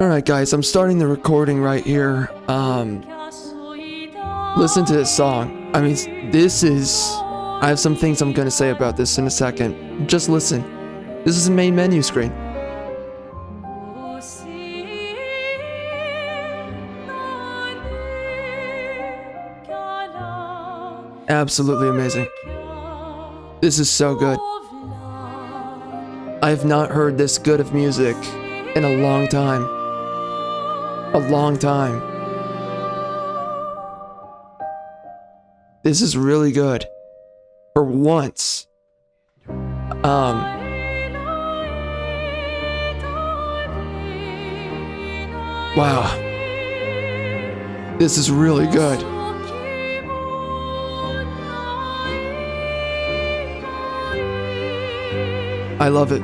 Alright guys, I'm starting the recording right here. Listen to this song. I mean, this is... I have some things I'm gonna say about this in a second. Just listen. This is the main menu screen. Absolutely amazing. This is so good. I have not heard this good of music in a long time. A long time. This is really good. For once. Wow. This is really good. I love it.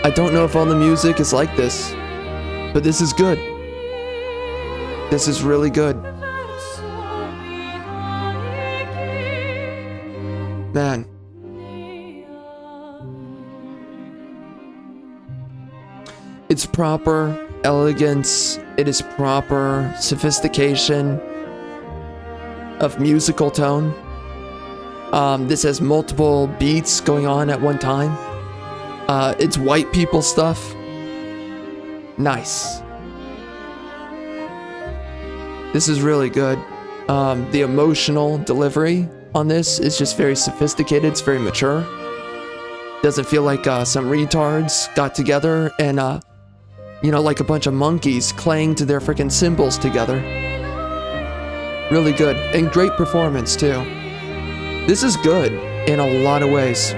I don't know if all the music is like this, but this is good. This is really good. Man. It's proper elegance. It is proper sophistication of musical tone. This has multiple beats going on at one time. It's white people stuff. Nice. This is really good. The emotional delivery on this is just very sophisticated. It's very mature. Doesn't feel like some retards got together and, you know, like a bunch of monkeys clang to their freaking cymbals together. Really good. And great performance, too. This is good in a lot of ways.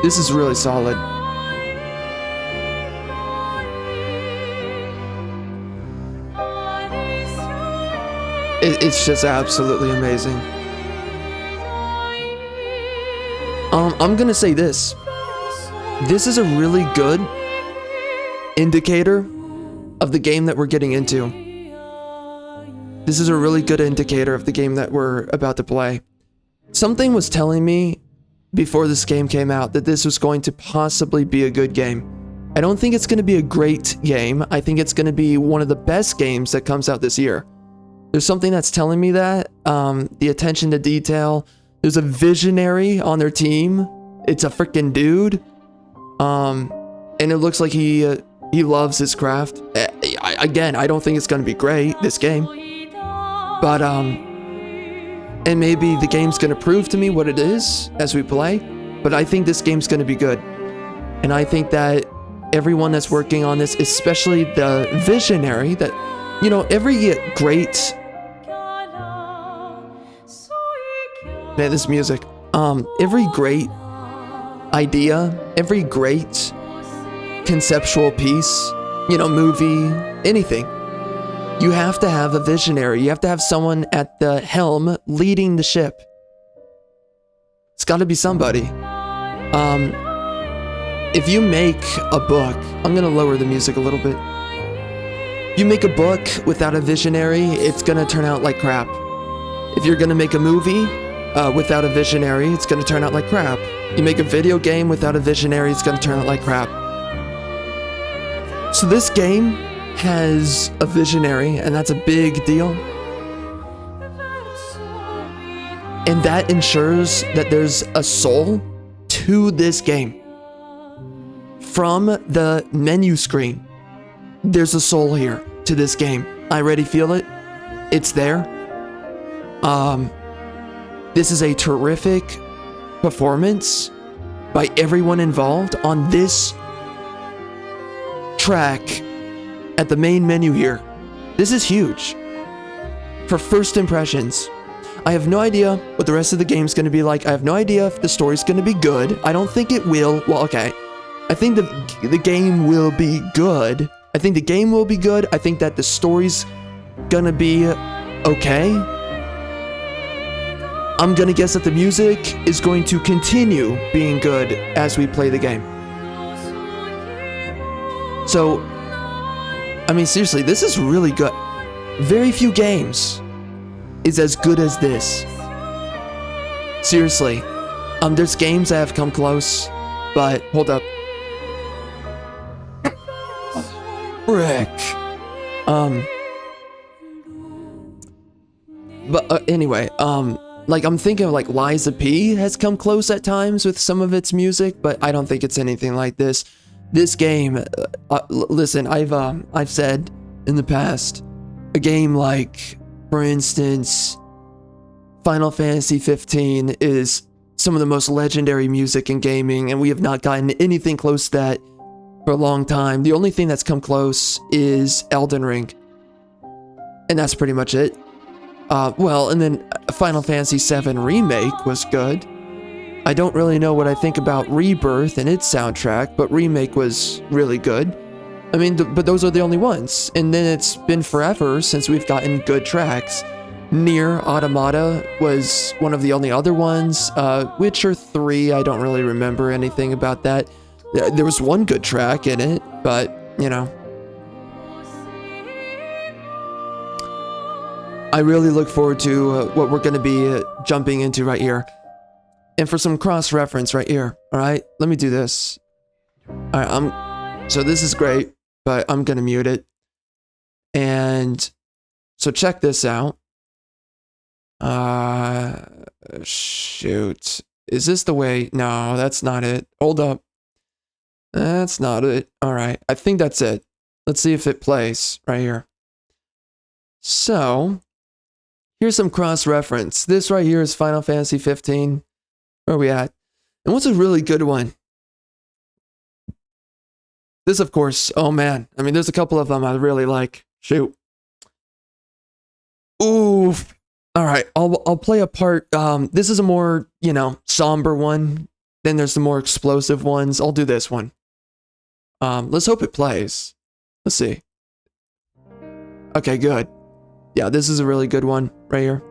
This is really solid. It's just absolutely amazing. I'm gonna say this. This is a really good indicator of the game that we're getting into. This is a really good indicator of the game that we're about to play. Something was telling me before this game came out that this was going to possibly be a good game. I don't think it's going to be a great game. I think it's going to be one of the best games that comes out this year. There's something that's telling me that. The attention to detail. There's a visionary on their team. It's a freaking dude. And it looks like he loves his craft. Again, I don't think it's going to be great, this game. But, and maybe the game's gonna prove to me what it is as we play, but I think this game's gonna be good. And I think that everyone that's working on this, especially the visionary, that, you know, every great... Man, this music. Every great idea, every great conceptual piece, you know, movie, anything. You have to have a visionary. You have to have someone at the helm leading the ship. It's got to be somebody. If you make a book, I'm going to lower the music a little bit. If you make a book without a visionary, it's going to turn out like crap. If you're going to make a movie without a visionary, it's going to turn out like crap. You make a video game without a visionary, it's going to turn out like crap. So this game has a visionary, and that's a big deal. And that ensures that there's a soul to this game. From the menu screen, there's a soul here to this game. I already feel it. It's there. This is a terrific performance by everyone involved on this track at the main menu here. This is huge. For first impressions, I have no idea what the rest of the game's gonna be like. I have no idea if the story's gonna be good. I don't think it will. Well, okay. I think the game will be good. I think the game will be good. I think that the story's gonna be okay. I'm gonna guess that the music is going to continue being good as we play the game. So, I mean, seriously, this is really good. Very few games is as good as this. Seriously. There's games that have come close, but hold up. Frick. But anyway, like I'm thinking like Liza P has come close at times with some of its music, but I don't think it's anything like this. This game, listen, I've said in the past, a game like, for instance, Final Fantasy 15 is some of the most legendary music in gaming, and we have not gotten anything close to that for a long time. The only thing that's come close is Elden Ring, and that's pretty much it. Well, and then Final Fantasy 7 Remake was good. I don't really know what I think about Rebirth and its soundtrack, but Remake was really good. I mean, but those are the only ones. And then it's been forever since we've gotten good tracks. Nier Automata was one of the only other ones. Witcher 3, I don't really remember anything about that. There was one good track in it, but, you know. I really look forward to what we're going to be jumping into right here. And for some cross-reference right here, alright? Let me do this. Alright, so this is great, but I'm going to mute it. And so check this out. Shoot. Is this the way? No, that's not it. Hold up. That's not it. Alright, I think that's it. Let's see if it plays right here. So, here's some cross-reference. This right here is Final Fantasy 15. Where are we at? And what's a really good one? This, of course, oh man. I mean, there's a couple of them I really like. Shoot. Oof. Alright, I'll play a part. This is a more, you know, somber one. Then there's the more explosive ones. I'll do this one. Let's hope it plays. Let's see. Okay, good. Yeah, this is a really good one right here.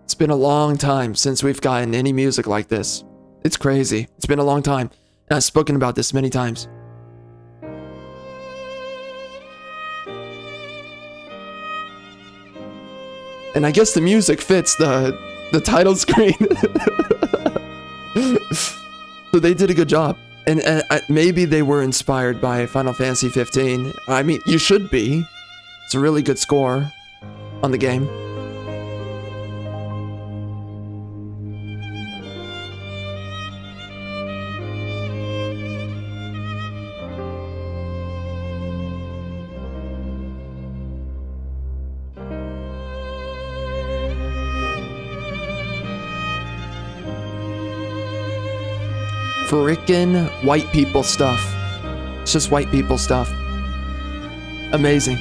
It's been a long time since we've gotten any music like this. It's crazy. It's been a long time. And I've spoken about this many times. And I guess the music fits the title screen. So they did a good job. And maybe they were inspired by Final Fantasy 15. I mean, you should be. It's a really good score on the game. Frickin' white people stuff. It's just white people stuff. Amazing.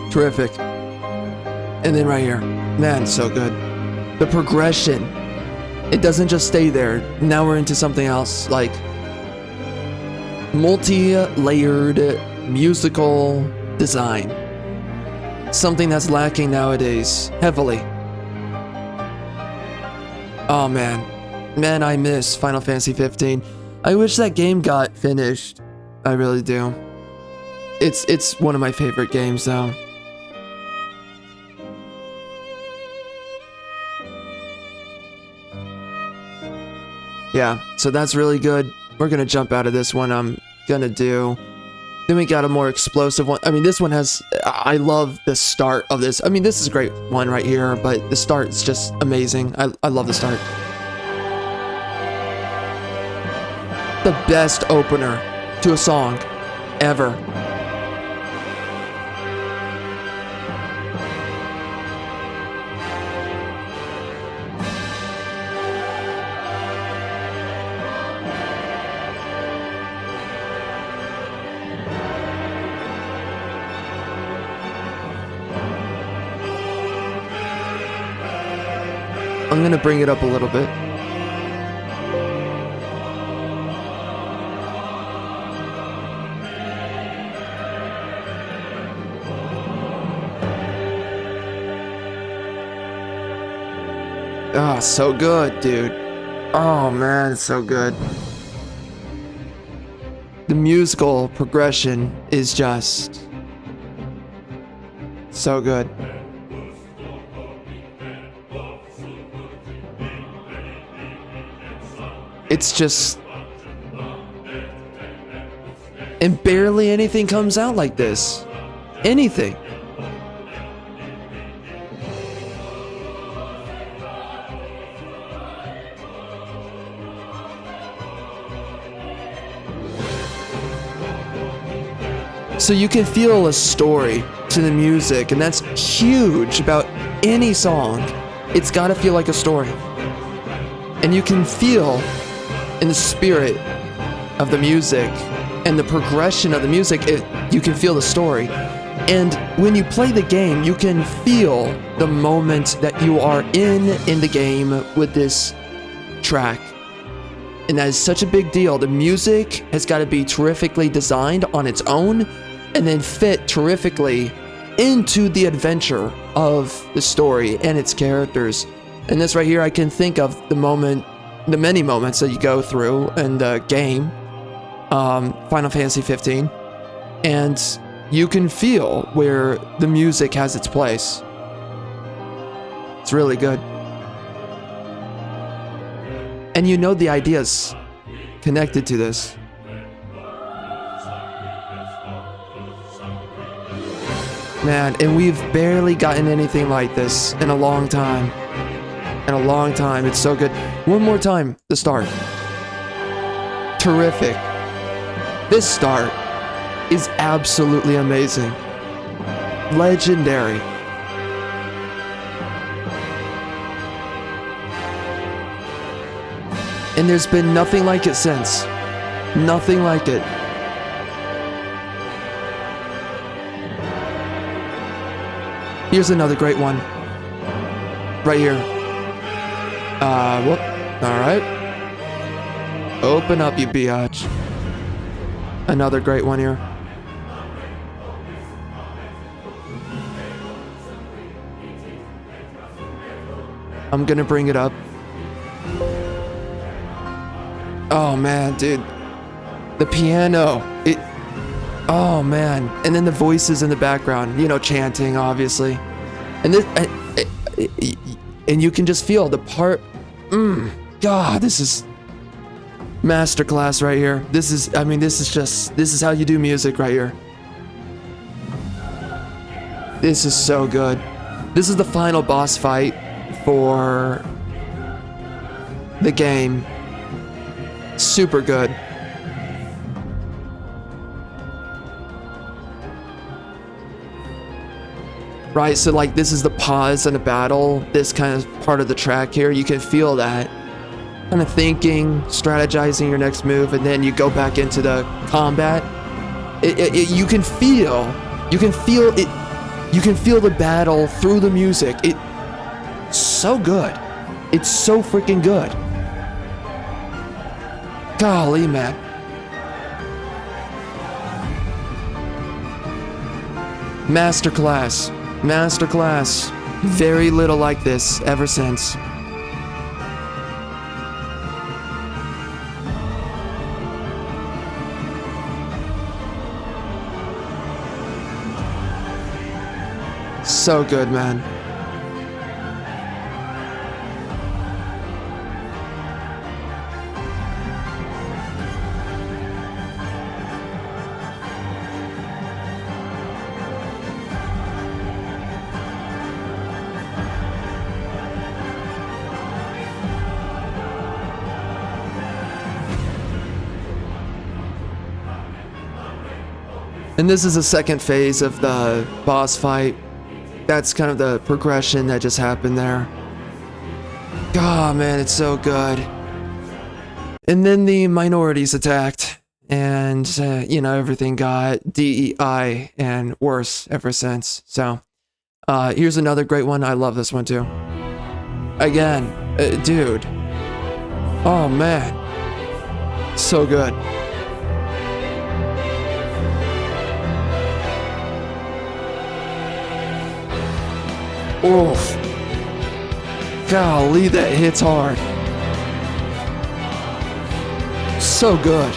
Terrific. And then right here. Man, so good. The progression. It doesn't just stay there. Now we're into something else. Like multi-layered musical design. Something that's lacking nowadays, heavily. Oh man. Man, I miss Final Fantasy 15. I wish that game got finished. I really do. It's one of my favorite games though. Yeah, so that's really good. We're gonna jump out of this one. I'm gonna do... Then we got a more explosive one. I mean, this one has... I love the start of this. I mean, this is a great one right here, but the start is just amazing. I love the start. The best opener to a song ever. I'm gonna bring it up a little bit. Ah, so good, dude. Oh man, it's so good. The musical progression is just so good. It's just... And barely anything comes out like this. Anything. So you can feel a story to the music, and that's huge about any song. It's got to feel like a story. And you can feel in the spirit of the music and the progression of the music, you can feel the story. And when you play the game, you can feel the moment that you are in the game with this track. And that is such a big deal. The music has got to be terrifically designed on its own and then fit terrifically into the adventure of the story and its characters. And this right here, I can think of the many moments that you go through in the game, Final Fantasy 15, and you can feel where the music has its place. It's really good. And you know the ideas connected to this. Man, and we've barely gotten anything like this in a long time. In a long time. It's so good. One more time, the start. Terrific. This start is absolutely amazing. Legendary. And there's been nothing like it since. Nothing like it. Here's another great one. Right here. Whoop. Alright. Open up, you biatch. Another great one here. I'm gonna bring it up. Oh man, dude. The piano. Oh man. And then the voices in the background, you know, chanting, obviously. And this, and you can just feel the part. God, this is masterclass right here. This is how you do music right here. This is so good. This is the final boss fight for the game. Super good. Right, so like this is the pause in a battle, this kind of part of the track here, you can feel that. Kind of thinking, strategizing your next move, and then you go back into the combat. You can feel it, you can feel the battle through the music. It's so good. It's so freaking good. Golly, man. Masterclass. Masterclass. Very little like this ever since. So good, man. And this is the second phase of the boss fight. That's kind of the progression that just happened there. God, man, it's so good. And then the minorities attacked. And, you know, everything got DEI and worse ever since. So, here's another great one. I love this one too. Again, dude. Oh, man. So good. Oof. Golly, that hits hard. So good.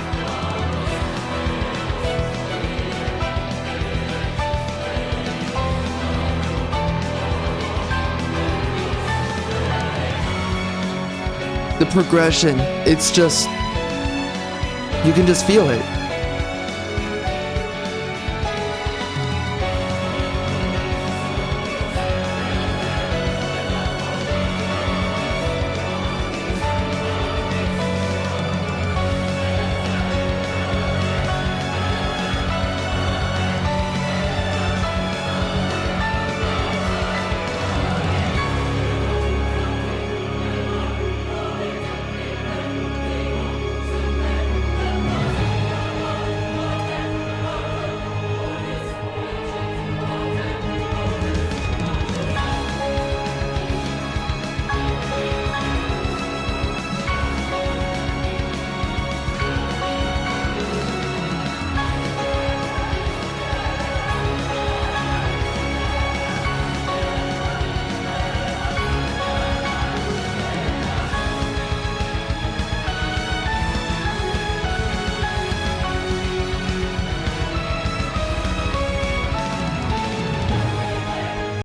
The progression, it's just, you can just feel it.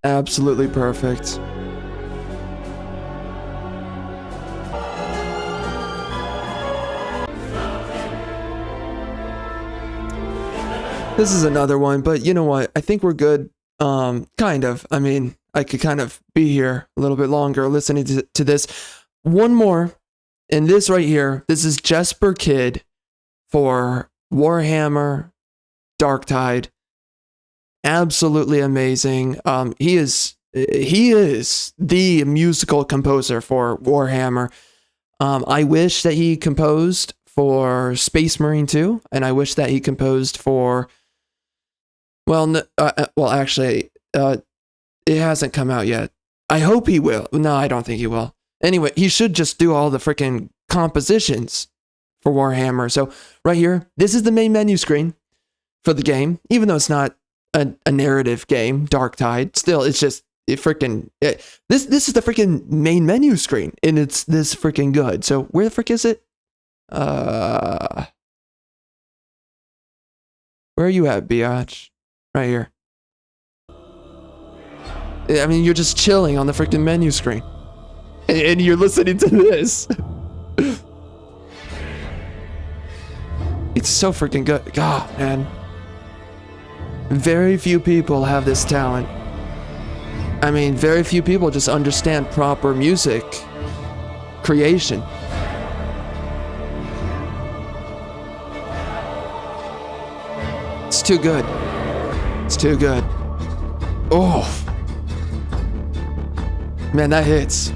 Absolutely perfect. This is another one, but you know what? I think we're good. Kind of. I mean, I could kind of be here a little bit longer listening to this. One more. And this right here, this is Jesper Kid for Warhammer Darktide. Absolutely amazing. He is the musical composer for Warhammer. I wish that he composed for Space Marine 2, and I wish that he composed for, actually, it hasn't come out yet. I hope he will. No, I don't think he will. Anyway, he should just do all the freaking compositions for Warhammer. So right here, this is the main menu screen for the game, even though it's not a narrative game, Darktide. Still, it's just this is the freaking main menu screen, and it's this freaking good. So where the frick is it? Where are you at, biatch? Right here. I mean, you're just chilling on the freaking menu screen, and you're listening to this. It's so freaking good. God, man. Very few people have this talent. I mean, very few people just understand proper music creation. It's too good. It's too good. Oh. Man, that hits.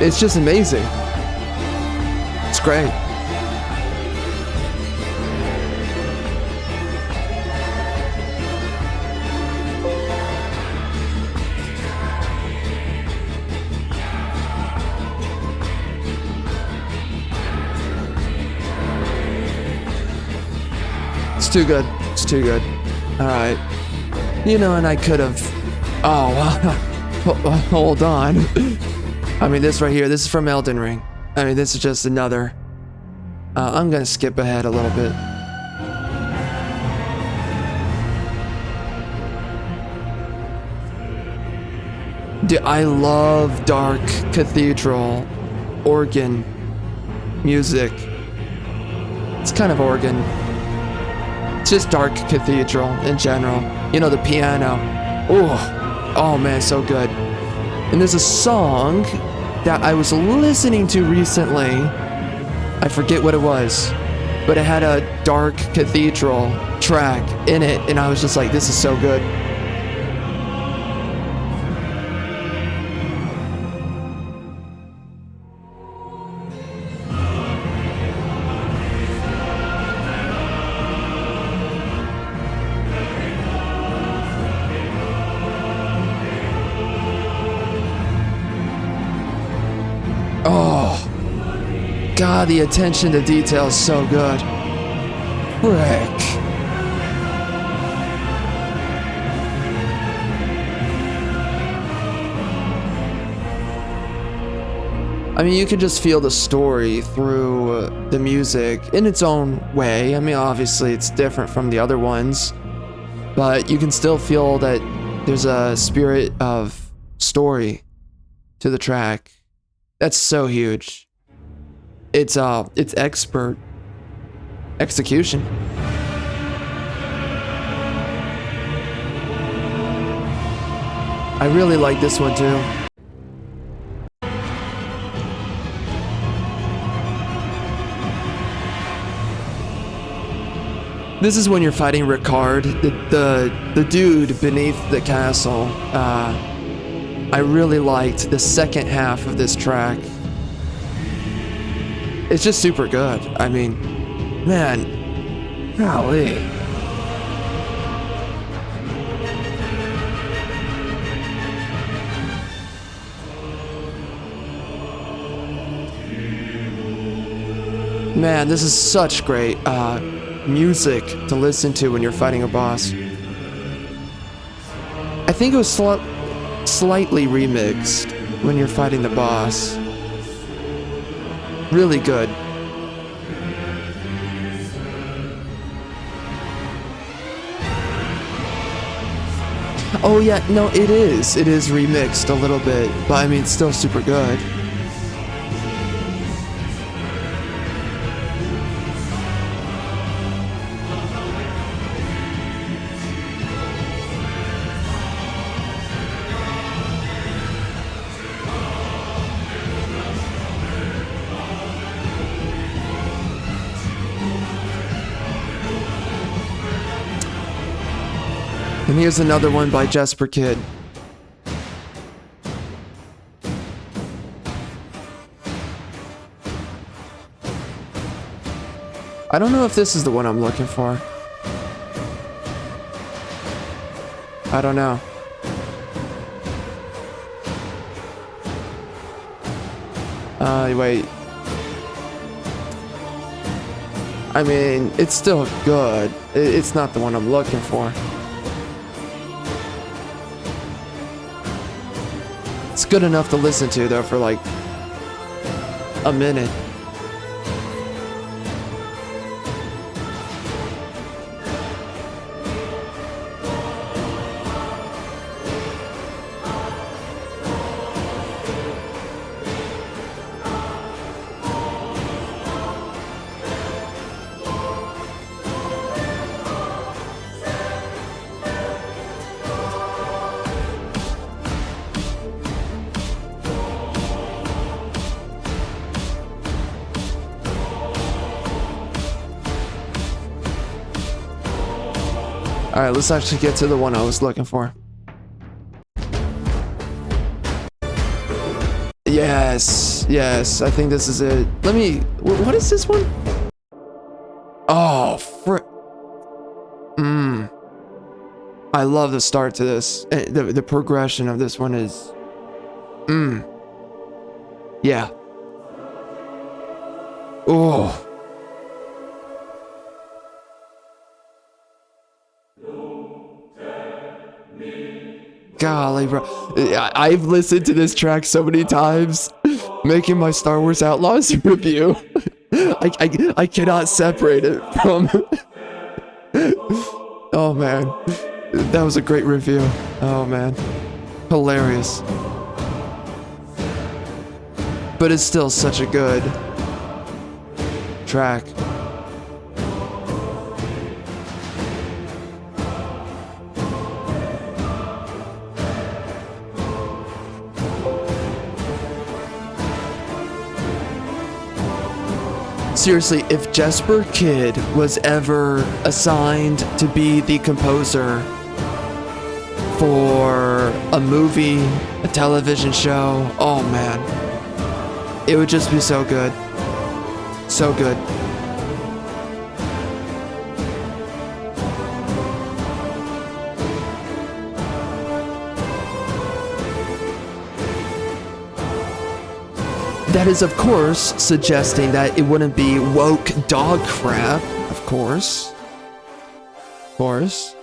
It's just amazing. It's great. It's too good. It's too good. All right. You know, and I could have... Oh, hold on. I mean, this right here, this is from Elden Ring. I mean, this is just another... I'm gonna skip ahead a little bit. Dude, I love dark cathedral organ music. It's kind of organ. It's just dark cathedral in general. You know, the piano. Oh man, so good. And there's a song that I was listening to recently. I forget what it was, but it had a dark cathedral track in it, and I was just like, this is so good. God, the attention to detail is so good. Frick. I mean, you can just feel the story through the music in its own way. I mean, obviously it's different from the other ones, but you can still feel that there's a spirit of story to the track. That's so huge. It's expert execution. I really like this one too. This is when you're fighting Ricard, the dude beneath the castle. I really liked the second half of this track. It's just super good. I mean, man, golly. Man, this is such great music to listen to when you're fighting a boss. I think it was slightly remixed when you're fighting the boss. Really good. Oh yeah, no, it is. It is remixed a little bit, but I mean, still super good. And here's another one by Jesper Kid. I don't know if this is the one I'm looking for. I don't know. Wait. I mean, it's still good. It's not the one I'm looking for. It's good enough to listen to, though, for like a minute. Alright, let's actually get to the one I was looking for. Yes, yes, I think this is it. Let me, what is this one? Oh, I love the start to this. The progression of this one is, yeah. Oh. Golly, bro. I've listened to this track so many times, making my Star Wars Outlaws review. I cannot separate it from... Oh, man. That was a great review. Oh, man. Hilarious. But it's still such a good track. seriously, if Jesper Kid was ever assigned to be the composer for a movie, a television show, oh man, it would just be so good. So good. That is, of course, suggesting that it wouldn't be woke dog crap, of course. Of course.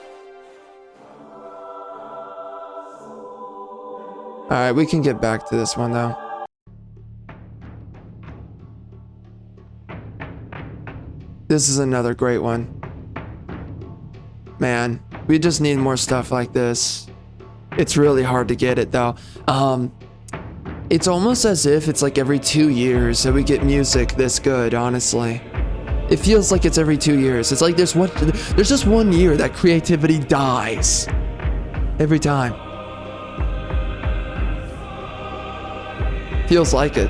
Alright, we can get back to this one, though. This is another great one. Man, we just need more stuff like this. It's really hard to get it, though. It's almost as if it's like every 2 years that we get music this good, honestly. It feels like it's every 2 years. It's like there's just 1 year that creativity dies. Every time. Feels like it.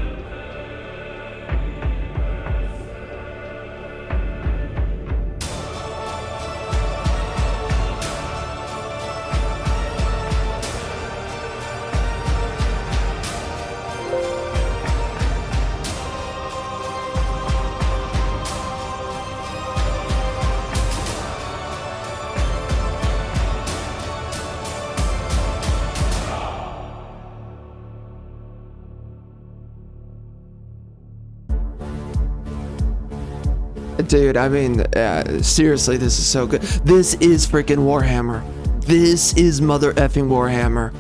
Dude, I mean, seriously, this is so good. This is freaking Warhammer. This is mother effing Warhammer.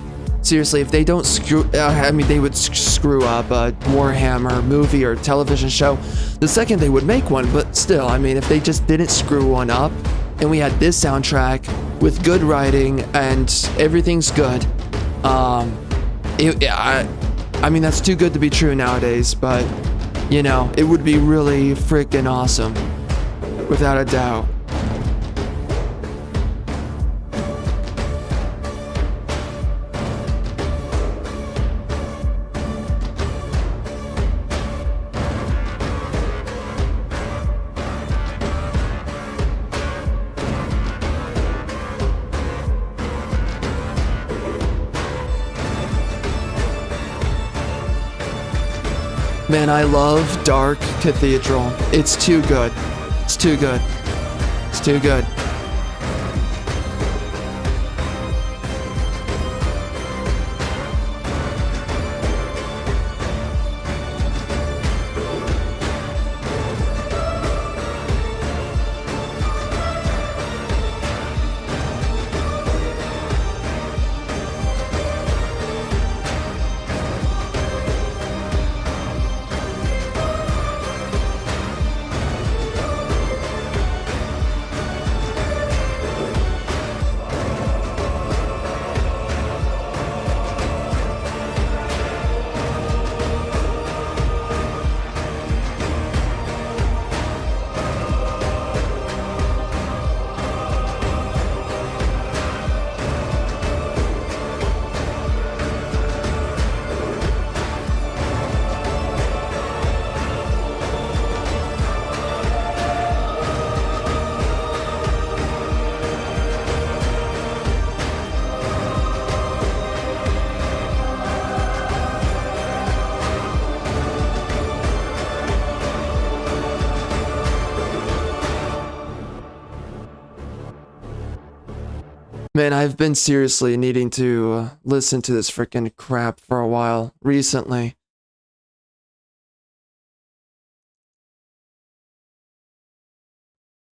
Seriously, if they don't screw, I mean, they would screw up a Warhammer movie or television show the second they would make one, but still, I mean, if they just didn't screw one up and we had this soundtrack with good writing and everything's good, I mean, that's too good to be true nowadays, but, you know, it would be really freaking awesome. Without a doubt. Man, I love Dark Cathedral. It's too good. It's too good. It's too good. Man, I've been seriously needing to listen to this freaking crap for a while recently.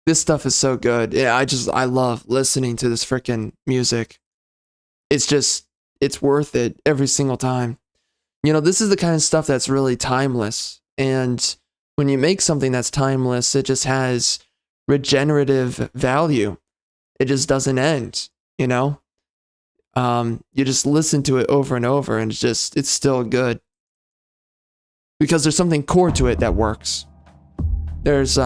This stuff is so good. Yeah, I love listening to this freaking music. It's worth it every single time. You know, this is the kind of stuff that's really timeless. And when you make something that's timeless, it just has regenerative value. It just doesn't end. You know, you just listen to it over and over and it's still good because there's something core to it that works. There's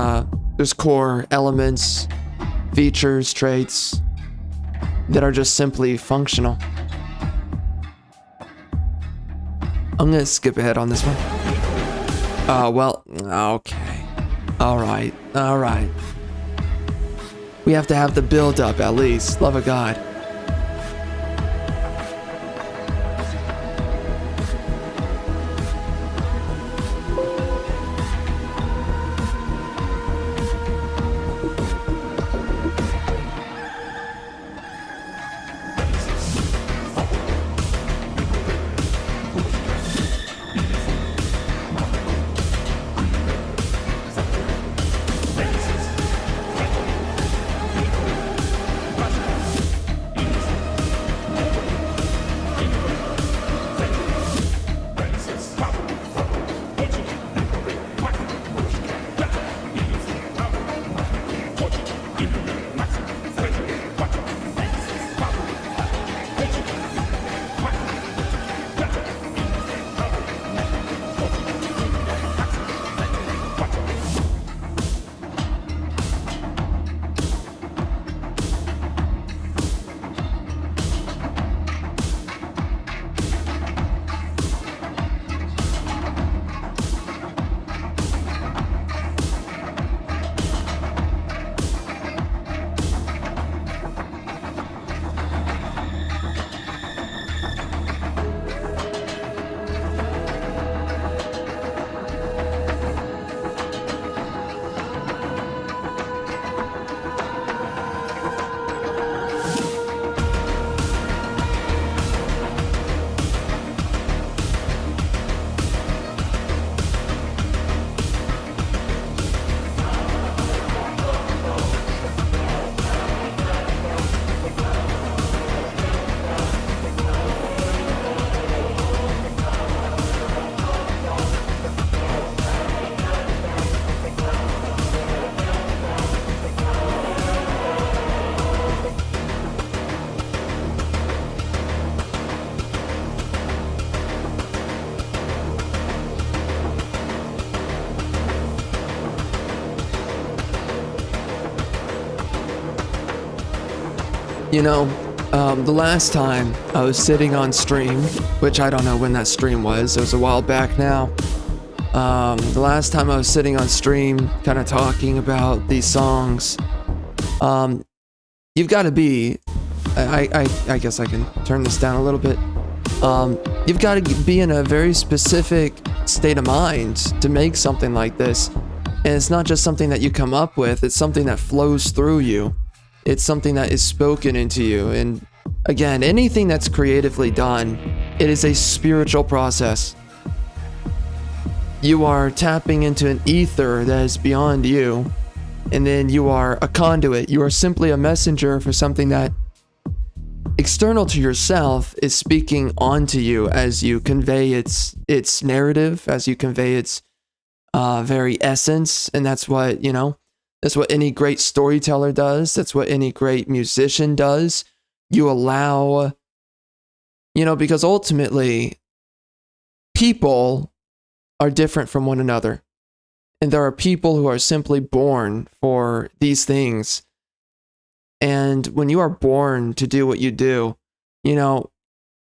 core elements, features, traits that are just simply functional. I'm gonna skip ahead on this one. Well, okay. All right, all right. We have to have the build up at least. Love of God. You know, the last time I was sitting on stream, which I don't know when that stream was, it was a while back now. The last time I was sitting on stream, kind of talking about these songs, you've got to be, I guess I can turn this down a little bit. You've got to be in a very specific state of mind to make something like this. And it's not just something that you come up with, it's something that flows through you. It's something that is spoken into you. And again, anything that's creatively done, it is a spiritual process. You are tapping into an ether that is beyond you, and then you are a conduit. You are simply a messenger for something that, external to yourself, is speaking onto you as you convey its narrative, as you convey its very essence. And that's what, you know, that's what any great storyteller does. That's what any great musician does. You allow, you know, because ultimately people are different from one another. And there are people who are simply born for these things. And when you are born to do what you do, you know,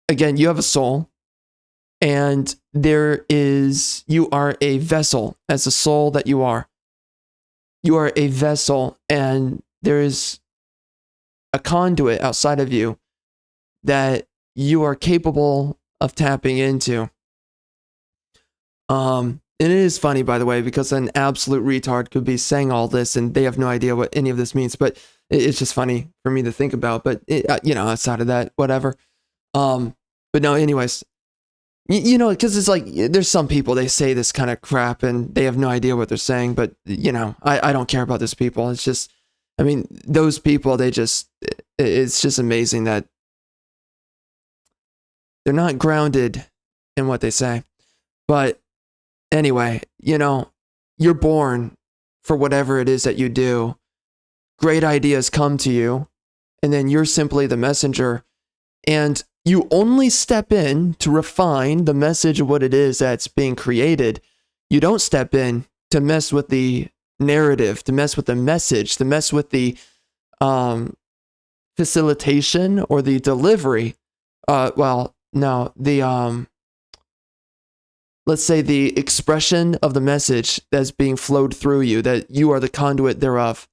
again, you have a soul, and you are a vessel as a soul that you are. You are a vessel, and there is a conduit outside of you that you are capable of tapping into. And it is funny, by the way, because an absolute retard could be saying all this and they have no idea what any of this means, but it's just funny for me to think about. But you know, outside of that, whatever. But no, anyways, you know, because it's like, there's some people, they say this kind of crap and they have no idea what they're saying, but you know, I don't care about those people. It's just, I mean, those people, it's just amazing that they're not grounded in what they say. But anyway, you know, you're born for whatever it is that you do. Great ideas come to you, and then you're simply the messenger. And you only step in to refine the message of what it is that's being created. You don't step in to mess with the narrative, to mess with the message, to mess with the facilitation or the delivery. let's say, the expression of the message that's being flowed through you, that you are the conduit thereof.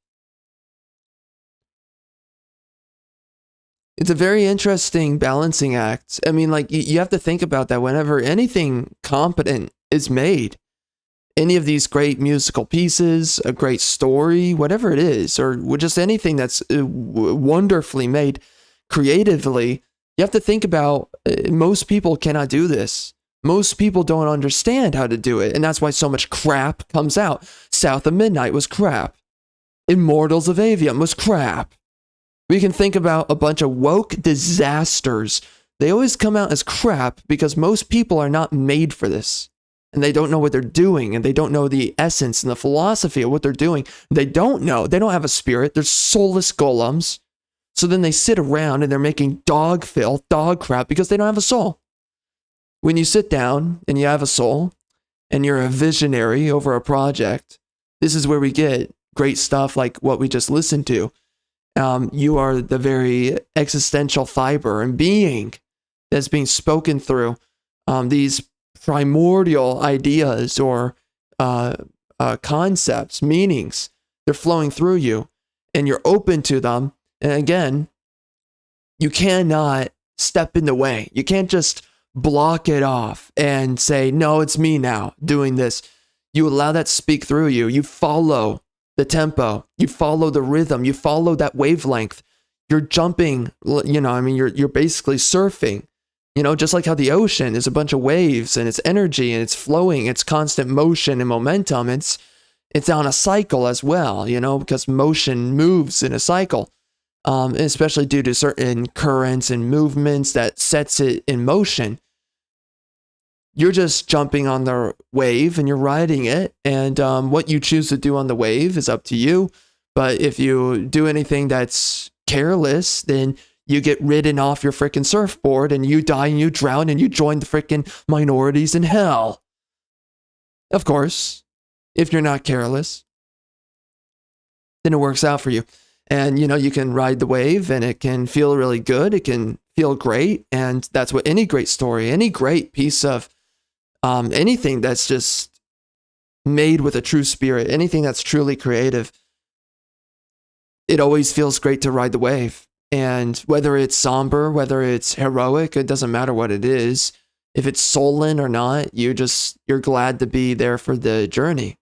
It's a very interesting balancing act. I mean, like, you have to think about that whenever anything competent is made. Any of these great musical pieces, a great story, whatever it is, or just anything that's wonderfully made creatively, you have to think about most people cannot do this. Most people don't understand how to do it, and that's why so much crap comes out. South of Midnight was crap. Immortals of Avium was crap. We can think about a bunch of woke disasters. They always come out as crap because most people are not made for this. And they don't know what they're doing, and they don't know the essence and the philosophy of what they're doing. They don't know. They don't have a spirit. They're soulless golems. So then they sit around and they're making dog filth, dog crap, because they don't have a soul. When you sit down and you have a soul, and you're a visionary over a project, this is where we get great stuff like what we just listened to. You are the very existential fiber and being that's being spoken through. These primordial ideas or concepts, meanings, they're flowing through you, and you're open to them. And again, you cannot step in the way. You can't just block it off and say, no, it's me now doing this. You allow that to speak through you. You follow the tempo. You follow the rhythm. You follow that wavelength. You're jumping, you're basically surfing. Just like how the ocean is a bunch of waves and it's energy and it's flowing, it's constant motion and momentum. It's on a cycle as well, because motion moves in a cycle, especially due to certain currents and movements that sets it in motion. You're just jumping on the wave and you're riding it. And what you choose to do on the wave is up to you. But if you do anything that's careless, then you get ridden off your freaking surfboard and you die and you drown and you join the freaking minorities in hell. Of course, if you're not careless, then it works out for you. And, you can ride the wave and it can feel really good. It can feel great. And that's what any great story, any great piece of anything that's just made with a true spirit, anything that's truly creative, it always feels great to ride the wave. And whether it's somber, whether it's heroic, it doesn't matter what it is. If it's sullen or not, you're glad to be there for the journey.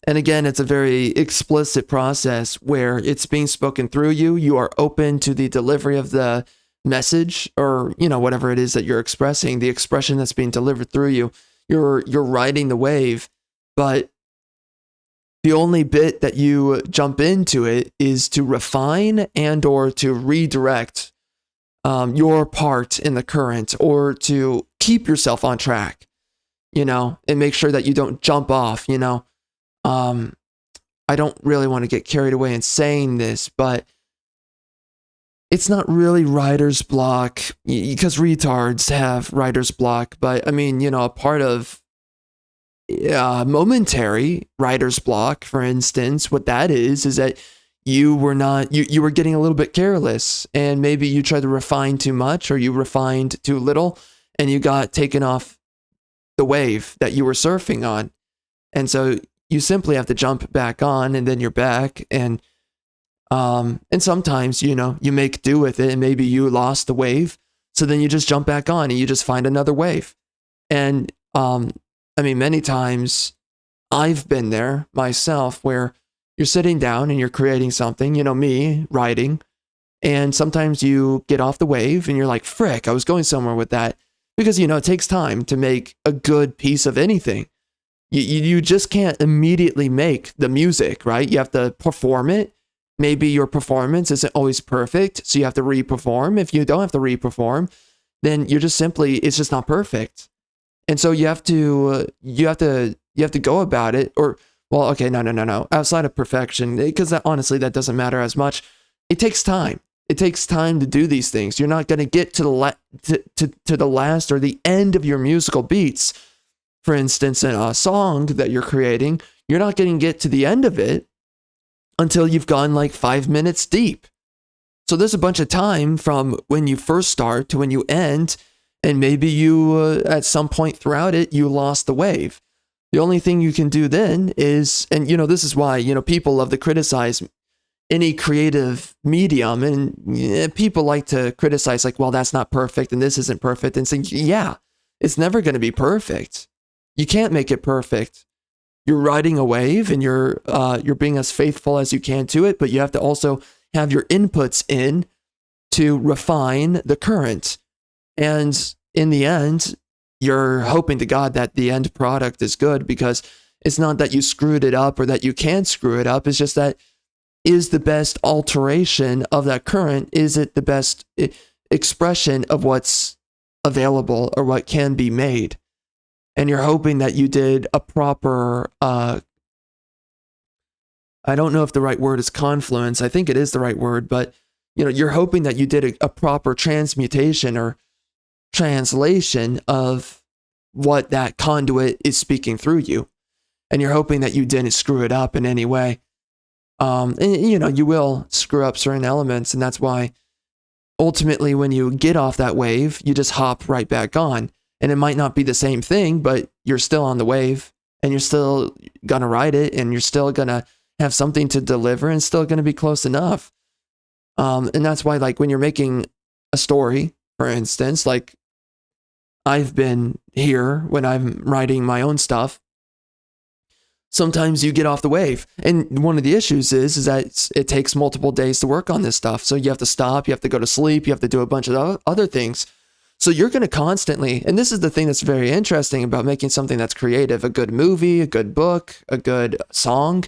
And again, it's a very explicit process where it's being spoken through you. You are open to the delivery of the message or, whatever it is that you're expressing, the expression that's being delivered through you. You're riding the wave, but the only bit that you jump into it is to refine and or to redirect your part in the current, or to keep yourself on track, and make sure that you don't jump off, I don't really want to get carried away in saying this, but it's not really writer's block, because retards have writer's block, but I mean, a part of momentary writer's block, for instance, what that is that you were getting a little bit careless, and maybe you tried to refine too much or you refined too little, and you got taken off the wave that you were surfing on. And so you simply have to jump back on, and then you're back. And sometimes, you make do with it, and maybe you lost the wave. So then you just jump back on and you just find another wave. And, many times I've been there myself where you're sitting down and you're creating something, me writing, and sometimes you get off the wave and you're like, frick, I was going somewhere with that. Because, it takes time to make a good piece of anything. You just can't immediately make the music, right? You have to perform it. Maybe your performance isn't always perfect, so you have to re-perform. If you don't have to re-perform, then it's just not perfect. And so you have to go about it, or, well, okay, no. Outside of perfection, because honestly, that doesn't matter as much. It takes time. It takes time to do these things. You're not going to get to the last or the end of your musical beats. For instance, in a song that you're creating, you're not going to get to the end of it until you've gone like 5 minutes deep. So there's a bunch of time from when you first start to when you end, and maybe you, at some point throughout it, you lost the wave. The only thing you can do then is, and this is why, people love to criticize any creative medium, and people like to criticize, like, well, that's not perfect, and this isn't perfect, and saying, yeah, it's never going to be perfect. You can't make it perfect. You're riding a wave, and you're being as faithful as you can to it, but you have to also have your inputs in to refine the current. And in the end, you're hoping to God that the end product is good, because it's not that you screwed it up or that you can't screw it up. It's just that, is the best alteration of that current, is it the best expression of what's available or what can be made? And you're hoping that you did a proper, I don't know if the right word is confluence. I think it is the right word, but you're hoping that you did a proper transmutation or translation of what that conduit is speaking through you. And you're hoping that you didn't screw it up in any way. And you will screw up certain elements, and that's why ultimately when you get off that wave, you just hop right back on. And it might not be the same thing, but you're still on the wave, and you're still gonna ride it, and you're still gonna have something to deliver, and still gonna be close enough. And that's why, like, when you're making a story, for instance, like I've been here when I'm writing my own stuff, sometimes you get off the wave. And one of the issues is that it takes multiple days to work on this stuff. So you have to stop, you have to go to sleep, you have to do a bunch of other things. So you're going to constantly, and this is the thing that's very interesting about making something that's creative, a good movie, a good book, a good song.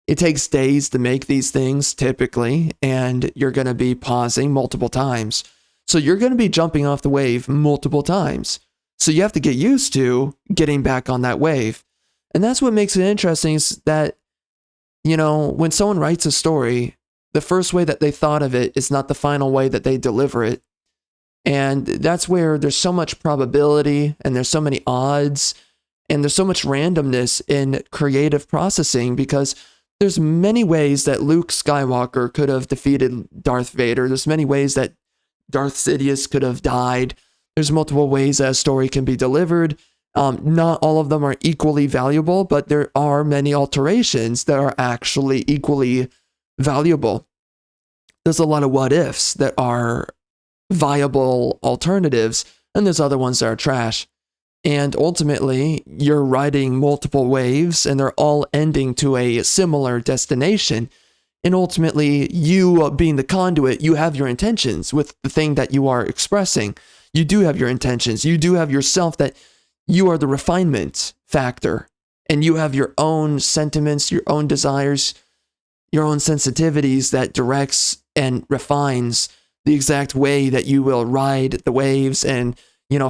It takes days to make these things typically, and you're going to be pausing multiple times. So you're going to be jumping off the wave multiple times. So you have to get used to getting back on that wave. And that's what makes it interesting, is that, when someone writes a story, the first way that they thought of it is not the final way that they deliver it. And that's where there's so much probability, and there's so many odds, and there's so much randomness in creative processing, because there's many ways that Luke Skywalker could have defeated Darth Vader. There's many ways that Darth Sidious could have died. There's multiple ways that a story can be delivered. Not all of them are equally valuable, but there are many alterations that are actually equally valuable. There's a lot of what ifs that are viable alternatives, and there's other ones that are trash. And ultimately, you're riding multiple waves, and they're all ending to a similar destination. And ultimately, you being the conduit, you have your intentions with the thing that you are expressing. You do have your intentions. You do have yourself, that you are the refinement factor, and you have your own sentiments, your own desires, your own sensitivities that directs and refines the exact way that you will ride the waves and,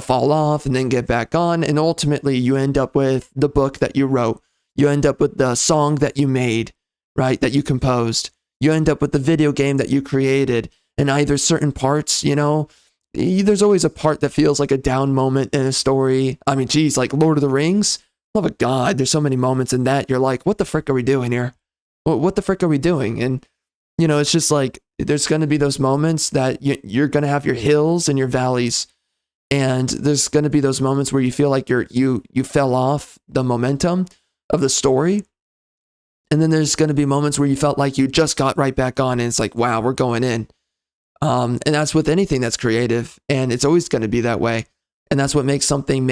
fall off and then get back on. And ultimately you end up with the book that you wrote. You end up with the song that you made, right? That you composed. You end up with the video game that you created. And either certain parts, there's always a part that feels like a down moment in a story. I mean, geez, like Lord of the Rings. Love of God, there's so many moments in that you're like, what the frick are we doing here? What the frick are we doing? And, it's just like, there's going to be those moments that you're going to have your hills and your valleys. And there's going to be those moments where you feel like you fell off the momentum of the story. And then there's going to be moments where you felt like you just got right back on, and it's like, wow, we're going in. And that's with anything that's creative, and it's always going to be that way. And that's what makes something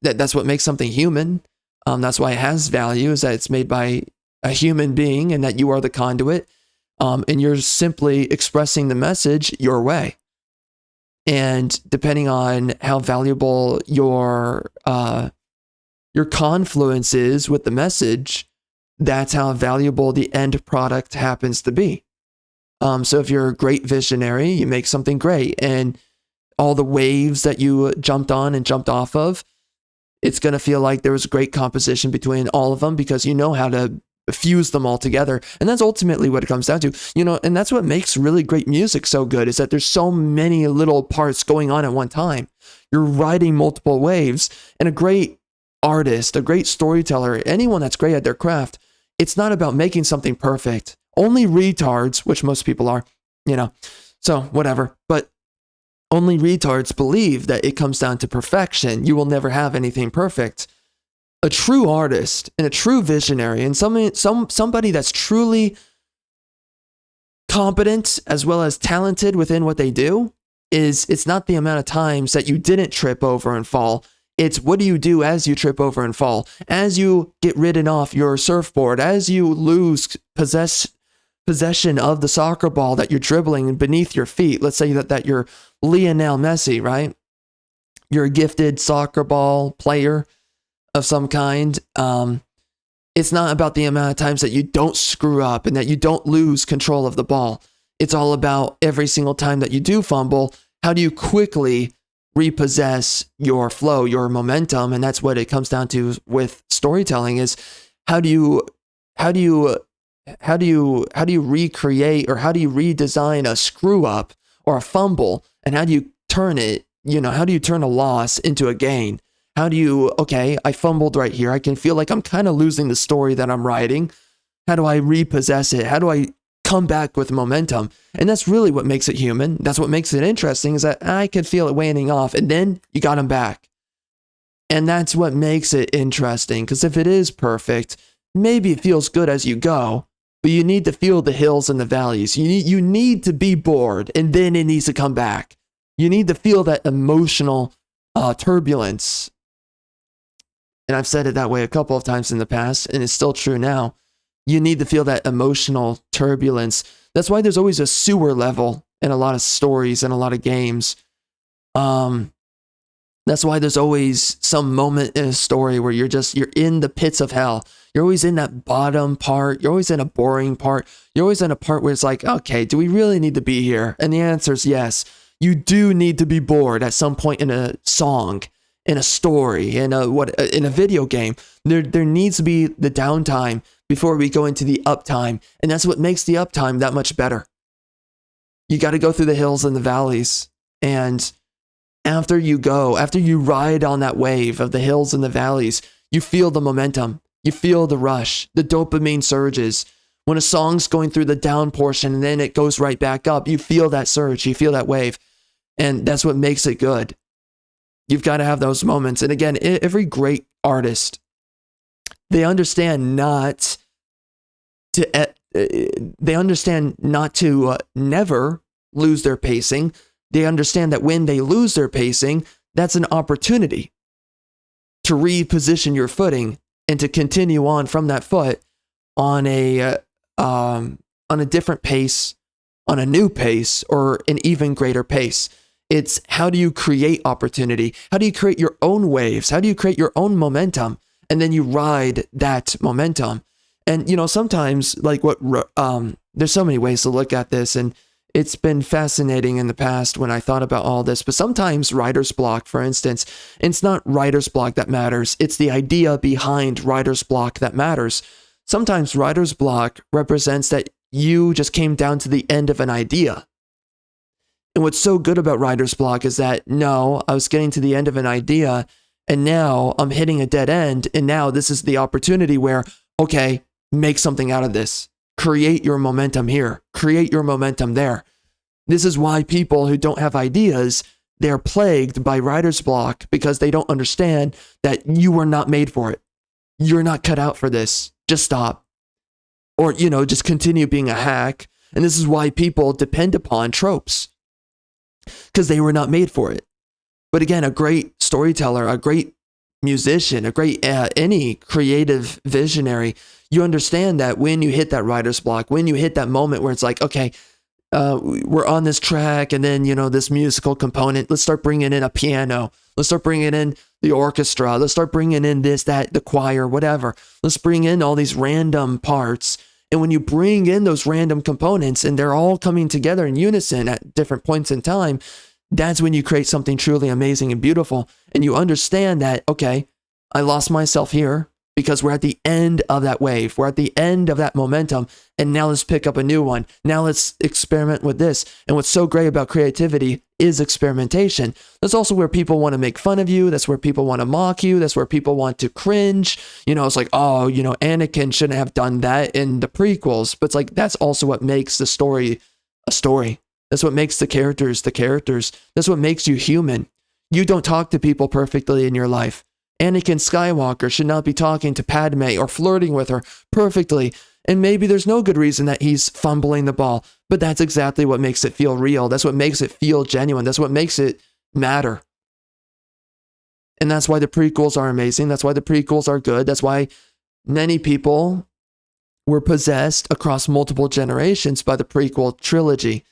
that's what makes something human. That's why it has value, is that it's made by a human being, and that you are the conduit. And you're simply expressing the message your way. And depending on how valuable your confluence is with the message, that's how valuable the end product happens to be. So if you're a great visionary, you make something great, and all the waves that you jumped on and jumped off of, it's going to feel like there was a great composition between all of them, because you know how to fuse them all together. And that's ultimately what it comes down to, and that's what makes really great music so good, is that there's so many little parts going on at one time. You're riding multiple waves, and a great artist, a great storyteller, anyone that's great at their craft, it's not about making something perfect. Only retards, which most people are, So, whatever. But only retards believe that it comes down to perfection. You will never have anything perfect. A true artist and a true visionary and somebody that's truly competent as well as talented within what they do it's not the amount of times that you didn't trip over and fall. It's what do you do as you trip over and fall? As you get ridden off your surfboard, as you lose possession of the soccer ball that you're dribbling beneath your feet. Let's say that you're Lionel Messi, right? You're a gifted soccer ball player of some kind. It's not about the amount of times that you don't screw up and that you don't lose control of the ball. It's all about every single time that you do fumble, how do you quickly repossess your flow, your momentum? And that's what it comes down to with storytelling is how do you recreate or how do you redesign a screw up or a fumble? And how do you turn it, how do you turn a loss into a gain? How do you, okay, I fumbled right here. I can feel like I'm kind of losing the story that I'm writing. How do I repossess it? How do I come back with momentum? And that's really what makes it human. That's what makes it interesting is that I could feel it waning off and then you got him back. And that's what makes it interesting because if it is perfect, maybe it feels good as you go, but you need to feel the hills and the valleys. You need to be bored and then it needs to come back. You need to feel that emotional turbulence. And I've said it that way a couple of times in the past, and it's still true now. You need to feel that emotional turbulence. That's why there's always a sewer level in a lot of stories and a lot of games. That's why there's always some moment in a story where you're in the pits of hell. You're always in that bottom part. You're always in a boring part. You're always in a part where it's like, okay, do we really need to be here? And the answer is yes. You do need to be bored at some point in a song, in a story, in a video game. There needs to be the downtime before we go into the uptime. And that's what makes the uptime that much better. You got to go through the hills and the valleys. And after you ride on that wave of the hills and the valleys, you feel the momentum. You feel the rush, the dopamine surges. When a song's going through the down portion and then it goes right back up, you feel that surge, you feel that wave. And that's what makes it good. You've got to have those moments. And again, every great artist, they understand not to never lose their pacing. They understand that when they lose their pacing, that's an opportunity to reposition your footing and to continue on from that foot on a different pace, on a new pace, or an even greater pace. It's how do you create opportunity? How do you create your own waves? How do you create your own momentum? And then you ride that momentum. And, sometimes there's so many ways to look at this. And it's been fascinating in the past when I thought about all this. But sometimes writer's block, for instance, it's not writer's block that matters. It's the idea behind writer's block that matters. Sometimes writer's block represents that you just came down to the end of an idea. And what's so good about writer's block is that, no, I was getting to the end of an idea and now I'm hitting a dead end. And now this is the opportunity where, okay, make something out of this. Create your momentum here. Create your momentum there. This is why people who don't have ideas, they're plagued by writer's block because they don't understand that you were not made for it. You're not cut out for this. Just stop. Or, just continue being a hack. And this is why people depend upon tropes. Because they were not made for it. But again, a great storyteller, a great musician, a great any creative visionary, you understand that when you hit that writer's block, when you hit that moment where it's like, okay, we're on this track and then, this musical component, let's start bringing in a piano. Let's start bringing in the orchestra. Let's start bringing in this, that, the choir, whatever. Let's bring in all these random parts. And when you bring in those random components and they're all coming together in unison at different points in time, that's when you create something truly amazing and beautiful. And you understand that, okay, I lost myself here because we're at the end of that wave. We're at the end of that momentum. And now let's pick up a new one. Now let's experiment with this. And what's so great about creativity is experimentation. That's also where people want to make fun of you. That's where people want to mock you. That's where people want to cringe. It's like, oh, Anakin shouldn't have done that in the prequels. But it's like, that's also what makes the story a story. That's what makes the characters the characters. That's what makes you human. You don't talk to people perfectly in your life. Anakin Skywalker should not be talking to Padme or flirting with her perfectly. And maybe there's no good reason that he's fumbling the ball, but that's exactly what makes it feel real. That's what makes it feel genuine. That's what makes it matter. And that's why the prequels are amazing. That's why the prequels are good. That's why many people were possessed across multiple generations by the prequel trilogy.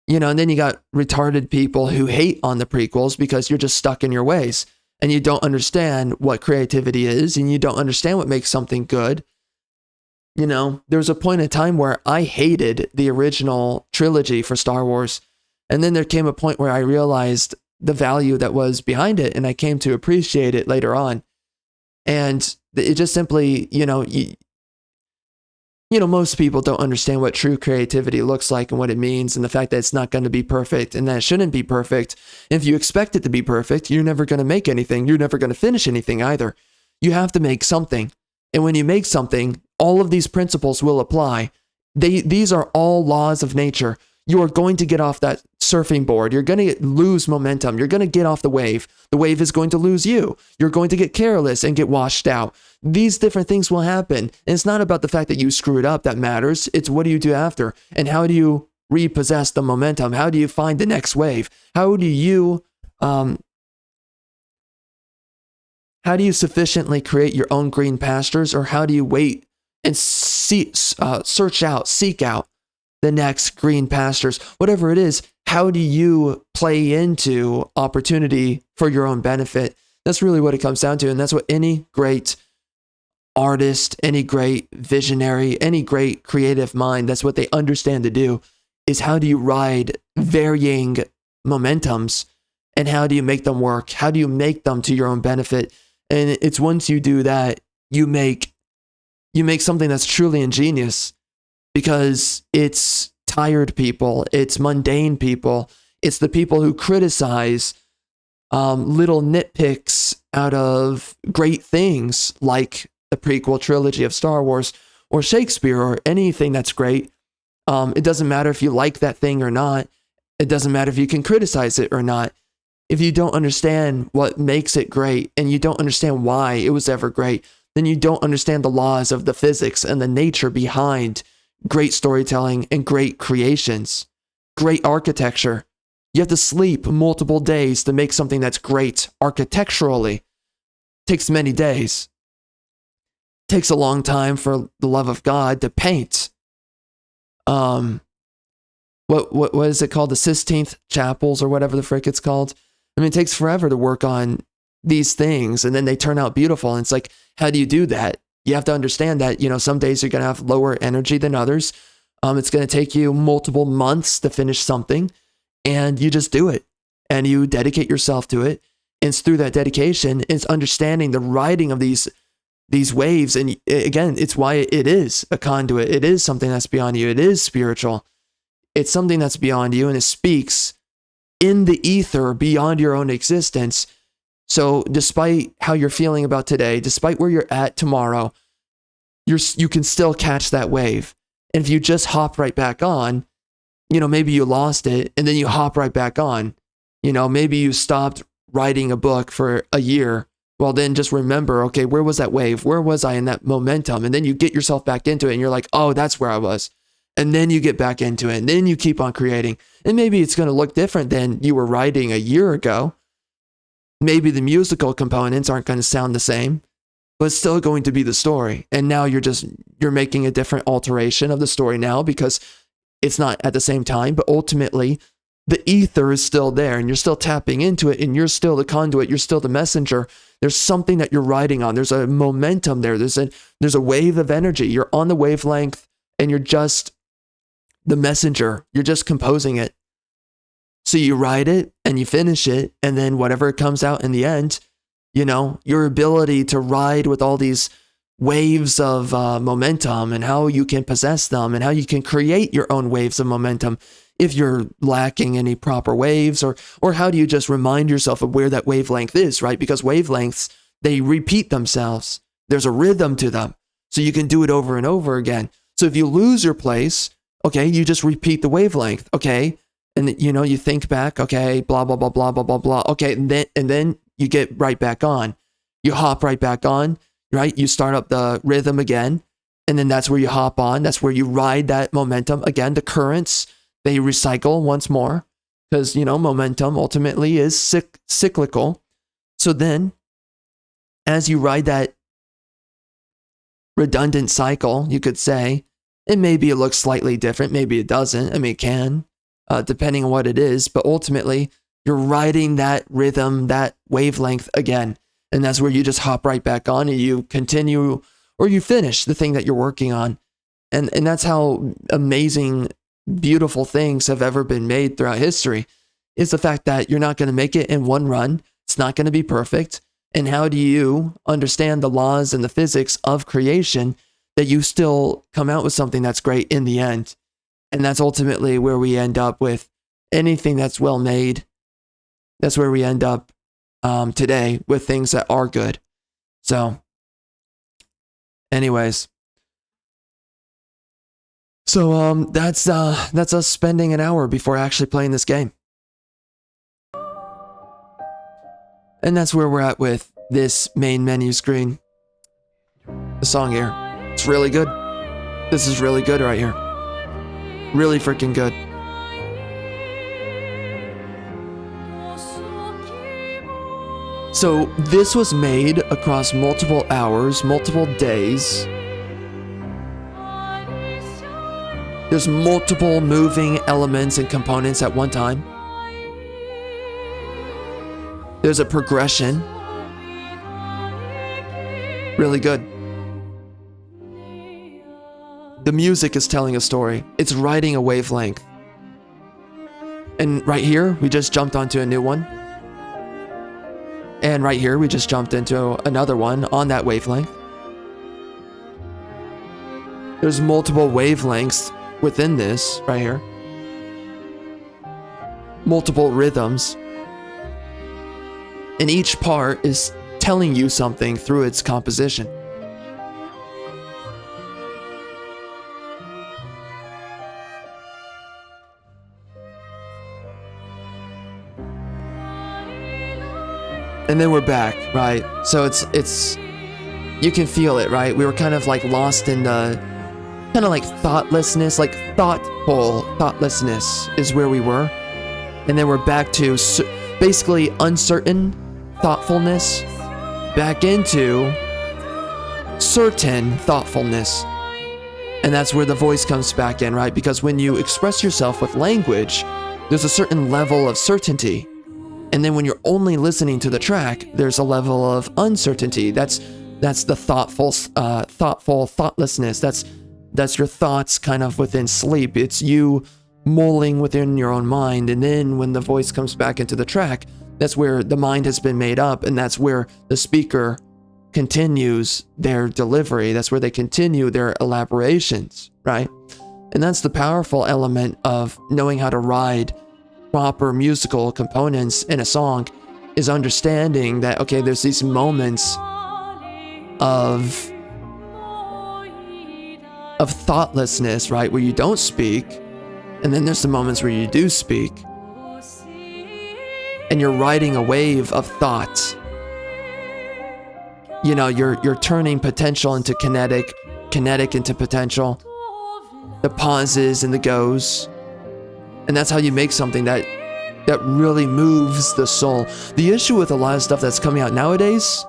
You know, and then you got retarded people who hate on the prequels because you're just stuck in your ways and you don't understand what creativity is and you don't understand what makes something good. You know, there was a point in time where I hated the original trilogy for Star Wars. And then there came a point where I realized the value that was behind it, and I came to appreciate it later on. And it just simply, most people don't understand what true creativity looks like and what it means, and the fact that it's not going to be perfect and that it shouldn't be perfect. If you expect it to be perfect, you're never going to make anything. You're never going to finish anything either. You have to make something. And when you make something, all of these principles will apply. These are all laws of nature. You are going to get off that surfing board. You're going to lose momentum. You're going to get off the wave. The wave is going to lose you. You're going to get careless and get washed out. These different things will happen. And it's not about the fact that you screwed up that matters. It's what do you do after? And how do you repossess the momentum? How do you find the next wave? How do you sufficiently create your own green pastures, or how do you wait and seek out the next green pastures? Whatever it is, how do you play into opportunity for your own benefit? That's really what it comes down to. And that's what any great artist, any great visionary, any great creative mind, that's what they understand to do, is how do you ride varying momentums and how do you make them work? How do you make them to your own benefit? And it's once you do that, you make something that's truly ingenious, because it's tired people, it's mundane people, it's the people who criticize little nitpicks out of great things like the prequel trilogy of Star Wars or Shakespeare or anything that's great. It doesn't matter if you like that thing or not. It doesn't matter if you can criticize it or not. If you don't understand what makes it great and you don't understand why it was ever great, then you don't understand the laws of the physics and the nature behind great storytelling and great creations, great architecture. You have to sleep multiple days to make something that's great architecturally. It takes many days. It takes a long time for the love of God to paint. What is it called? The Sistine Chapels or whatever the frick it's called. I mean, it takes forever to work on these things, and then they turn out beautiful. And it's like, how do you do that? You have to understand that, some days you're going to have lower energy than others. It's going to take you multiple months to finish something, and you just do it and you dedicate yourself to it. And it's through that dedication, it's understanding the riding of these waves. And again, it's why it is a conduit. It is something that's beyond you. It is spiritual. It's something that's beyond you, and it speaks in the ether beyond your own existence. So despite how you're feeling about today, despite where you're at tomorrow, you can still catch that wave. And if you just hop right back on, maybe you lost it and then you hop right back on. Maybe you stopped writing a book for a year. Well, then just remember, okay, where was that wave? Where was I in that momentum? And then you get yourself back into it and you're like, oh, that's where I was. And then you get back into it and then you keep on creating. And maybe it's going to look different than you were writing a year ago. Maybe the musical components aren't going to sound the same, but it's still going to be the story. And now you're making a different alteration of the story now because it's not at the same time, but ultimately the ether is still there and you're still tapping into it and you're still the conduit. You're still the messenger. There's something that you're riding on. There's a momentum there. There's a wave of energy. You're on the wavelength and you're just the messenger. You're just composing it. So you ride it and you finish it, and then whatever comes out in the end, your ability to ride with all these waves of momentum and how you can possess them and how you can create your own waves of momentum if you're lacking any proper waves, or how do you just remind yourself of where that wavelength is, right? Because wavelengths, they repeat themselves. There's a rhythm to them. So you can do it over and over again. So if you lose your place, okay, you just repeat the wavelength. Okay, And you know, you think back, okay, blah, blah, blah, blah, blah, blah, blah. Okay, and then you get right back on. You hop right back on, right? You start up the rhythm again, and then that's where you hop on. That's where you ride that momentum. Again, the currents, they recycle once more because, you know, momentum ultimately is cyclical. So then, as you ride that redundant cycle, you could say, and maybe it looks slightly different, maybe it doesn't. I mean, it can, depending on what it is, but ultimately, you're riding that rhythm, that wavelength again. And that's where you just hop right back on and you continue or you finish the thing that you're working on. And that's how amazing, beautiful things have ever been made throughout history, is the fact that you're not going to make it in one run. It's not going to be perfect. And how do you understand the laws and the physics of creation that you still come out with something that's great in the end? And that's ultimately where we end up with anything that's well made. That's where we end up today with things that are good. So, anyways. So that's us spending an hour before actually playing this game. And that's where we're at with this main menu screen. The song here. It's really good. This is really good right here. Really freaking good. So this was made across multiple hours, multiple days. There's multiple moving elements and components at one time. There's a progression. Really good. The music is telling a story. It's riding a wavelength. And right here, we just jumped onto a new one. And right here, we just jumped into another one on that wavelength. There's multiple wavelengths within this right here. Multiple rhythms. And each part is telling you something through its composition. And then we're back, right? So it's you can feel it, right? We were kind of like lost in the kind of like thoughtlessness, like thoughtlessness is where we were. And then we're back to basically uncertain thoughtfulness, back into certain thoughtfulness. And that's where the voice comes back in, right? Because when you express yourself with language, there's a certain level of certainty. And then when you're only listening to the track, there's a level of uncertainty. That's the thoughtlessness. That's your thoughts kind of within sleep. It's you mulling within your own mind. And then when the voice comes back into the track, that's where the mind has been made up. And that's where the speaker continues their delivery. That's where they continue their elaborations, right? And that's the powerful element of knowing how to ride proper musical components in a song, is understanding that, okay, there's these moments of thoughtlessness, right, where you don't speak, and then there's the moments where you do speak, and you're riding a wave of thought. You know, you're turning potential into kinetic into potential, the pauses and the goes. And that's how you make something that really moves the soul. The issue with a lot of stuff that's coming out nowadays,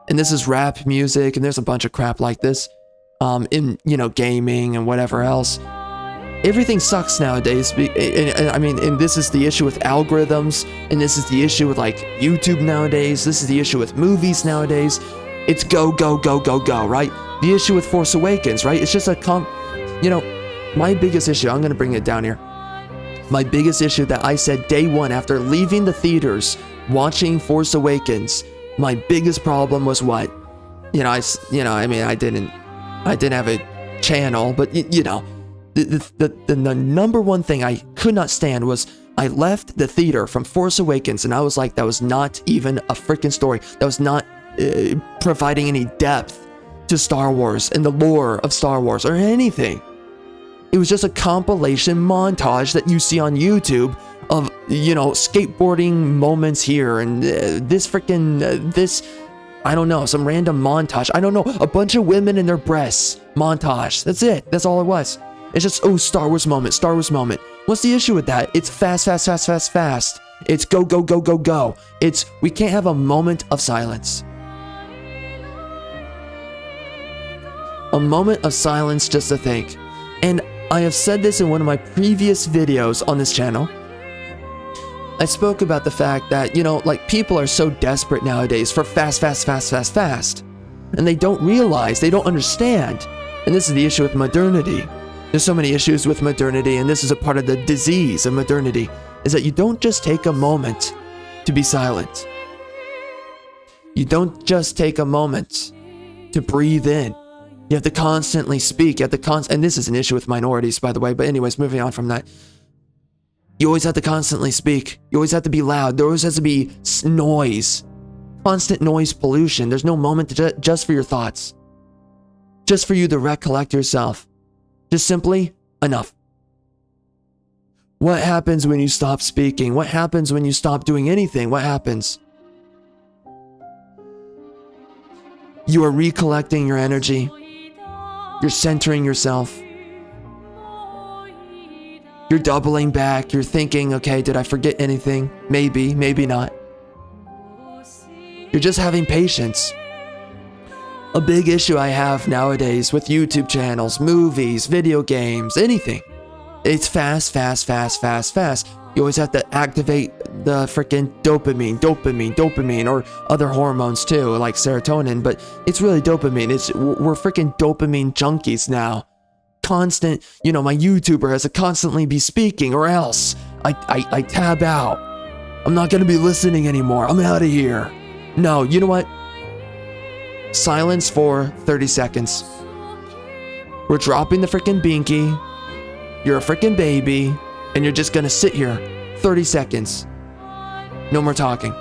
and this is rap music, and there's a bunch of crap like this, in, you know, gaming and whatever else. Everything sucks nowadays. I mean, and this is the issue with algorithms, and this is the issue with like YouTube nowadays. This is the issue with movies nowadays. It's go, go, go, go, go, right? The issue with Force Awakens, right? It's just you know, my biggest issue, I'm going to bring it down here. My biggest issue that I said day one after leaving the theaters, watching Force Awakens, my biggest problem was what? I didn't have a channel, but you know, the number one thing I could not stand was I left the theater from Force Awakens and I was like, that was not even a freaking story. That was not providing any depth to Star Wars and the lore of Star Wars or anything. It was just a compilation montage that you see on YouTube of, you know, skateboarding moments here and this freaking, this, I don't know, some random montage. I don't know, a bunch of women in their breasts montage. That's it. That's all it was. It's just, oh, Star Wars moment, Star Wars moment. What's the issue with that? It's fast, fast, fast, fast, fast. It's go, go, go, go, go. It's, we can't have a moment of silence. A moment of silence just to think. And I have said this in one of my previous videos on this channel. I spoke about the fact that, you know, like people are so desperate nowadays for fast, fast, fast, fast, fast. And they don't realize, they don't understand. And this is the issue with modernity. There's so many issues with modernity, and this is a part of the disease of modernity, is that you don't just take a moment to be silent. You don't just take a moment to breathe in. You have to constantly speak. You have to and this is an issue with minorities, by the way, but anyways, moving on from that. You always have to constantly speak. You always have to be loud. There always has to be noise. Constant noise pollution. There's no moment just for your thoughts. Just for you to recollect yourself. Just simply, enough. What happens when you stop speaking? What happens when you stop doing anything? What happens? You are recollecting your energy. You're centering yourself. You're doubling back. You're thinking, okay, did I forget anything? Maybe, maybe not. You're just having patience. A big issue I have nowadays with YouTube channels, movies, video games, anything. It's fast, fast, fast, fast, fast. You always have to activate the freaking dopamine, or other hormones too, like serotonin, but it's really dopamine. We're freaking dopamine junkies now. Constant, you know, my YouTuber has to constantly be speaking, or else I tab out. I'm not gonna be listening anymore. I'm out of here. No, you know what? Silence for 30 seconds. We're dropping the freaking binky. You're a freaking baby, and you're just gonna sit here 30 seconds. No more talking.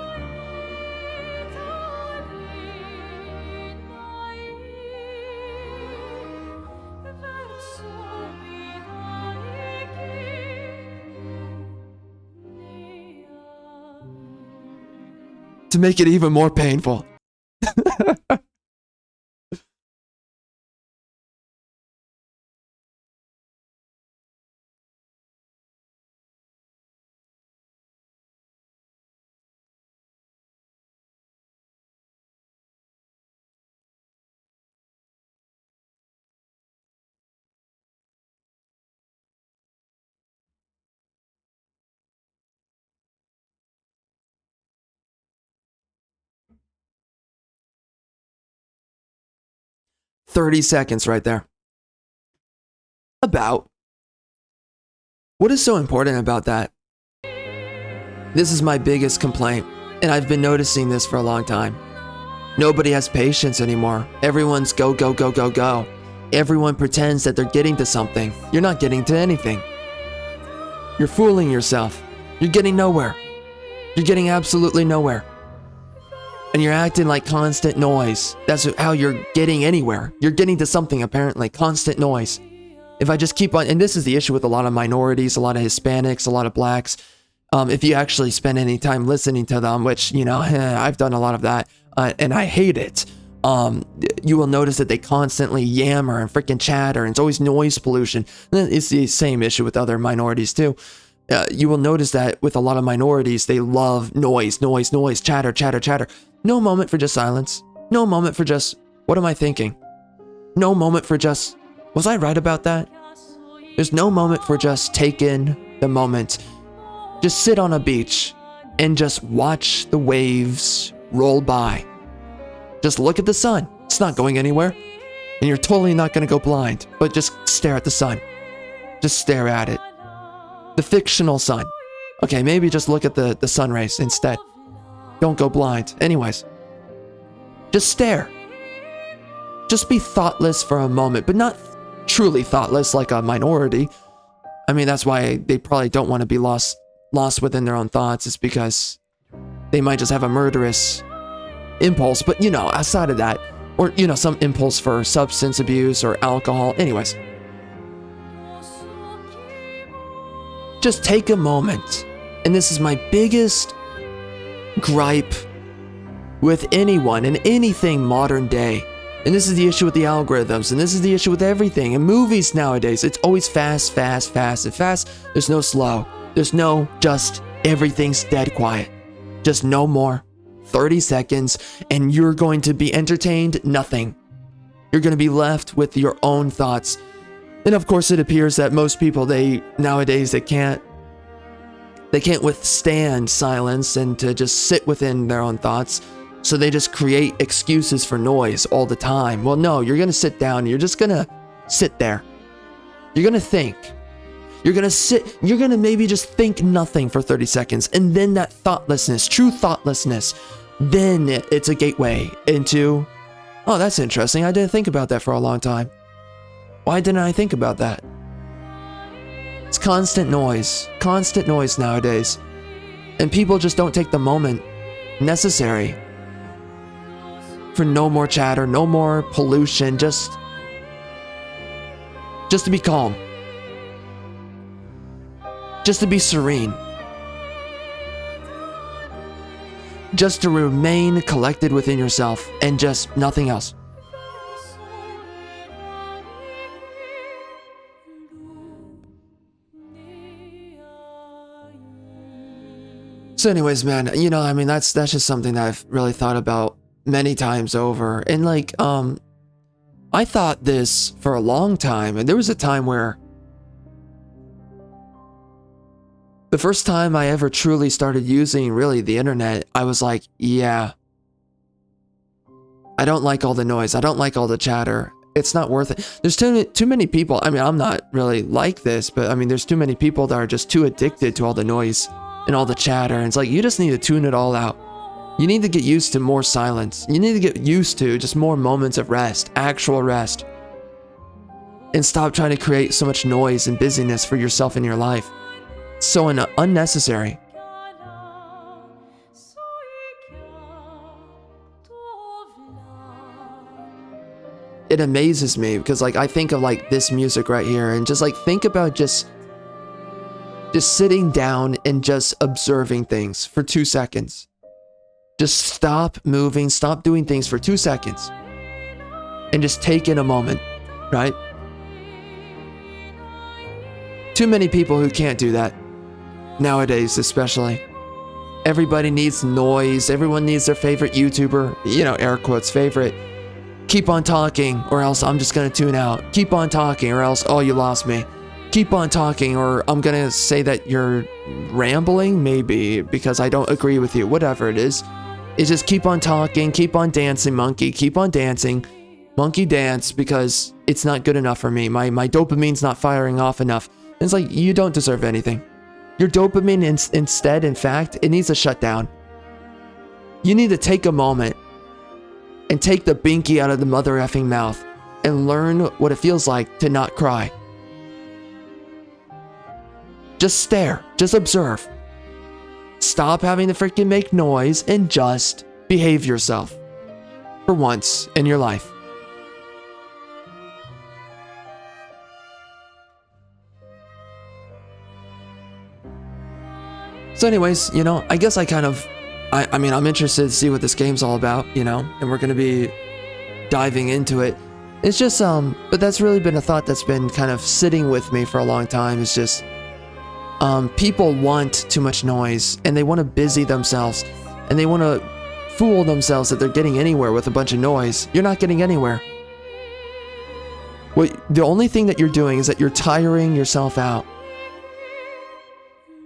To make it even more painful. 30 seconds right there. About. What is so important about that? This is my biggest complaint, and I've been noticing this for a long time. Nobody has patience anymore. Everyone's go, go, go, go, go. Everyone pretends that they're getting to something. You're not getting to anything. You're fooling yourself. You're getting nowhere. You're getting absolutely nowhere. And you're acting like constant noise. That's how you're getting anywhere. You're getting to something, apparently. Constant noise. If I just keep on, and this is the issue with a lot of minorities, a lot of Hispanics, a lot of blacks. If you actually spend any time listening to them, which, you know, I've done a lot of that, and I hate it. You will notice that they constantly yammer and freaking chatter, and it's always noise pollution. And it's the same issue with other minorities too. You will notice that with a lot of minorities, they love noise, noise, noise, chatter, chatter, chatter. No moment for just silence. No moment for just, what am I thinking? No moment for just, was I right about that? There's no moment for just take in the moment. Just sit on a beach and just watch the waves roll by. Just look at the sun. It's not going anywhere. And you're totally not going to go blind, but just stare at the sun. Just stare at it. The fictional sun. Okay, maybe just look at the sun rays instead. Don't go blind. Anyways, just stare. Just be thoughtless for a moment, but not truly thoughtless like a minority. I mean, that's why they probably don't want to be lost within their own thoughts. It's because they might just have a murderous impulse, but you know, outside of that, or you know, some impulse for substance abuse or alcohol. Anyways, just take a moment. And this is my biggest gripe with anyone and anything modern day. And this is the issue with the algorithms, and this is the issue with everything. And movies nowadays, it's always fast, fast, fast, and fast. There's no slow. There's no just everything's dead quiet. Just no more. 30 seconds, and you're going to be entertained nothing. You're going to be left with your own thoughts. And of course, it appears that most people, nowadays, they can't withstand silence and to just sit within their own thoughts. So they just create excuses for noise all the time. Well, no, you're going to sit down. You're just going to sit there. You're going to think. You're going to sit. You're going to maybe just think nothing for 30 seconds. And then that thoughtlessness, true thoughtlessness, then it's a gateway into, oh, that's interesting. I didn't think about that for a long time. Why didn't I think about that? It's constant noise nowadays. And people just don't take the moment necessary for no more chatter, no more pollution, just to be calm. Just to be serene. Just to remain collected within yourself and just nothing else. So anyways, man, you know, I mean, that's just something that I've really thought about many times over. And like, I thought this for a long time, and there was a time where the first time I ever truly started using really the internet, I was like, yeah, I don't like all the noise. I don't like all the chatter. It's not worth it. There's too many people. I mean, I'm not really like this, but I mean, there's too many people that are just too addicted to all the noise and all the chatter. And it's like, you just need to tune it all out. You need to get used to more silence. You need to get used to just more moments of rest, actual rest. And stop trying to create so much noise and busyness for yourself in your life. It's so unnecessary. It amazes me because like I think of like this music right here and just like think about just sitting down and just observing things for 2 seconds. Just stop moving, stop doing things for 2 seconds. And just take in a moment, right? Too many people who can't do that. Nowadays, especially. Everybody needs noise. Everyone needs their favorite YouTuber, you know, air quotes, favorite. Keep on talking or else I'm just gonna tune out. Keep on talking or else, oh, you lost me. Keep on talking or I'm gonna say that you're rambling, maybe, because I don't agree with you. Whatever it is. It's just keep on talking, keep on dancing, monkey. Keep on dancing. Monkey dance because it's not good enough for me. My dopamine's not firing off enough. And it's like, you don't deserve anything. Your dopamine instead, in fact, it needs to shut down. You need to take a moment and take the binky out of the mother effing mouth and learn what it feels like to not cry. Just stare. Just observe. Stop having to freaking make noise and just behave yourself. For once in your life. So anyways, you know, I guess I mean, I'm interested to see what this game's all about, you know, and we're going to be diving into it. It's just, but that's really been a thought that's been kind of sitting with me for a long time. It's just, people want too much noise and they want to busy themselves and they want to fool themselves that they're getting anywhere with a bunch of noise. You're not getting anywhere. The only thing that you're doing is that you're tiring yourself out.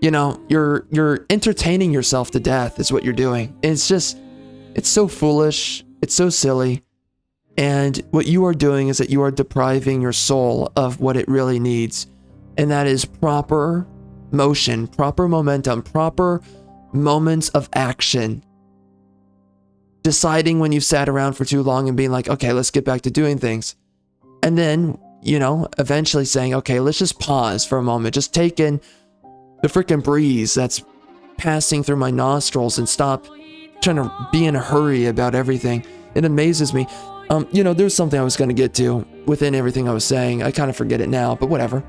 You know, you're entertaining yourself to death is what you're doing. And it's just, it's so foolish. It's so silly. And what you are doing is that you are depriving your soul of what it really needs. And that is proper motion, proper momentum, proper moments of action. Deciding when you've sat around for too long and being like, okay, let's get back to doing things. And then, you know, eventually saying, okay, let's just pause for a moment. Just take in the freaking breeze that's passing through my nostrils and stop trying to be in a hurry about everything. It amazes me. You know, there's something I was going to get to within everything I was saying. I kind of forget it now, but whatever.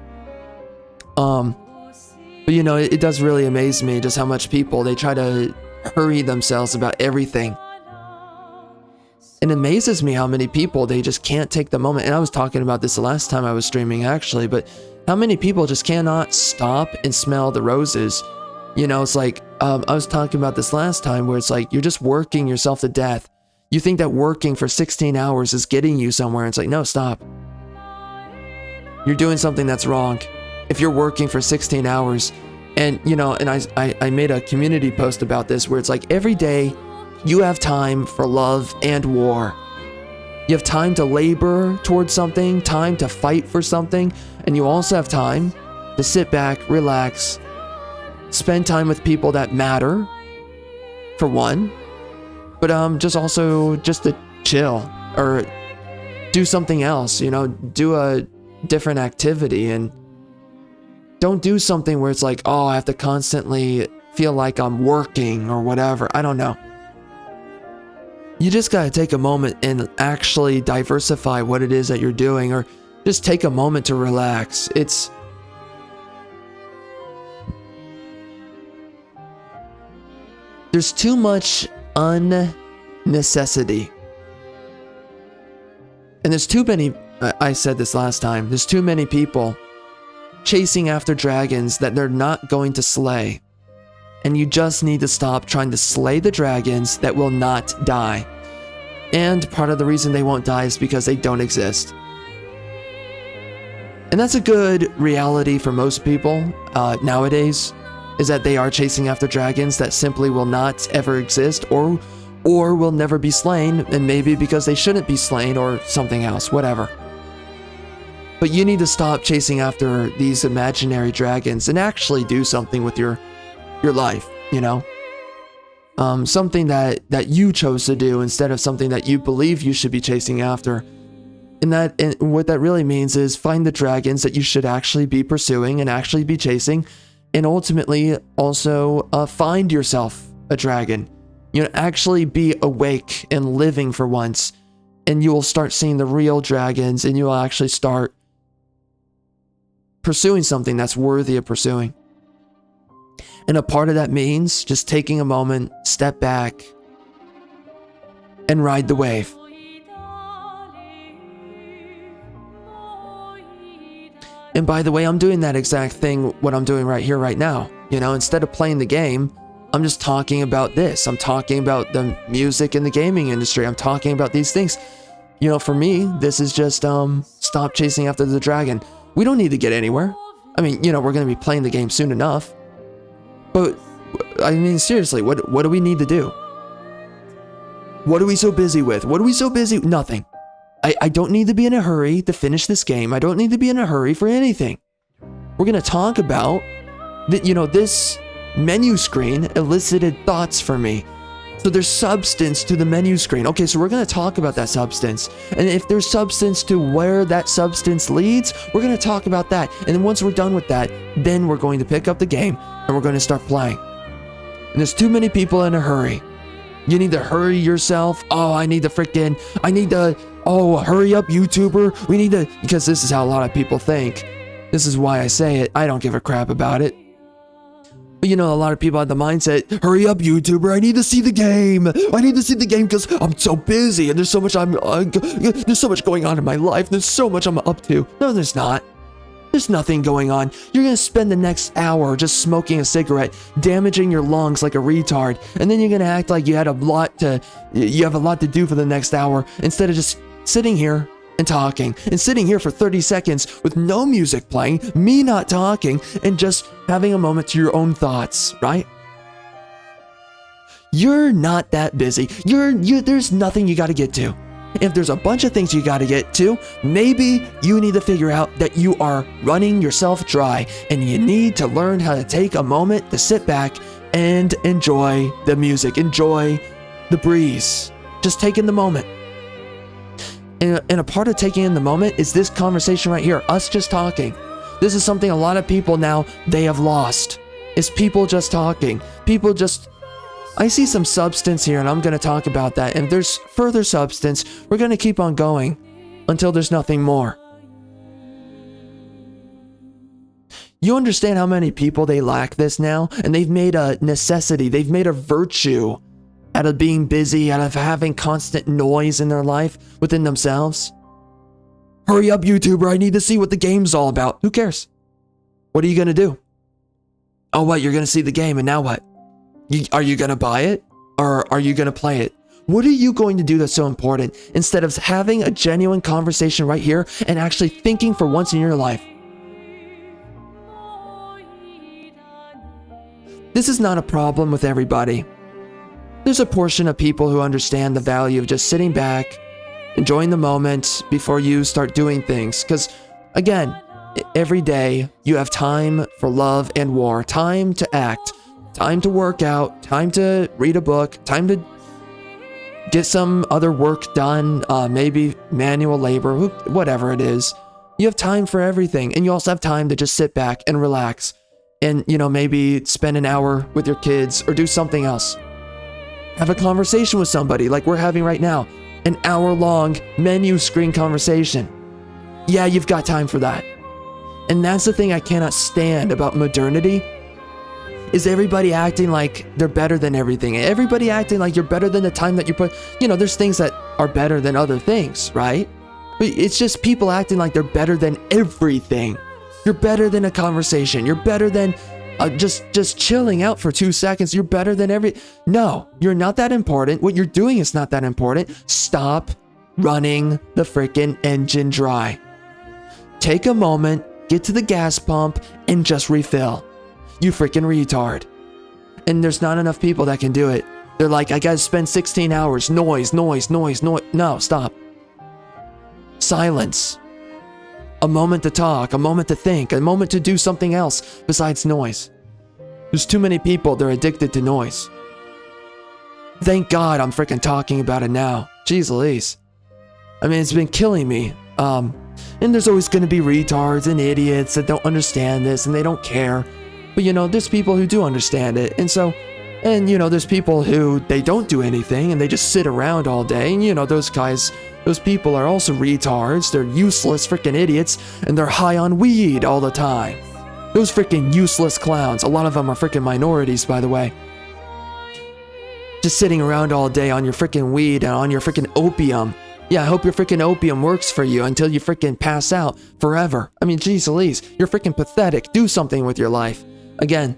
But you know, it does really amaze me just how much people, they try to hurry themselves about everything. It amazes me how many people, they just can't take the moment. And I was talking about this the last time I was streaming actually, but how many people just cannot stop and smell the roses. You know, it's like, I was talking about this last time where it's like, you're just working yourself to death. You think that working for 16 hours is getting you somewhere. It's like, no, stop. You're doing something that's wrong. If you're working for 16 hours, and you know, and I made a community post about this where it's like every day you have time for love and war. You have time to labor towards something, time to fight for something, and you also have time to sit back, relax, spend time with people that matter, for one, but just also just to chill or do something else, you know, do a different activity, and don't do something where it's like, oh, I have to constantly feel like I'm working or whatever. I don't know. You just gotta take a moment and actually diversify what it is that you're doing, or just take a moment to relax. There's too much unnecessity. And there's too many, I said this last time, there's too many people chasing after dragons that they're not going to slay. And you just need to stop trying to slay the dragons that will not die. And part of the reason they won't die is because they don't exist. And that's a good reality for most people nowadays, is that they are chasing after dragons that simply will not ever exist, or will never be slain, and maybe because they shouldn't be slain or something else, whatever. But you need to stop chasing after these imaginary dragons and actually do something with your life, you know? Something that you chose to do instead of something that you believe you should be chasing after. And what that really means is find the dragons that you should actually be pursuing and actually be chasing, and ultimately also find yourself a dragon. You know, actually be awake and living for once, and you will start seeing the real dragons, and you will actually start pursuing something that's worthy of pursuing. And a part of that means just taking a moment, step back, and ride the wave. And by the way, I'm doing that exact thing, what I'm doing right here, right now. You know, instead of playing the game, I'm just talking about this. I'm talking about the music in the gaming industry. I'm talking about these things. You know, for me, this is just, stop chasing after the dragon. We don't need to get anywhere. I mean, you know, we're going to be playing the game soon enough. But, I mean, seriously, what do we need to do? What are we so busy with? What are we so busy? Nothing. I don't need to be in a hurry to finish this game. I don't need to be in a hurry for anything. We're going to talk about that, you know, this menu screen elicited thoughts for me. So there's substance to the menu screen. Okay, so we're going to talk about that substance. And if there's substance to where that substance leads, we're going to talk about that. And then once we're done with that, then we're going to pick up the game and we're going to start playing. And there's too many people in a hurry. You need to hurry yourself. Oh, I need to, oh, hurry up, YouTuber. We need to, because this is how a lot of people think. This is why I say it. I don't give a crap about it. But you know, a lot of people have the mindset, hurry up, YouTuber, I need to see the game. I need to see the game because I'm so busy and there's so much there's so much going on in my life. There's so much I'm up to. No, there's not. There's nothing going on. You're going to spend the next hour just smoking a cigarette, damaging your lungs like a retard, and then you're going to act like you have a lot to do for the next hour instead of just sitting here and talking, and sitting here for 30 seconds with no music playing, me not talking, and just having a moment to your own thoughts, right? You're not that busy. There's nothing you got to get to. If there's a bunch of things you got to get to, maybe you need to figure out that you are running yourself dry, and you need to learn how to take a moment to sit back and enjoy the music, enjoy the breeze. Just take in the moment. And a part of taking in the moment is this conversation right here, us just talking. This is something a lot of people now, they have lost. Is people just talking. I see some substance here and I'm going to talk about that. And if there's further substance, we're going to keep on going until there's nothing more. You understand how many people they lack this now? And they've made a necessity, they've made a virtue out of being busy, out of having constant noise in their life within themselves. Hurry up, YouTuber, I need to see what the game's all about. Who cares? What are you gonna do? Oh, what, you're gonna see the game and now what? Are you gonna buy it? Or are you gonna play it? What are you going to do that's so important instead of having a genuine conversation right here and actually thinking for once in your life? This is not a problem with everybody. There's a portion of people who understand the value of just sitting back, enjoying the moment before you start doing things. Because again, every day you have time for love and war, time to act, time to work out, time to read a book, time to get some other work done, maybe manual labor, whatever it is. You have time for everything, and you also have time to just sit back and relax and, you know, maybe spend an hour with your kids or do something else. Have a conversation with somebody like we're having right now, an hour-long menu screen conversation. Yeah, you've got time for that. And that's the thing I cannot stand about modernity, is everybody acting like they're better than everything. Everybody acting like you're better than the time that you put, you know, there's things that are better than other things, right? But it's just people acting like they're better than everything. You're better than a conversation. You're better than just chilling out for 2 seconds. You're better than No, you're not that important. What you're doing is not that important. Stop running the freaking engine dry. Take a moment, get to the gas pump, and just refill. You freaking retard. And there's not enough people that can do it. They're like, I gotta spend 16 hours. Noise. No, stop. Silence. A moment to talk, a moment to think, a moment to do something else besides noise. There's too many people, they're addicted to noise. Thank God I'm freaking talking about it now. Jeez Louise. I mean, it's been killing me. And there's always gonna be retards and idiots that don't understand this and they don't care. But you know, there's people who do understand it. And you know, there's people who they don't do anything and they just sit around all day. And you know, those people are also retards. They're useless freaking idiots and they're high on weed all the time. Those freaking useless clowns. A lot of them are freaking minorities, by the way. Just sitting around all day on your freaking weed and on your freaking opium. Yeah, I hope your freaking opium works for you until you freaking pass out forever. I mean, geez Louise, you're freaking pathetic. Do something with your life. Again,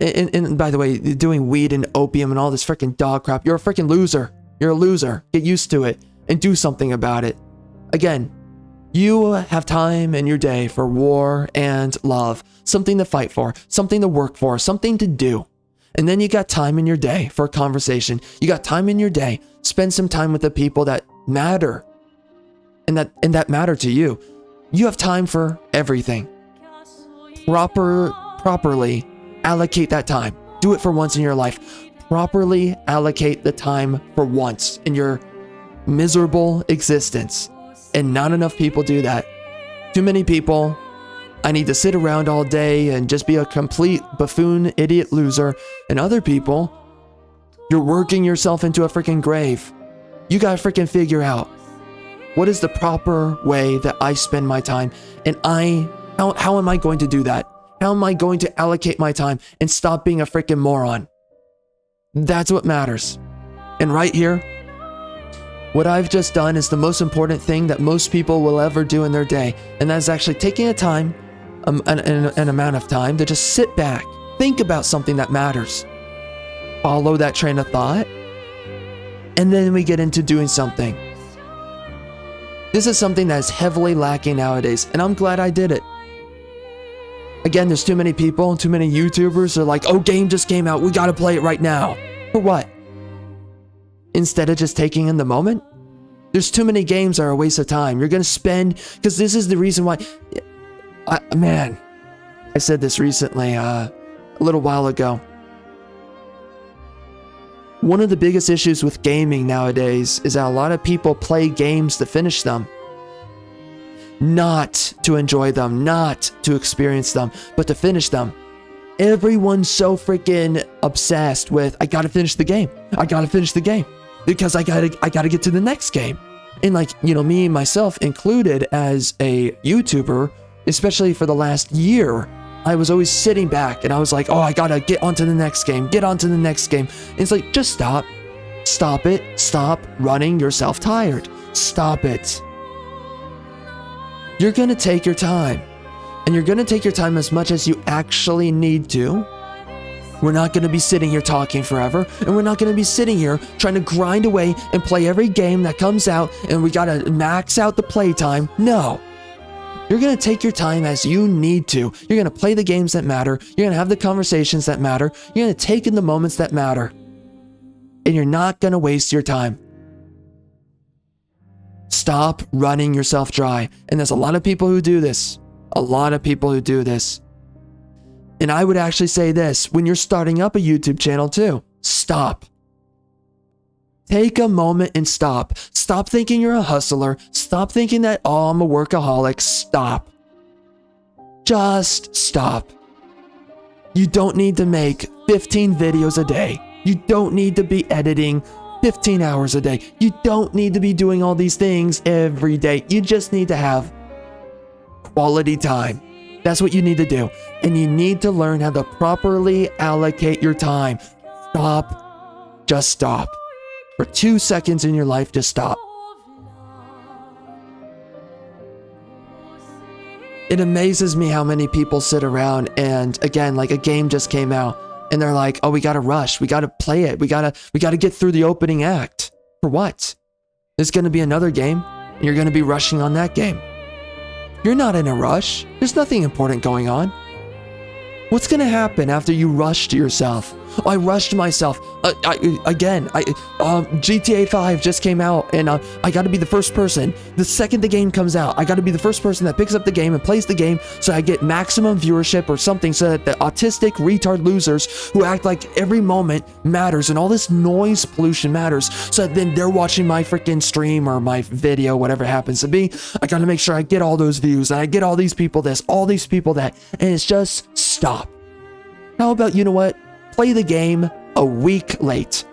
and by the way, doing weed and opium and all this freaking dog crap, you're a freaking loser. You're a loser. Get used to it and do something about it. Again, you have time in your day for war and love, something to fight for, something to work for, something to do. And then you got time in your day for a conversation. You got time in your day. Spend some time with the people that matter and that matter to you. You have time for everything. Properly allocate that time. Do it for once in your life. Properly allocate the time for once in your miserable existence. And not enough people do that. Too many people. I need to sit around all day and just be a complete buffoon, idiot loser. And other people, you're working yourself into a freaking grave. You gotta freaking figure out what is the proper way that I spend my time. And how am I going to do that? How am I going to allocate my time and stop being a freaking moron? That's what matters. And right here, what I've just done is the most important thing that most people will ever do in their day. And that is actually taking a time, an amount of time to just sit back, think about something that matters, follow that train of thought, and then we get into doing something. This is something that is heavily lacking nowadays, and I'm glad I did it. Again, there's too many people, too many YouTubers are like, oh, game just came out, we gotta play it right now. For what? Instead of just taking in the moment? There's too many games that are a waste of time. You're gonna spend, because this is the reason why, I said this recently, a little while ago. One of the biggest issues with gaming nowadays is that a lot of people play games to finish them. Not to enjoy them, not to experience them, but to finish them. Everyone's so freaking obsessed with, I gotta finish the game. I gotta finish the game. Because I gotta get to the next game. And like, you know, me, myself included as a YouTuber, especially for the last year, I was always sitting back and I was like, oh, I gotta get onto the next game, get onto the next game. And it's like, just stop. Stop it. Stop running yourself tired. Stop it. You're gonna take your time. And you're gonna take your time as much as you actually need to. We're not gonna be sitting here talking forever. And we're not gonna be sitting here trying to grind away and play every game that comes out and we gotta max out the playtime. No. You're going to take your time as you need to. You're going to play the games that matter. You're going to have the conversations that matter. You're going to take in the moments that matter. And you're not going to waste your time. Stop running yourself dry. And there's a lot of people who do this. A lot of people who do this. And I would actually say this, when you're starting up a YouTube channel too, stop. Take a moment and stop. Stop thinking you're a hustler. Stop thinking that, oh, I'm a workaholic. Stop. Just stop. You don't need to make 15 videos a day. You don't need to be editing 15 hours a day. You don't need to be doing all these things every day. You just need to have quality time. That's what you need to do. And you need to learn how to properly allocate your time. Stop. Just stop. For 2 seconds in your life, just stop. It amazes me how many people sit around and, again, like a game just came out and they're like, oh, we gotta rush. We gotta play it. We gotta get through the opening act. For what? There's gonna be another game and you're gonna be rushing on that game. You're not in a rush. There's nothing important going on. What's gonna happen after you rushed yourself? Oh, I rushed myself. GTA 5 just came out and I gotta be the first person. The second the game comes out, I gotta be the first person that picks up the game and plays the game so I get maximum viewership or something so that the autistic retard losers who act like every moment matters and all this noise pollution matters so that then they're watching my freaking stream or my video, whatever it happens to be. I gotta make sure I get all those views and I get all these people this, all these people that, and it's just stop. How about, you know what? Play the game a week late.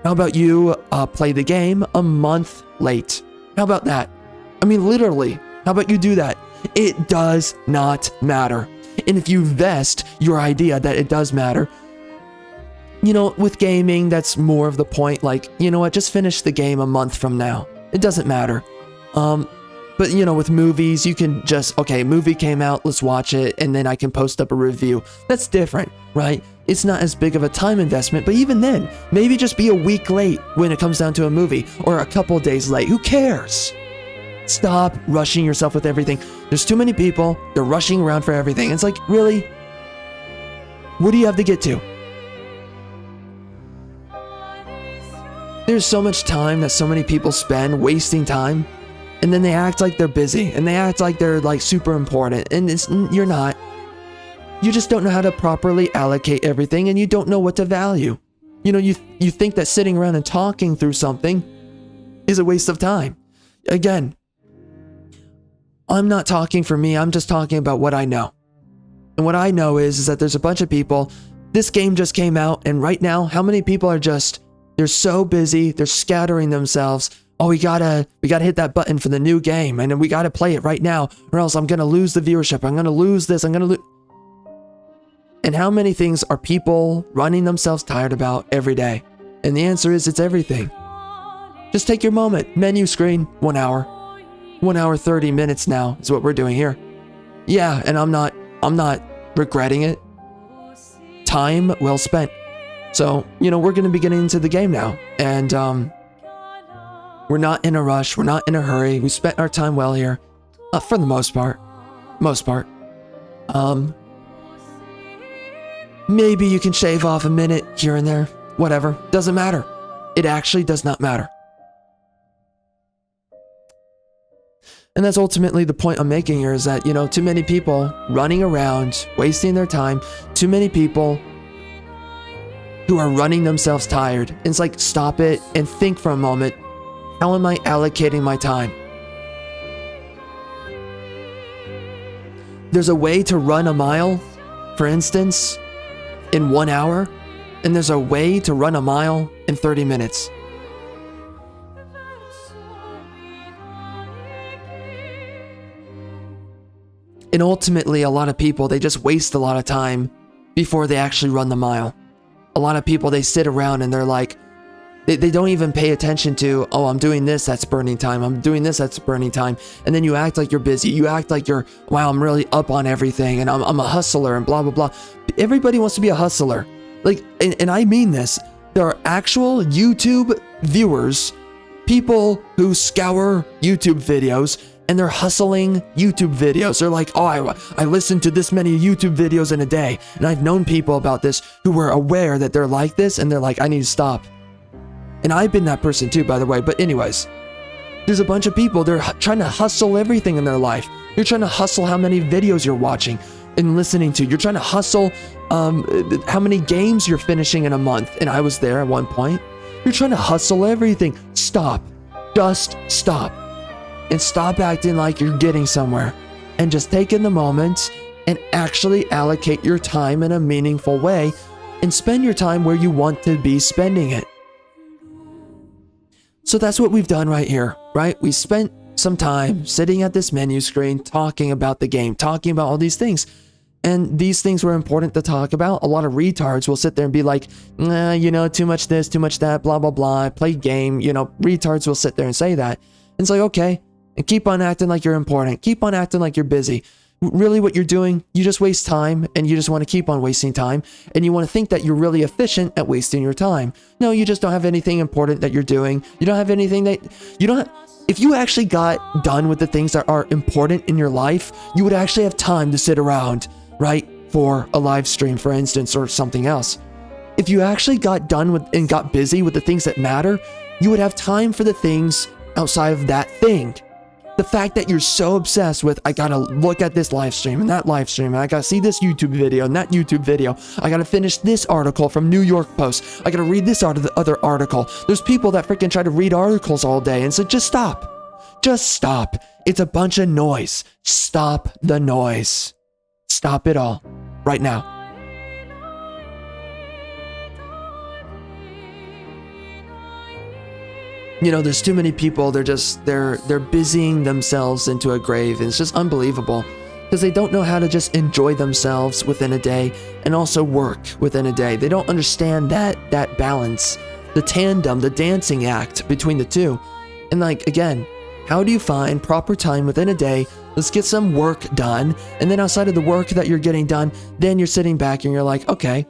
How about you play the game a month late? How about that? I mean, literally, how about you do that? It does not matter. And if you vest your idea that it does matter, you know, with gaming, that's more of the point. Like, you know what? Just finish the game a month from now. It doesn't matter. But, you know, with movies, you can just, okay, movie came out, let's watch it, and then I can post up a review. That's different, right? It's not as big of a time investment, but even then, maybe just be a week late when it comes down to a movie, or a couple days late. Who cares? Stop rushing yourself with everything. There's too many people, they're rushing around for everything. It's like, really? What do you have to get to? There's so much time that so many people spend wasting time. And then they act like they're busy and they act like they're like super important, and you're not. You just don't know how to properly allocate everything and you don't know what to value. You know, you think that sitting around and talking through something is a waste of time. Again, I'm not talking for me, I'm just talking about what I know. And what I know is that there's a bunch of people, this game just came out, and right now, how many people are just, they're so busy, they're scattering themselves. Oh, we gotta hit that button for the new game, and then we gotta play it right now, or else I'm gonna lose the viewership, I'm gonna lose this, I'm gonna lose. And how many things are people running themselves tired about every day? And the answer is, it's everything. Just take your moment. Menu screen, 1 hour. 1 hour, 30 minutes now is what we're doing here. Yeah, and I'm not regretting it. Time well spent. So, you know, we're gonna be getting into the game now, and we're not in a rush. We're not in a hurry. We spent our time well here, for the most part. Maybe you can shave off a minute here and there. Whatever. Doesn't matter. It actually does not matter. And that's ultimately the point I'm making here, is that, you know, too many people running around, wasting their time. Too many people who are running themselves tired. And it's like, stop it and think for a moment. How am I allocating my time? There's a way to run a mile, for instance, in 1 hour, and there's a way to run a mile in 30 minutes. And ultimately, a lot of people, they just waste a lot of time before they actually run the mile. A lot of people, they sit around and they're like, they don't even pay attention to, oh, I'm doing this, that's burning time. I'm doing this, that's burning time. And then you act like you're busy. You act like you're, wow, I'm really up on everything and I'm a hustler and blah, blah, blah. Everybody wants to be a hustler. Like, and I mean this. There are actual YouTube viewers, people who scour YouTube videos and they're hustling YouTube videos. They're like, oh, I listen to this many YouTube videos in a day. And I've known people about this who were aware that they're like this and they're like, I need to stop. And I've been that person too, by the way. But anyways, there's a bunch of people, they're trying to hustle everything in their life. You're trying to hustle how many videos you're watching and listening to. You're trying to hustle how many games you're finishing in a month. And I was there at one point. You're trying to hustle everything. Stop. Just stop. And stop acting like you're getting somewhere. And just take in the moment and actually allocate your time in a meaningful way and spend your time where you want to be spending it. So that's what we've done right here, right? We spent some time sitting at this menu screen talking about the game, talking about all these things. And these things were important to talk about. A lot of retards will sit there and be like, nah, you know, too much this, too much that, blah, blah, blah. Play game, you know, retards will sit there and say that. And it's like, okay, and keep on acting like you're important. Keep on acting like you're busy. Really what you're doing, you just waste time and you just want to keep on wasting time. And you want to think that you're really efficient at wasting your time. No, you just don't have anything important that you're doing. You don't have anything that, you don't have, if you actually got done with the things that are important in your life, you would actually have time to sit around, right? For a live stream, for instance, or something else. If you actually got done with and got busy with the things that matter, you would have time for the things outside of that thing. The fact that you're so obsessed with, I gotta look at this live stream and that live stream, and I gotta see this YouTube video and that YouTube video. I gotta finish this article from New York Post. I gotta read this other article. There's people that freaking try to read articles all day and say, just stop. Just stop. It's a bunch of noise. Stop the noise. Stop it all. Right now. You know, there's too many people, they're busying themselves into a grave, and it's just unbelievable because they don't know how to just enjoy themselves within a day and also work within a day. They don't understand that balance, the tandem, the dancing act between the two. And like, again, how do you find proper time within a day? Let's get some work done. And then outside of the work that you're getting done, then you're sitting back and you're like, okay,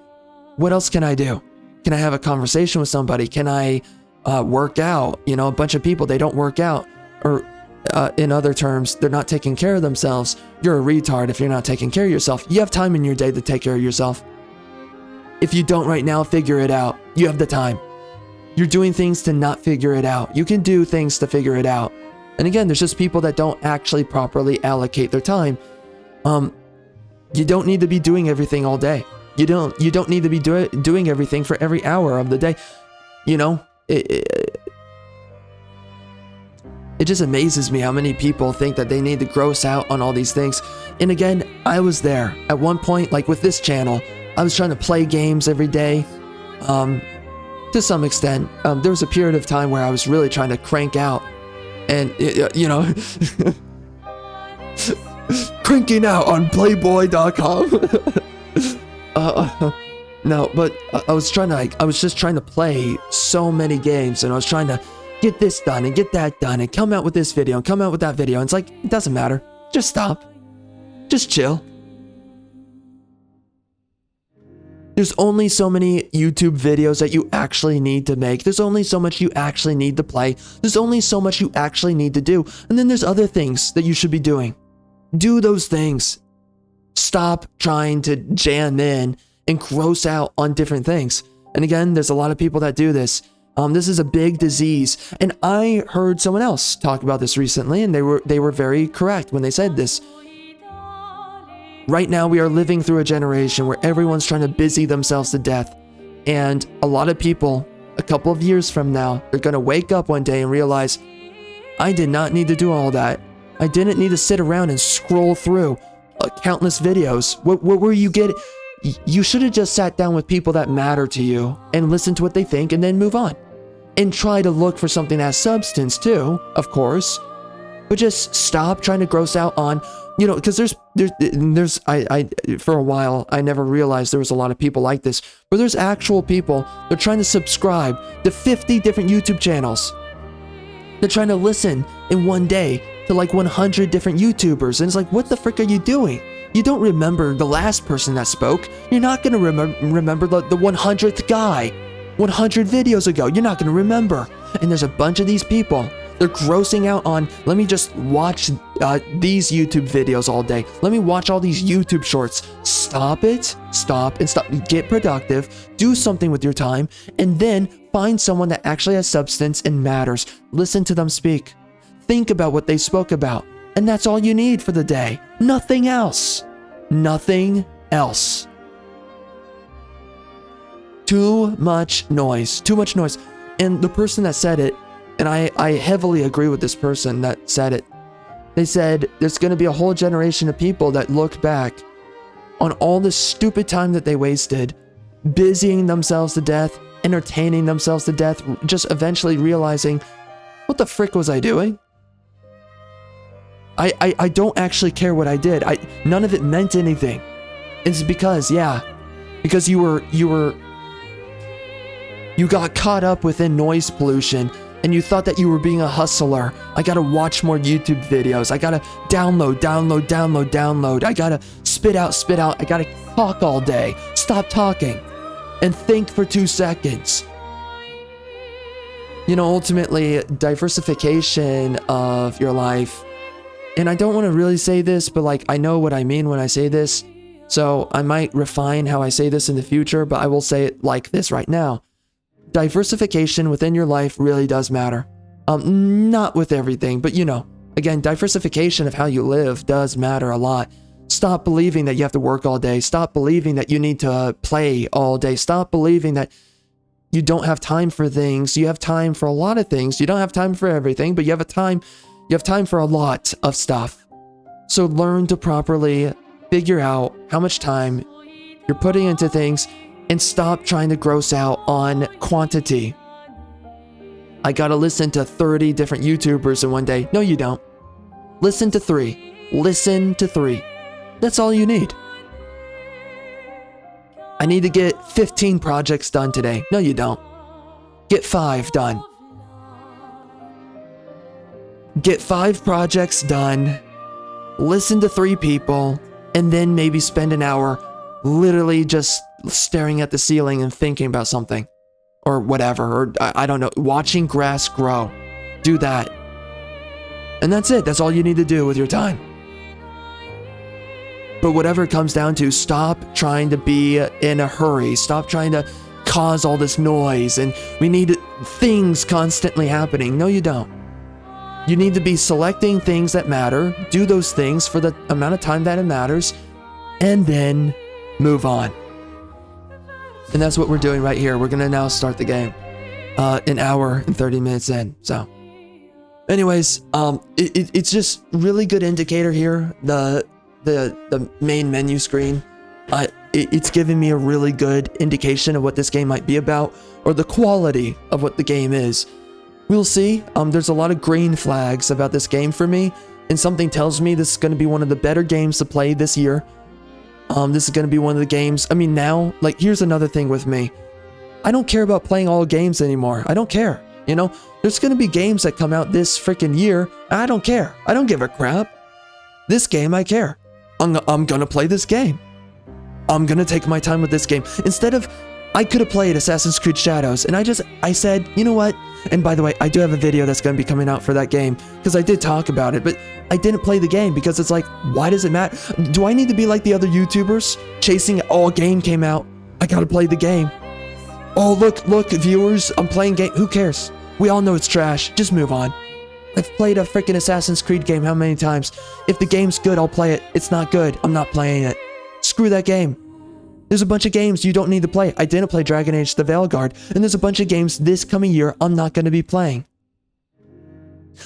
what else can I do? Can I have a conversation with somebody? Can I work out? You know, a bunch of people, they don't work out, or in other terms, they're not taking care of themselves. You're a retard if you're not taking care of yourself. You have time in your day to take care of yourself. If you don't right now, figure it out. You have the time. You're doing things to not figure it out. You can do things to figure it out. And again, there's just people that don't actually properly allocate their time. You don't need to be doing everything all day. You don't need to be doing everything for every hour of the day. You know, it just amazes me how many people think that they need to gross out on all these things. And again, I was there at one point, like with this channel, I was trying to play games every day. To some extent, there was a period of time where I was really trying to crank out, and you know, cranking out on Playboy.com. No, but I was just trying to play so many games, and I was trying to get this done and get that done and come out with this video and come out with that video. And it's like, it doesn't matter. Just stop. Just chill. There's only so many YouTube videos that you actually need to make. There's only so much you actually need to play. There's only so much you actually need to do. And then there's other things that you should be doing. Do those things. Stop trying to jam in and gross out on different things. And again, there's a lot of people that do this. This is a big disease. And I heard someone else talk about this recently, and they were very correct when they said this. Right now, we are living through a generation where everyone's trying to busy themselves to death. And a lot of people, a couple of years from now, they're going to wake up one day and realize, I did not need to do all that. I didn't need to sit around and scroll through countless videos. What were you getting? You should have just sat down with people that matter to you and listened to what they think and then move on. And try to look for something that has substance too, of course. But just stop trying to gross out on You know, because for a while, I never realized there was a lot of people like this, but there's actual people, they're trying to subscribe to 50 different YouTube channels. They're trying to listen in one day to like 100 different YouTubers, and it's like, what the frick are you doing? You don't remember the last person that spoke. You're not going to remember the 100th guy 100 videos ago. You're not going to remember. And there's a bunch of these people. They're grossing out on, let me just watch these YouTube videos all day. Let me watch all these YouTube shorts. Stop it. Stop and stop. Get productive. Do something with your time. And then find someone that actually has substance and matters. Listen to them speak. Think about what they spoke about. And that's all you need for the day. Nothing else. Nothing else. Too much noise. Too much noise. And the person that said it, and I heavily agree with this person that said it. They said there's going to be a whole generation of people that look back on all the stupid time that they wasted, busying themselves to death, entertaining themselves to death, just eventually realizing, what the frick was I doing? I don't actually care what I did. None of it meant anything. It's because, because you got caught up within noise pollution, and you thought that you were being a hustler. I gotta watch more YouTube videos. I gotta download. I gotta spit out. I gotta talk all day. Stop talking and think for 2 seconds. You know, ultimately, diversification of your life, and I don't want to really say this, but like, I know what I mean when I say this, so I might refine how I say this in the future, but I will say it like this right now. Diversification within your life really does matter. Not with everything, but you know, again, diversification of how you live does matter a lot. Stop believing that you have to work all day. Stop believing that you need to play all day. Stop believing that you don't have time for things. You have time for a lot of things. You don't have time for everything, but you have time for a lot of stuff. So learn to properly figure out how much time you're putting into things, and stop trying to gross out on quantity. I gotta listen to 30 different YouTubers in one day. No, you don't. Listen to 3. Listen to 3. That's all you need. I need to get 15 projects done today. No, you don't. Get 5 done. Get 5 projects done. Listen to 3 people, and then maybe spend an hour literally just staring at the ceiling and thinking about something or whatever, or I don't know, watching grass grow. Do that. And that's it. That's all you need to do with your time. But whatever it comes down to, stop trying to be in a hurry. Stop trying to cause all this noise, and we need things constantly happening. No, you don't. You need to be selecting things that matter, do those things for the amount of time that it matters, and then move on. And that's what we're doing right here. We're gonna now start the game. An hour and 30 minutes in. So anyways, it's just really good indicator here. The main menu screen. It's giving me a really good indication of what this game might be about, or the quality of what the game is. We'll see. There's a lot of green flags about this game for me, and something tells me this is going to be one of the better games to play this year. This is going to be one of the games. I mean, now, like, here's another thing with me. I don't care about playing all games anymore. I don't care. You know, there's going to be games that come out this freaking year. I don't care. I don't give a crap. This game, I care. I'm going to play this game. I'm going to take my time with this game. Instead of, I could have played Assassin's Creed Shadows, and I said, you know what? And by the way, I do have a video that's going to be coming out for that game, because I did talk about it, but I didn't play the game because it's like, why does it matter? Do I need to be like the other YouTubers chasing, oh, game came out, I got to play the game. Oh, look, viewers, I'm playing game. Who cares? We all know it's trash. Just move on. I've played a freaking Assassin's Creed game how many times? If the game's good, I'll play it. It's not good, I'm not playing it. Screw that game. There's a bunch of games you don't need to play. I didn't play Dragon Age The Veilguard, and there's a bunch of games this coming year I'm not going to be playing.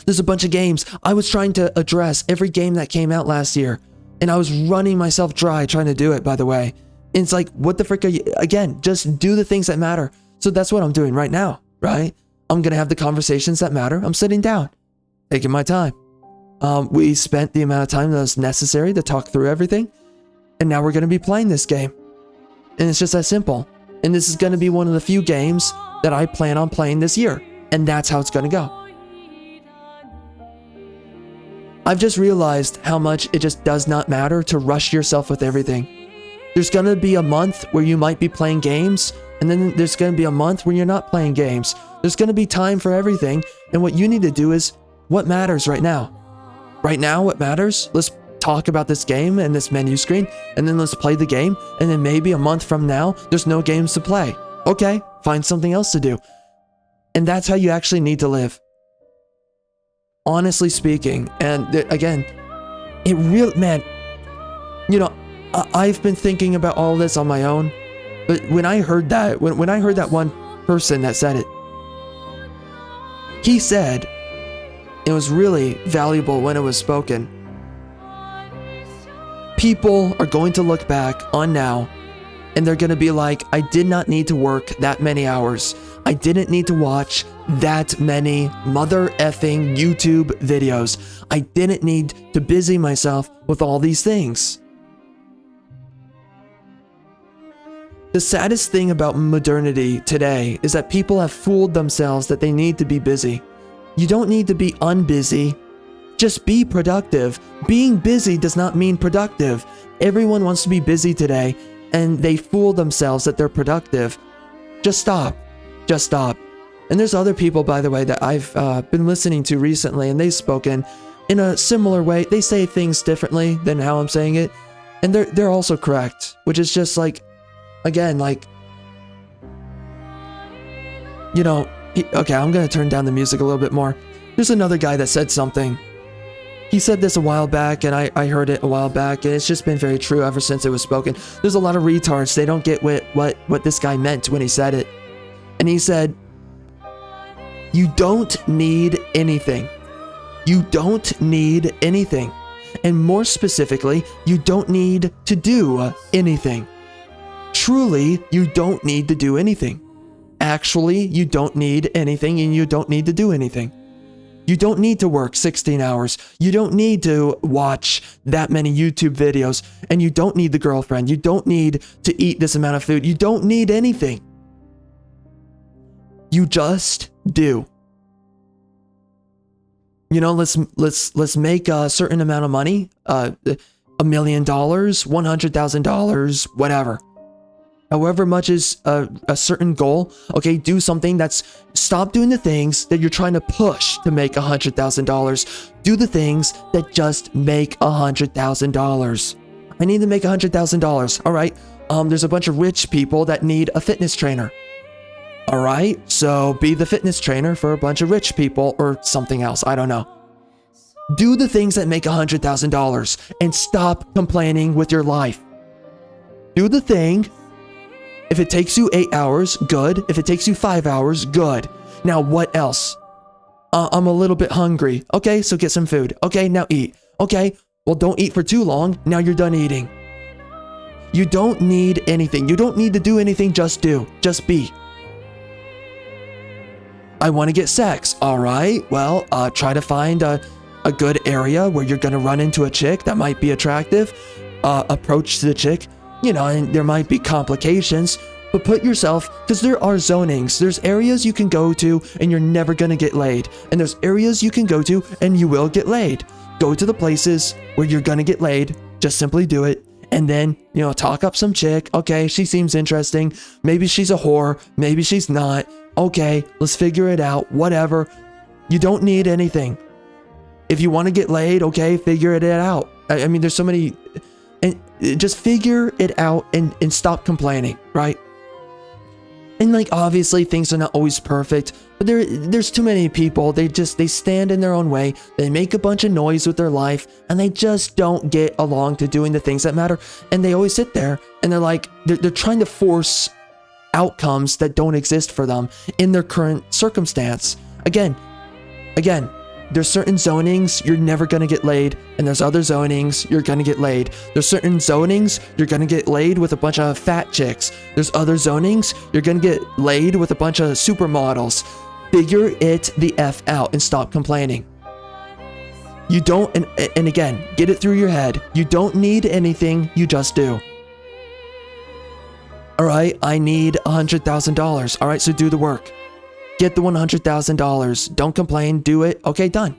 There's a bunch of games. I was trying to address every game that came out last year, and I was running myself dry trying to do it, by the way. And it's like, what the frick are you? Again, just do the things that matter. So that's what I'm doing right now, right? I'm going to have the conversations that matter. I'm sitting down, taking my time. We spent the amount of time that was necessary to talk through everything. And now we're going to be playing this game. And it's just that simple. And this is going to be one of the few games that I plan on playing this year. And that's how it's going to go. I've just realized how much it just does not matter to rush yourself with everything. There's going to be a month where you might be playing games, and then there's going to be a month where you're not playing games. There's going to be time for everything, and what you need to do is what matters right now. Right now, what matters? Let's talk about this game and this menu screen, and then let's play the game, and then maybe a month from now, there's no games to play. Okay, find something else to do. And that's how you actually need to live. Honestly speaking, and again, it really, man, you know, I've been thinking about all this on my own, but when I heard that, when I heard that one person that said it, he said, it was really valuable when it was spoken. People are going to look back on now, and they're going to be like, I did not need to work that many hours. I didn't need to watch that many mother effing YouTube videos. I didn't need to busy myself with all these things. The saddest thing about modernity today is that people have fooled themselves that they need to be busy. You don't need to be unbusy. Just be productive. Being busy does not mean productive. Everyone wants to be busy today, and they fool themselves that they're productive. Just stop. Just stop. And there's other people, by the way, that I've been listening to recently, and they've spoken in a similar way. They say things differently than how I'm saying it, and they're also correct, which is just like, again, like, you know, okay, I'm gonna turn down the music a little bit more. There's another guy that said something. He said this a while back, and I heard it a while back, and it's just been very true ever since it was spoken. There's a lot of retards. They don't get what this guy meant when he said it. And he said, you don't need anything. You don't need anything. And more specifically, you don't need to do anything. Truly, you don't need to do anything. Actually, you don't need anything, and you don't need to do anything. You don't need to work 16 hours. You don't need to watch that many YouTube videos, and you don't need the girlfriend. You don't need to eat this amount of food. You don't need anything. You just do. You know, let's make a certain amount of money, $1 million, $100,000, whatever. However much is a certain goal. Okay, do something that's, stop doing the things that you're trying to push to make $100,000. Do the things that just make $100,000. I need to make $100,000. All right. There's a bunch of rich people that need a fitness trainer. All right, so be the fitness trainer for a bunch of rich people or something else. I don't know. Do the things that make $100,000 and stop complaining with your life. Do the thing. If it takes you 8 hours, good. If it takes you 5 hours, good. Now, what else? I'm a little bit hungry. Okay, so get some food. Okay, now eat. Okay, well, don't eat for too long. Now you're done eating. You don't need anything. You don't need to do anything. Just do. Just be. I want to get sex. All right, well, try to find a good area where you're going to run into a chick that might be attractive. Approach to the chick. You know, and there might be complications, but put yourself, because there are zonings. There's areas you can go to and you're never going to get laid. And there's areas you can go to and you will get laid. Go to the places where you're going to get laid. Just simply do it. And then, you know, talk up some chick. Okay, she seems interesting. Maybe she's a whore. Maybe she's not. Okay, let's figure it out. Whatever. You don't need anything. If you want to get laid, okay, figure it out. I mean, there's so many... And just figure it out and stop complaining, right? And like, obviously things are not always perfect, but there's too many people. They stand in their own way. They make a bunch of noise with their life and they just don't get along to doing the things that matter. And they always sit there and they're like, they're trying to force outcomes that don't exist for them in their current circumstance. Again, there's certain zonings you're never going to get laid, and there's other zonings you're going to get laid. There's certain zonings you're going to get laid with a bunch of fat chicks. There's other zonings you're going to get laid with a bunch of supermodels. Figure it the F out and stop complaining. You don't, and again, get it through your head. You don't need anything, you just do. All right, I need $100,000. All right, so do the work. Get the $100,000. Don't complain, do it. Okay, done.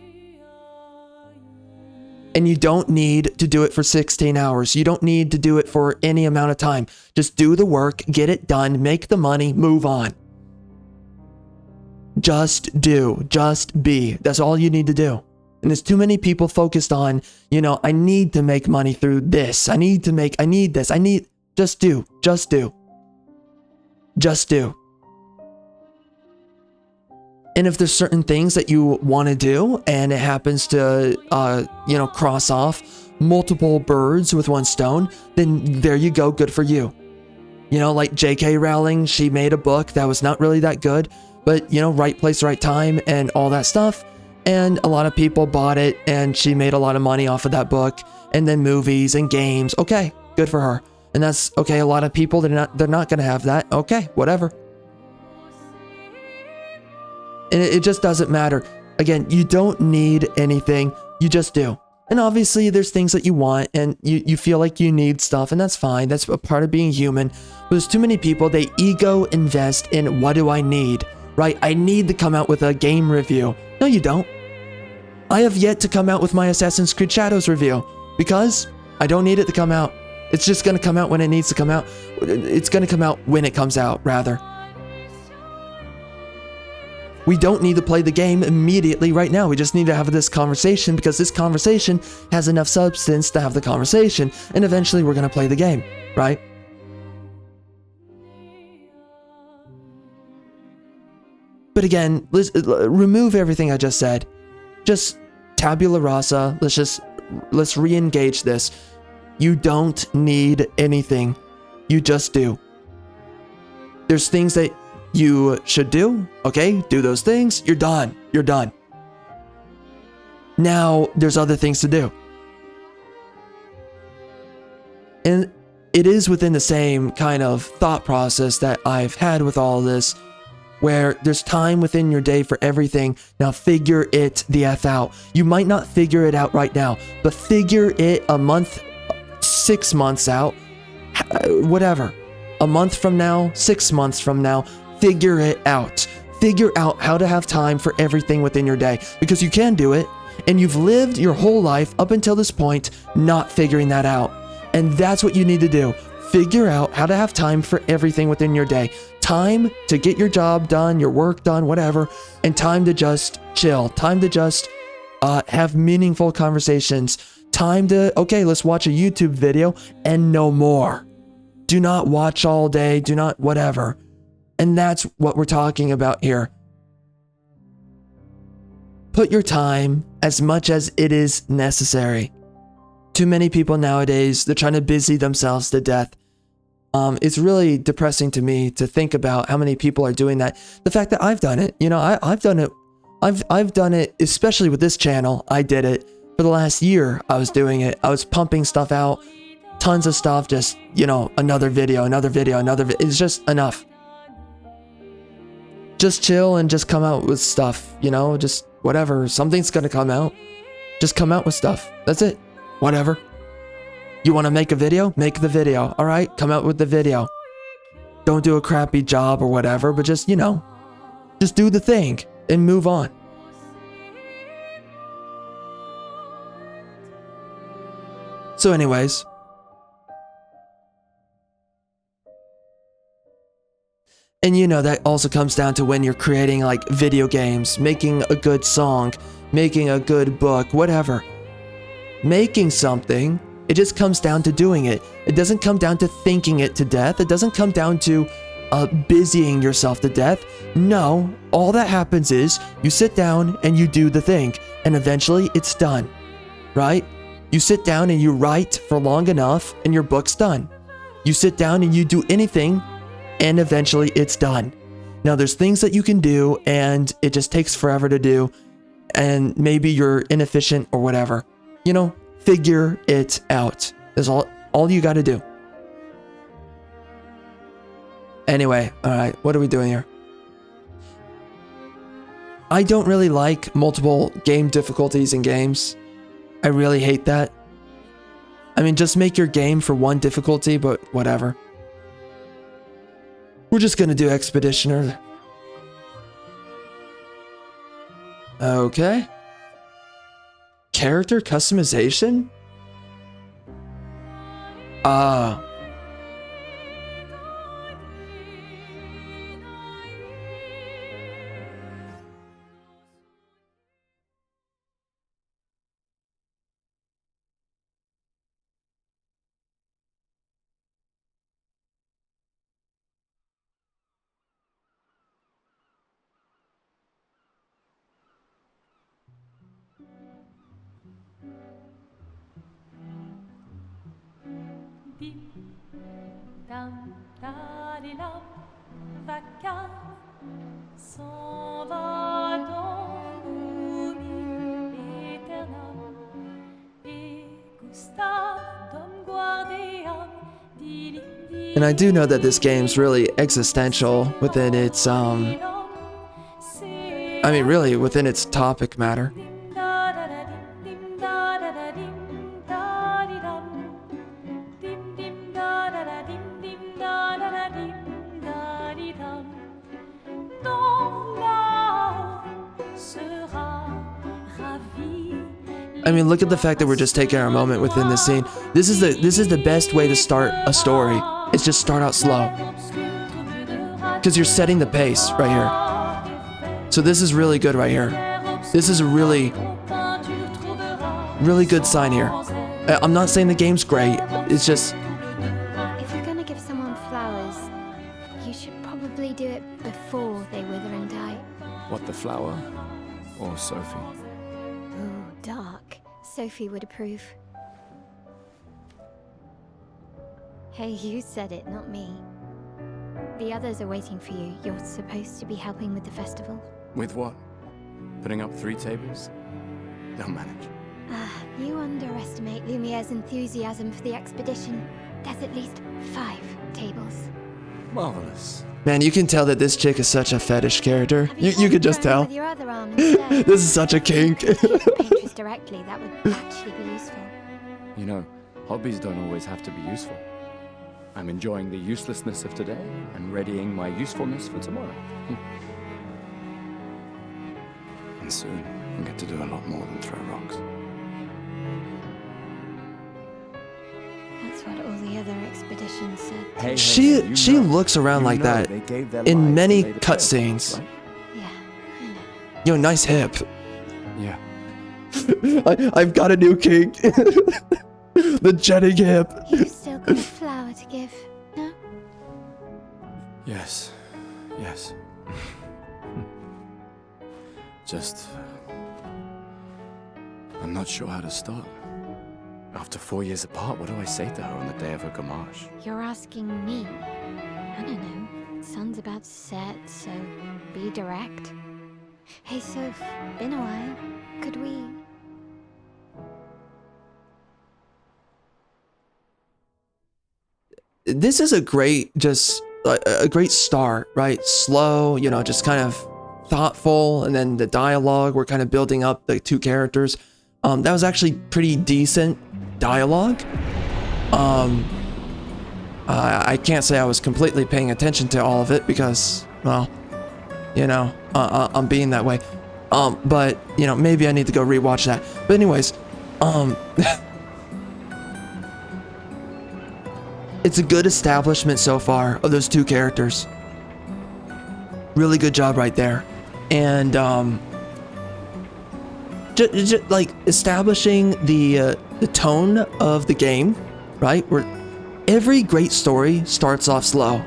And you don't need to do it for 16 hours. You don't need to do it for any amount of time. Just do the work, get it done, make the money, move on. Just do, just be. That's all you need to do. And there's too many people focused on, you know, I need to make money through this. I need this. Just do, just do. Just do. And if there's certain things that you want to do and it happens to, you know, cross off multiple birds with one stone, then there you go, good for you. You know, like J.K. Rowling, she made a book that was not really that good, but, you know, right place, right time and all that stuff. And a lot of people bought it and she made a lot of money off of that book, and then movies and games. Okay, good for her. And that's okay. A lot of people, they're not going to have that. Okay, whatever. And it just doesn't matter. Again, you don't need anything. You just do. And obviously there's things that you want and you feel like you need stuff, and that's fine. That's a part of being human. But there's too many people, they ego invest in what do I need, right? I need to come out with a game review. No, you don't. I have yet to come out with my Assassin's Creed Shadows review because I don't need it to come out. It's just going to come out when it needs to come out. It's going to come out when it comes out, rather. We don't need to play the game immediately right now. We just need to have this conversation because this conversation has enough substance to have the conversation, and eventually we're going to play the game, right? But again, let's remove everything I just said. Just tabula rasa. Let's re-engage this. You don't need anything. You just do. There's things that you should do. Okay, do those things. You're done. You're done. Now, there's other things to do. And it is within the same kind of thought process that I've had with all of this, where there's time within your day for everything. Now figure it the F out. You might not figure it out right now, but figure it a month, 6 months out, whatever. A month from now, 6 months from now, figure it out. Figure out how to have time for everything within your day, because you can do it, and you've lived your whole life up until this point not figuring that out. And that's what you need to do. Figure out how to have time for everything within your day. Time to get your job done, your work done, whatever, and time to just chill. Time to just have meaningful conversations. Time to, okay, let's watch a YouTube video and no more. Do not watch all day. Do not whatever. And that's what we're talking about here. Put your time as much as it is necessary. Too many people nowadays, they're trying to busy themselves to death. It's really depressing to me to think about how many people are doing that. The fact that I've done it, you know, I've done it. I've done it, especially with this channel. I did it for the last year. I was doing it. I was pumping stuff out, tons of stuff. Just, you know, another video, another video, another. It's just enough. Just chill and just come out with stuff. You know, just whatever. Something's gonna come out. Just come out with stuff. That's it. Whatever. You want to make a video? Make the video. All right, come out with the video. Don't do a crappy job or whatever, but just, you know, just do the thing and move on. So anyways, and you know, that also comes down to when you're creating like video games, making a good song, making a good book, whatever. Making something, it just comes down to doing it. It doesn't come down to thinking it to death. It doesn't come down to busying yourself to death. No, all that happens is you sit down and you do the thing, and eventually it's done, right? You sit down and you write for long enough and your book's done. You sit down and you do anything and eventually it's done. Now there's things that you can do and it just takes forever to do, and maybe you're inefficient or whatever. You know, figure it out. That's all you got to do. Anyway, all right, what are we doing here? I don't really like multiple game difficulties in games. I really hate that. I mean, just make your game for one difficulty, but whatever. We're just gonna do Expeditioner. Okay. Character customization? And I do know that this game's really existential within its, I mean, really within its topic matter. I mean, look at the fact that we're just taking our moment within this scene. This is the best way to start a story. It's just start out slow. Because you're setting the pace right here. So this is really good right here. This is a really good sign here. I'm not saying the game's great. It's just... If you're gonna give someone flowers, you should probably do it before they wither and die. What, the flower? Or Sophie? Ooh, dark. Sophie would approve. Hey, you said it, not me. The others are waiting for you. You're supposed to be helping with the festival. With what? Putting up 3 tables? They'll manage. You underestimate Lumiere's enthusiasm for the expedition. There's at least 5 tables. Marvelous. Man, you can tell that this chick is such a fetish character. You could just tell. With your other arm instead. This is such a kink. Paintress directly, that would actually be useful. You know, hobbies don't always have to be useful. I'm enjoying the uselessness of today and readying my usefulness for tomorrow. And soon, I'll get to do a lot more than throw rocks. That's what all the other expeditions said. Hey, She looks around like that in many cutscenes. Right? Yeah, I know. Yo, nice hip. Yeah. I've got a new kink. The jetting hip. You've still got a flower to give, no? Yes. Yes. Just... I'm not sure how to start. After 4 years apart, what do I say to her on the day of her gamage? You're asking me. I don't know. Sun's about to set, so be direct. Hey, Soph, been a while. Could we... This is a great, a great start, right? Slow, you know, just kind of thoughtful, and then the dialogue, we're kind of building up the 2 characters. That was actually pretty decent dialogue. I can't say I was completely paying attention to all of it because, well, you know, I'm being that way. But, you know, maybe I need to go rewatch that. But anyways, it's a good establishment so far of those 2 characters. Really good job right there. And, just like establishing the tone of the game, right? Where every great story starts off slow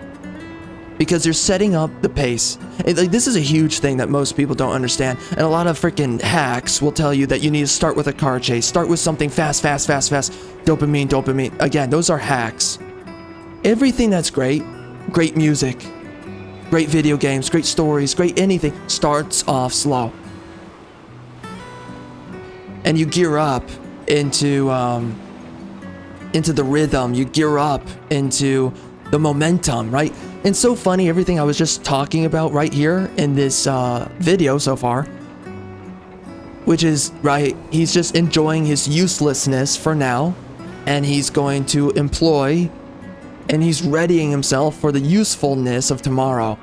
because you're setting up the pace. Like, this is a huge thing that most people don't understand, and a lot of freaking hacks will tell you that you need to start with a car chase, start with something fast, dopamine. Again, those are hacks. Everything that's great music, great video games, great stories, great anything starts off slow. And you gear up into the rhythm, you gear up into the momentum, right? And so funny, everything I was just talking about right here in this video so far which is, right, he's just enjoying his uselessness for now, and he's going to employ, and he's readying himself for the usefulness of tomorrow,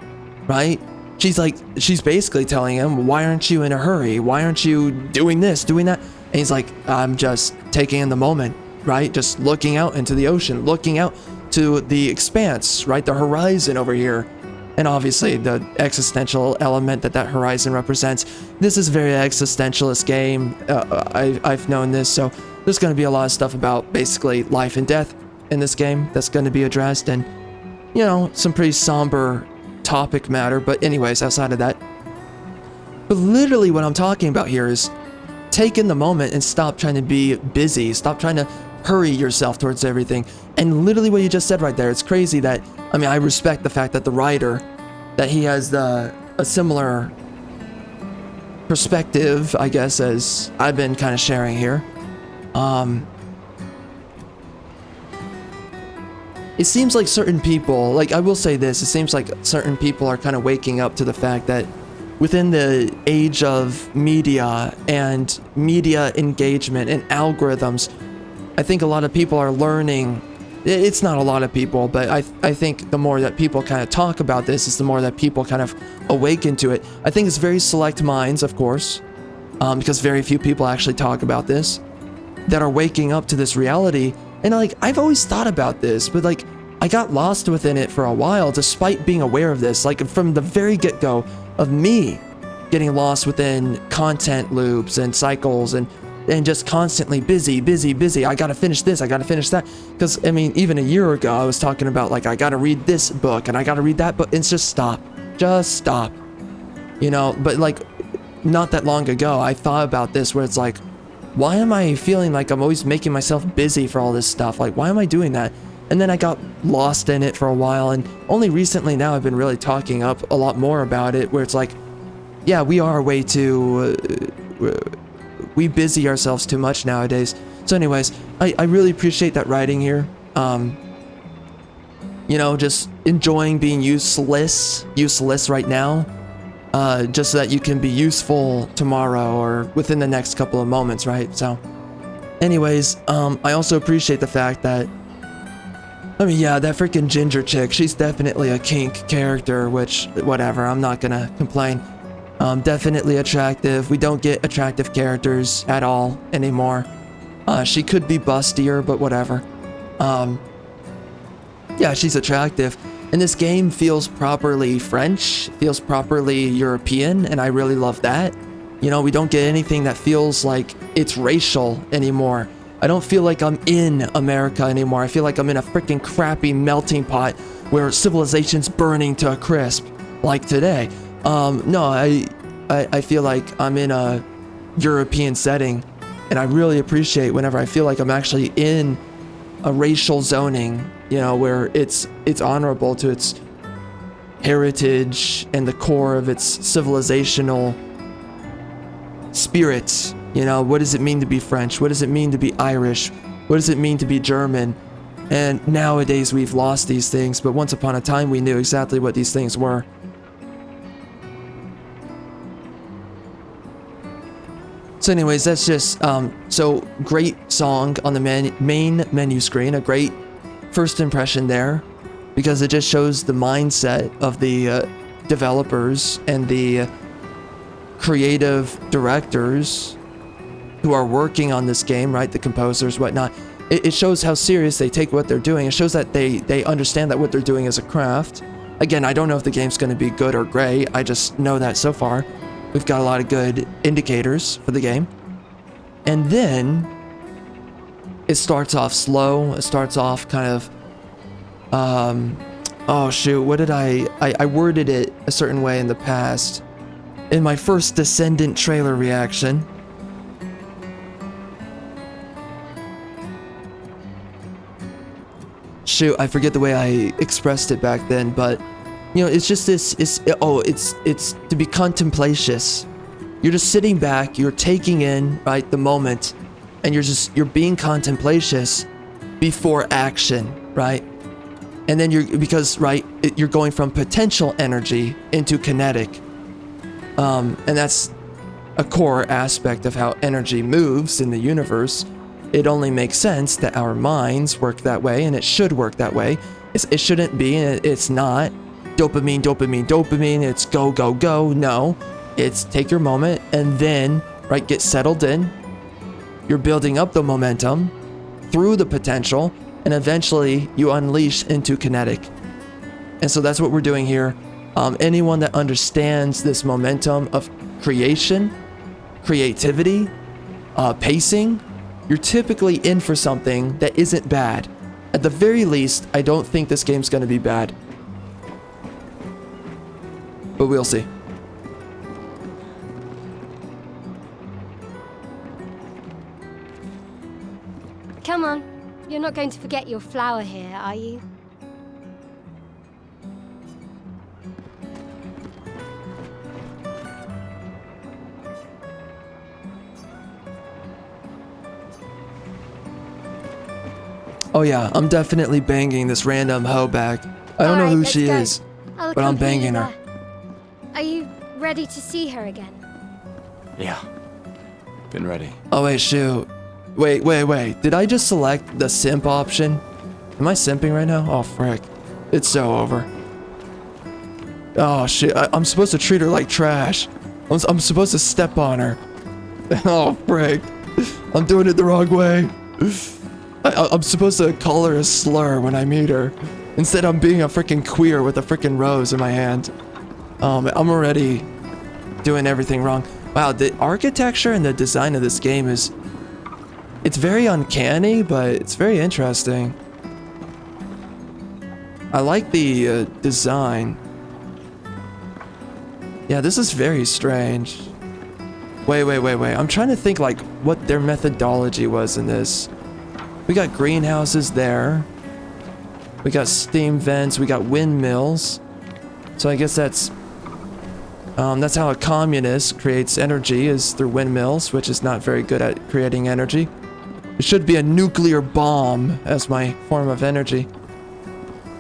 right? She's basically telling him, why aren't you in a hurry? Why aren't you doing this, doing that? And he's like, I'm just taking in the moment, right? Just looking out into the ocean, looking out to the expanse, right? The horizon over here. And obviously the existential element that horizon represents. This is a very existentialist game. I've known this, so there's going to be a lot of stuff about basically life and death in this game that's going to be addressed, and, you know, some pretty somber topic matter. But anyways, outside of that, but literally what I'm talking about here is take in the moment and stop trying to be busy. Stop trying to hurry yourself towards everything. And literally what you just said right there, it's crazy that, I mean, I respect the fact that the writer, that he has a similar perspective, I guess, as I've been kind of sharing here. It seems like certain people, like, I will say this, it seems like certain people are kind of waking up to the fact that within the age of media and media engagement and algorithms, I think a lot of people are learning. It's not a lot of people, but I think the more that people kind of talk about this is the more that people kind of awaken to it. I think it's very select minds, of course, because very few people actually talk about this, that are waking up to this reality. And like, I've always thought about this, but like, I got lost within it for a while, despite being aware of this. Like, from the very get-go of me getting lost within content loops and cycles and just constantly busy. I gotta finish this, I gotta finish that. Because, I mean, even a year ago, I was talking about, like, I gotta read this book and I gotta read that book. It's just stop. You know, but like, not that long ago, I thought about this where it's like, why am I feeling like I'm always making myself busy for all this stuff? Like, why am I doing that? And then I got lost in it for a while, and only recently now I've been really talking up a lot more about it, where it's like, yeah, we are way too, we busy ourselves too much nowadays. So anyways, I really appreciate that writing here. You know, just enjoying being useless right now. Just so that you can be useful tomorrow or within the next couple of moments, right? So, anyways, I also appreciate the fact that, I mean, yeah, that freaking ginger chick, she's definitely a kink character, which, whatever, I'm not gonna complain. Definitely attractive. We don't get attractive characters at all anymore. She could be bustier, but whatever. Yeah, she's attractive. And this game feels properly French, feels properly European, and I really love that. You know, we don't get anything that feels like it's racial anymore. I don't feel like I'm in America anymore. I feel like I'm in a freaking crappy melting pot where civilization's burning to a crisp, like today. No, I feel like I'm in a European setting, and I really appreciate whenever I feel like I'm actually in a racial zoning, you know, where it's honorable to its heritage and the core of its civilizational spirits. You know, what does it mean to be French? What does it mean to be Irish? What does it mean to be German? And nowadays we've lost these things, but once upon a time we knew exactly what these things were. So anyways, that's just, so great song on the main menu screen, a great first impression there, because it just shows the mindset of the developers and the creative directors who are working on this game, right? The composers, whatnot. It shows how serious they take what they're doing. It shows that they understand that what they're doing is a craft. Again, I don't know if the game's going to be good or great. I just know that so far we've got a lot of good indicators for the game. And then it starts off slow. It starts off kind of, oh shoot, what did I worded it a certain way in the past. In my first Descendant trailer reaction. Shoot, I forget the way I expressed it back then, but you know, it's just this, it's to be contemplatious. You're just sitting back, you're taking in, right, the moment, and you're being contemplatious before action, right? And then you're going from potential energy into kinetic. And that's a core aspect of how energy moves in the universe, it only makes sense that our minds work that way, and it should work that way. It shouldn't be, and it's not. Dopamine, dopamine, dopamine, it's go, go, go. No, it's take your moment and then, right, get settled in. You're building up the momentum through the potential, and eventually you unleash into kinetic. And so that's what we're doing here. Anyone that understands this momentum of creation, creativity, pacing, you're typically in for something that isn't bad. At the very least, I don't think this game's going to be bad. But we'll see. Come on. You're not going to forget your flower here, are you? Oh yeah, I'm definitely banging this random hoe back. I don't know who she is, but I'm banging her. Are you ready to see her again? Yeah. Been ready. Oh wait, shoot. Wait. Did I just select the simp option? Am I simping right now? Oh frick. It's so over. Oh shit, I'm supposed to treat her like trash. I'm supposed to step on her. Oh frick. I'm doing it the wrong way. I'm supposed to call her a slur when I meet her. Instead, I'm being a freaking queer with a freaking rose in my hand. I'm already doing everything wrong. Wow, the architecture and the design of this game is... It's very uncanny, but it's very interesting. I like the design. Yeah, this is very strange. Wait. I'm trying to think like what their methodology was in this. We got greenhouses there. We got steam vents. We got windmills. So I guess that's how a communist creates energy, is through windmills, which is not very good at creating energy. It should be a nuclear bomb as my form of energy.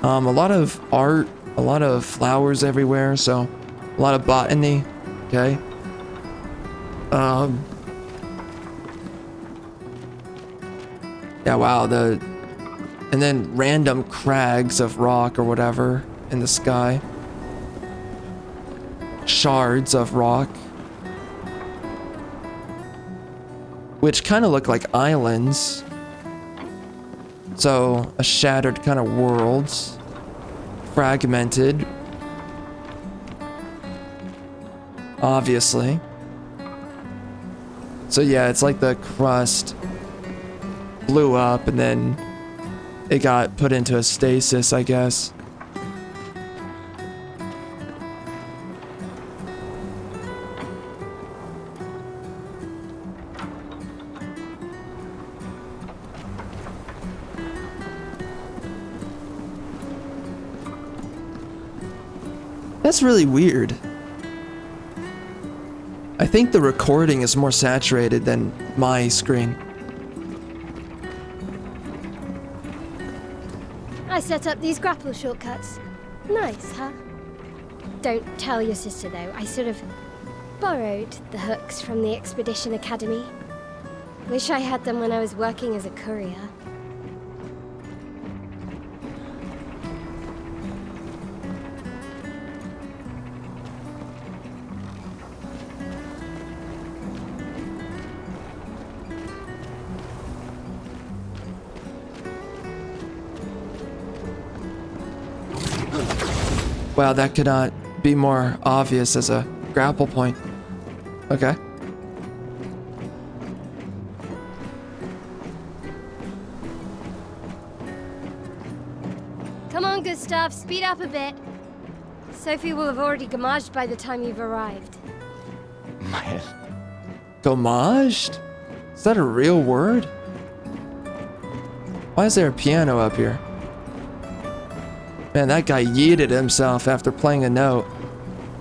A lot of art, a lot of flowers everywhere, so a lot of botany. Okay. Yeah, wow, and then random crags of rock or whatever in the sky. Shards of rock. Which kind of look like islands. So, a shattered kind of world. Fragmented. Obviously. So yeah, it's like the crust blew up and then it got put into a stasis, I guess. That's really weird. I think the recording is more saturated than my screen. I set up these grapple shortcuts. Nice, huh? Don't tell your sister, though. I sort of borrowed the hooks from the Expedition Academy. Wish I had them when I was working as a courier. Wow, that could not be more obvious as a grapple point. Okay. Come on, Gustave, speed up a bit. Sophie will have already gamaged by the time you've arrived. My head. Gomaged? Is that a real word? Why is there a piano up here? Man, that guy yeeted himself after playing a note.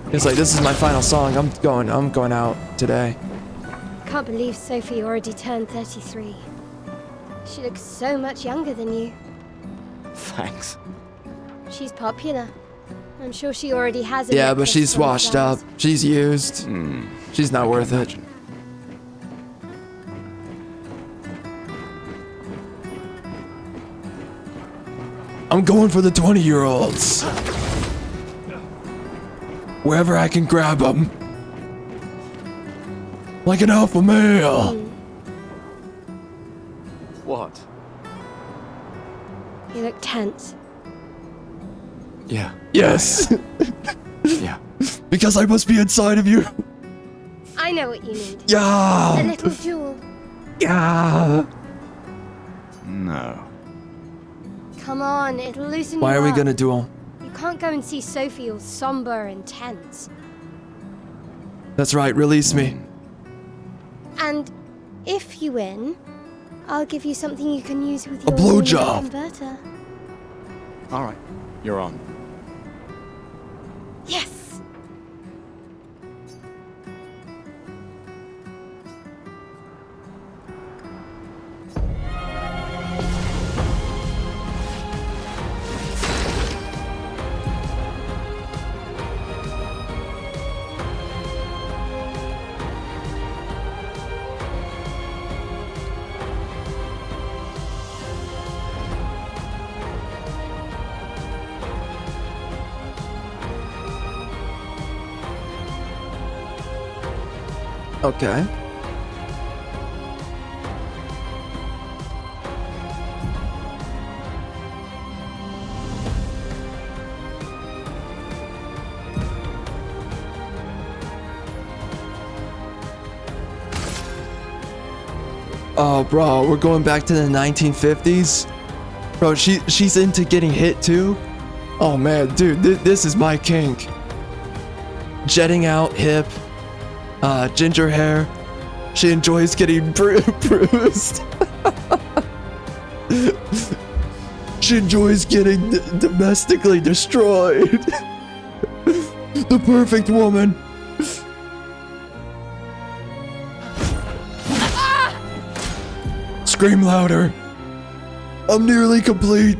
He's like, this is my final song. I'm going out today. Can't believe Sophie already turned 33. She looks so much younger than you. Thanks. She's popular. I'm sure she already has a Yeah, but necklace she's full of washed up. flowers. She's used. She's not worth it. I'm going for the 20-year-olds. Wherever I can grab them. Like an alpha male. What? You look tense. Yeah. Yes. Yeah. Because I must be inside of you. I know what you need. A Yeah. little jewel. Yeah. No. Come on, it'll loosen Why you are we up. gonna duel? You can't go and see Sophie all somber and tense. That's right, release me. And if you win, I'll give you something you can use with A your blowjob. converter. All right. You're on. Yes! Okay. Oh, bro, we're going back to the 1950s? Bro, she's into getting hit too? Oh man, dude, this is my kink. Jetting out, hip, ginger hair. She enjoys getting bruised. She enjoys getting domestically destroyed. The perfect woman. Scream louder. I'm nearly complete.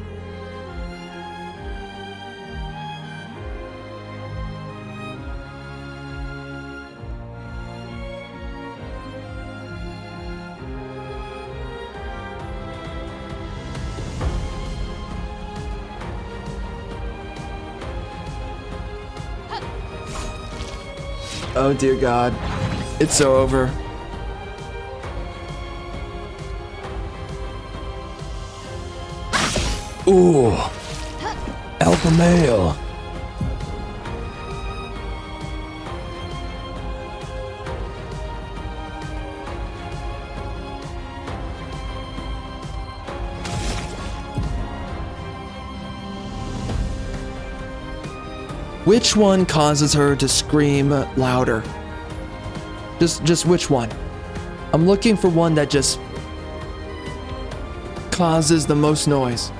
Oh dear God. It's so over. Ooh. Alpha male. Which one causes her to scream louder? Just which one? I'm looking for one that just causes the most noise.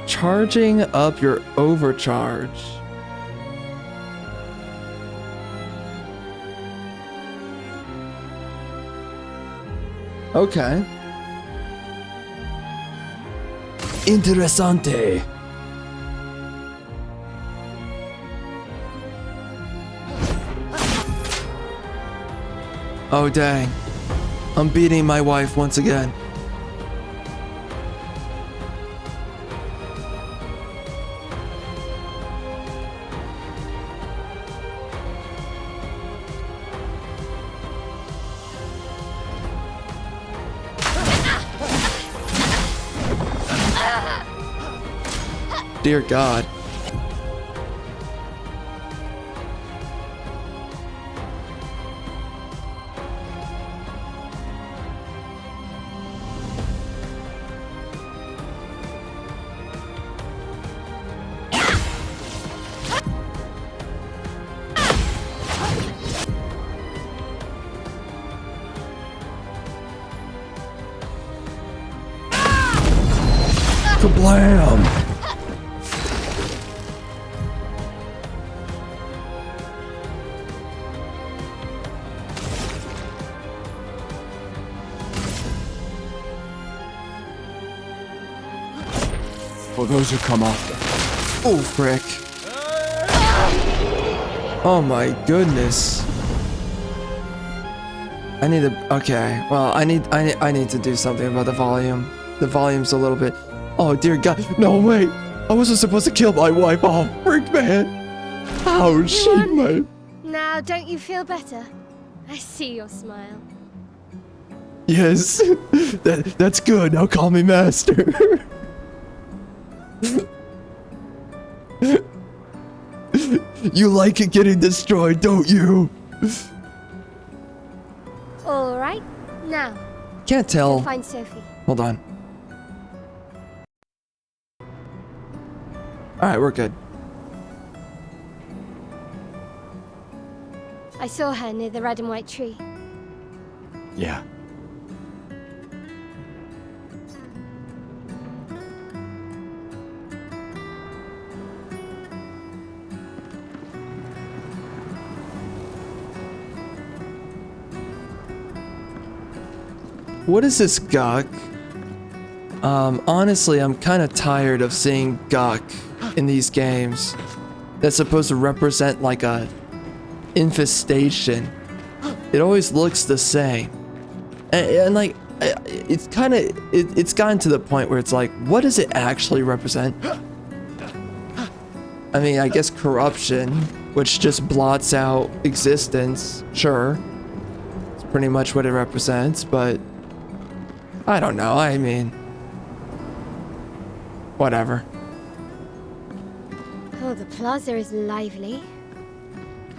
Charging up your overcharge. Okay. Interessante. Oh dang. I'm beating my wife once again. Dear God. Kablam! For those who come after. Oh, frick. Oh my goodness. I need to, okay, well, I need to do something about the volume. The volume's a little bit, oh dear God, no wait. I wasn't supposed to kill my wife. Oh, frick, man. How shit, man. Now, don't you feel better? I see your smile. Yes, that's good. Now call me master. You like it getting destroyed, don't you? All right, now, Can't go tell. find Sophie. Hold on. Alright, we're good. I saw her near the red and white tree. Yeah. What is this gawk? Honestly, I'm kind of tired of seeing gawk in these games. That's supposed to represent like a infestation. It always looks the same. And like, it's kind of, it's gotten to the point where it's like, what does it actually represent? I mean, I guess corruption, which just blots out existence, sure. It's pretty much what it represents, but I don't know, I mean, whatever. Oh, the plaza is lively.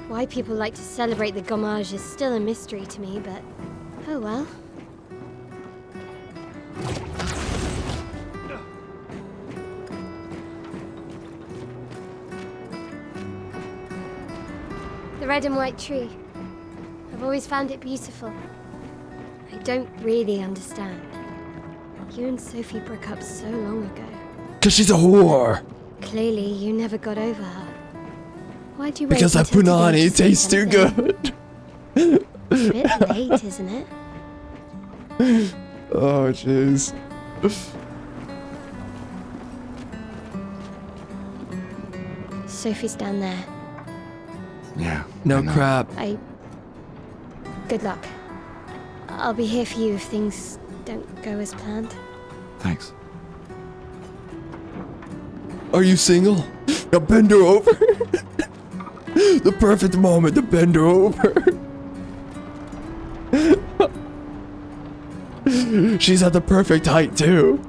Why people like to celebrate the gommage is still a mystery to me, but oh well. The red and white tree. I've always found it beautiful. I don't really understand. You and Sophie broke up so long ago. 'Cause she's a whore. Clearly, you never got over her. Why'd you wait Because that until today punani to say tastes too something? good. A bit late, isn't it? Oh, jeez. Sophie's down there. Yeah. No I know. crap. Good luck. I'll be here for you if things don't go as planned. Thanks. Are you single? Now bend her over. The perfect moment to bend her over. She's at the perfect height too.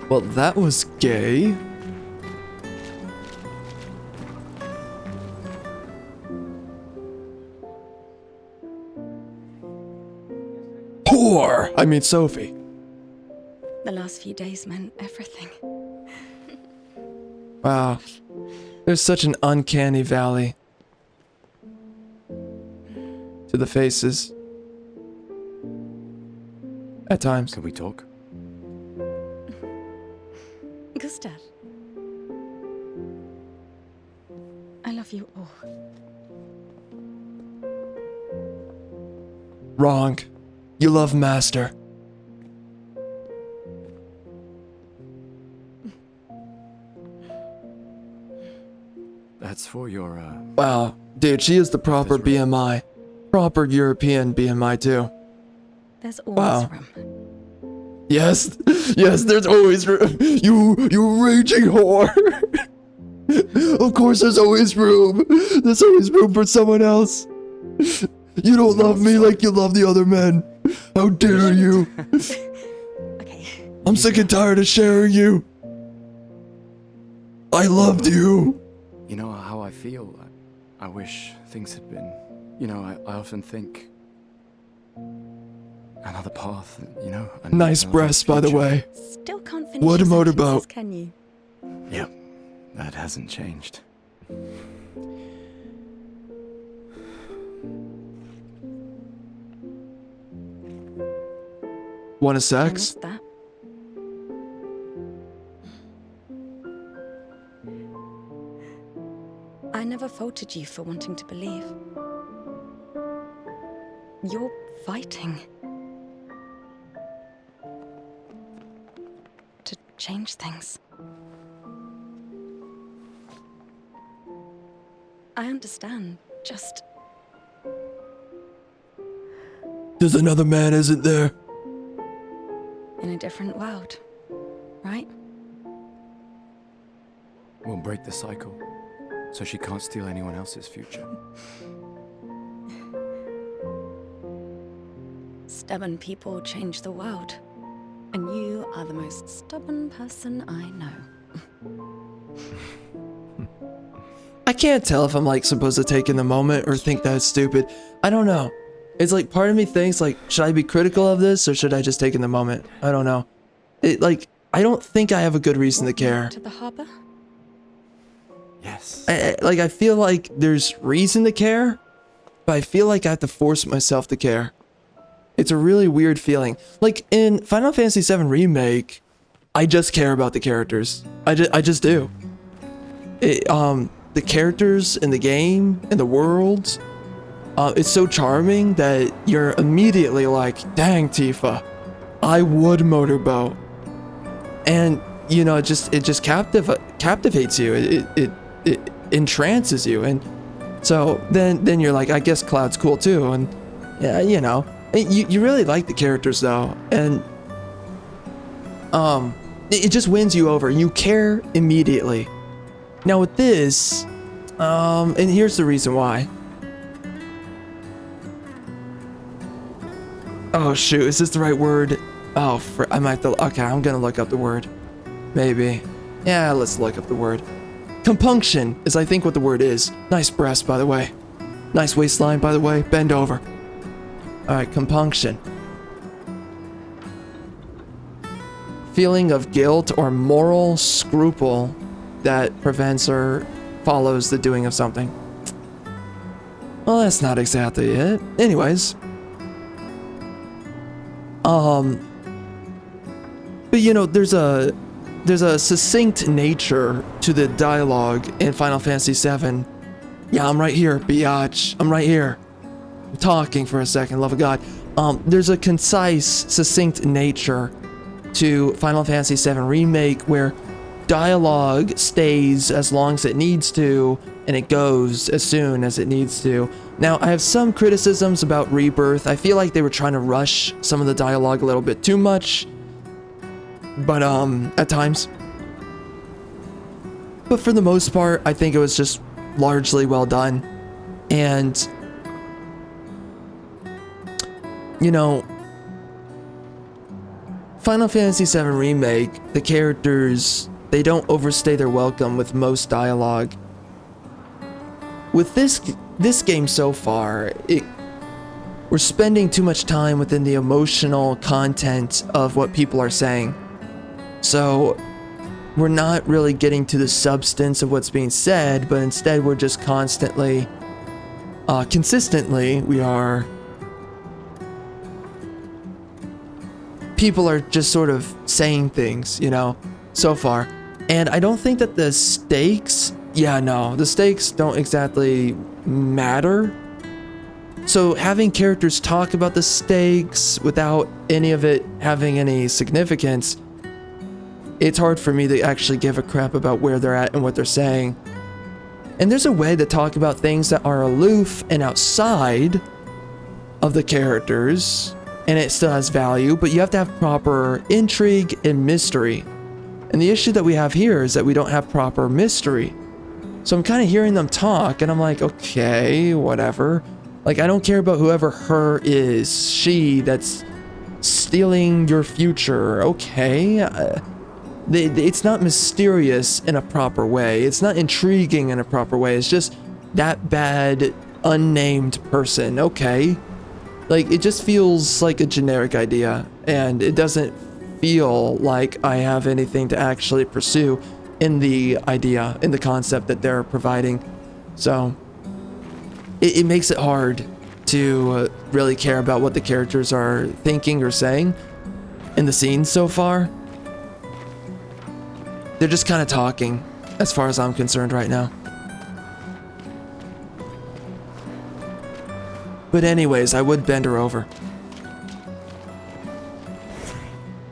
Well, that was gay. Whore! I mean, Sophie. The last few days meant everything. Wow. There's such an uncanny valley to the faces. At times. Can we talk? Gustave. I love you all. Wrong. You love Master. That's for your, Wow. Dude, she is the proper BMI. Proper European BMI too. There's always Wow. room. Yes. Yes, there's always room. You raging whore. Of course there's always room. There's always room for someone else. You don't love me like you love the other men. How dare you? Okay. I'm sick and tired of sharing you. I loved you. you know how I feel. I wish things had been, you know, I often think another path, you know. Nice another breasts, by the future. way. Still can't finish What a your motorboat. sentences, can you? Yep, that hasn't changed. Want a I sex? missed that. I never faulted you for wanting to believe. You're fighting to change things. I understand, just There's another man, isn't there? in a different world, right? We'll break the cycle, so she can't steal anyone else's future. Stubborn people change the world. And you are the most stubborn person I know. I can't tell if I'm like supposed to take in the moment or think that's stupid. I don't know. It's like part of me thinks like, should I be critical of this or should I just take in the moment? I don't know. I don't think I have a good reason to care. To the harbor? Yes. I feel like there's reason to care, but I feel like I have to force myself to care. It's a really weird feeling. Like in Final Fantasy VII Remake, I just care about the characters. I just do. The characters in the game, in the world, it's so charming that you're immediately like, dang Tifa, I would motorboat. And you know, it just captivates you. It entrances you, and so then you're like, I guess Cloud's cool too, and yeah, you know, you really like the characters though, and it just wins you over. You care immediately. Now with this, and here's the reason why. Oh shoot, is this the right word? Oh, I might have to, okay, I'm gonna look up the word. Maybe. Yeah, let's look up the word. Compunction is I think what the word is. Nice breast, by the way. Nice waistline, by the way. Bend over. Alright, compunction. Feeling of guilt or moral scruple that prevents or follows the doing of something. Well, that's not exactly it. Anyways. But you know, there's a succinct nature to the dialogue in Final Fantasy VII. Yeah, I'm right here, biatch. I'm right here. I'm talking for a second, love of God. There's a concise, succinct nature to Final Fantasy VII Remake where dialogue stays as long as it needs to, and it goes as soon as it needs to. Now, I have some criticisms about Rebirth. I feel like they were trying to rush some of the dialogue a little bit too much. But, at times. But for the most part, I think it was just largely well done. And, you know, Final Fantasy VII Remake, the characters, they don't overstay their welcome with most dialogue. With this game so far, we're spending too much time within the emotional content of what people are saying. So we're not really getting to the substance of what's being said, but instead we're just consistently, people are just sort of saying things, you know, so far. And I don't think that the stakes, the stakes don't exactly matter. So having characters talk about the stakes without any of it having any significance, it's hard for me to actually give a crap about where they're at and what they're saying. And there's a way to talk about things that are aloof and outside of the characters, and it still has value, but you have to have proper intrigue and mystery. And the issue that we have here is that we don't have proper mystery. So I'm kind of hearing them talk, and I'm like, okay, whatever. Like, I don't care about whoever her is. She that's stealing your future. Okay. It's not mysterious in a proper way. It's not intriguing in a proper way. It's just that bad, unnamed person. Okay. Like, it just feels like a generic idea, and it doesn't feel like I have anything to actually pursue in the idea, in the concept that they're providing. So it makes it hard to really care about what the characters are thinking or saying. in the scene so far. They're just kind of talking, as far as I'm concerned right now. But anyways, I would bend her over.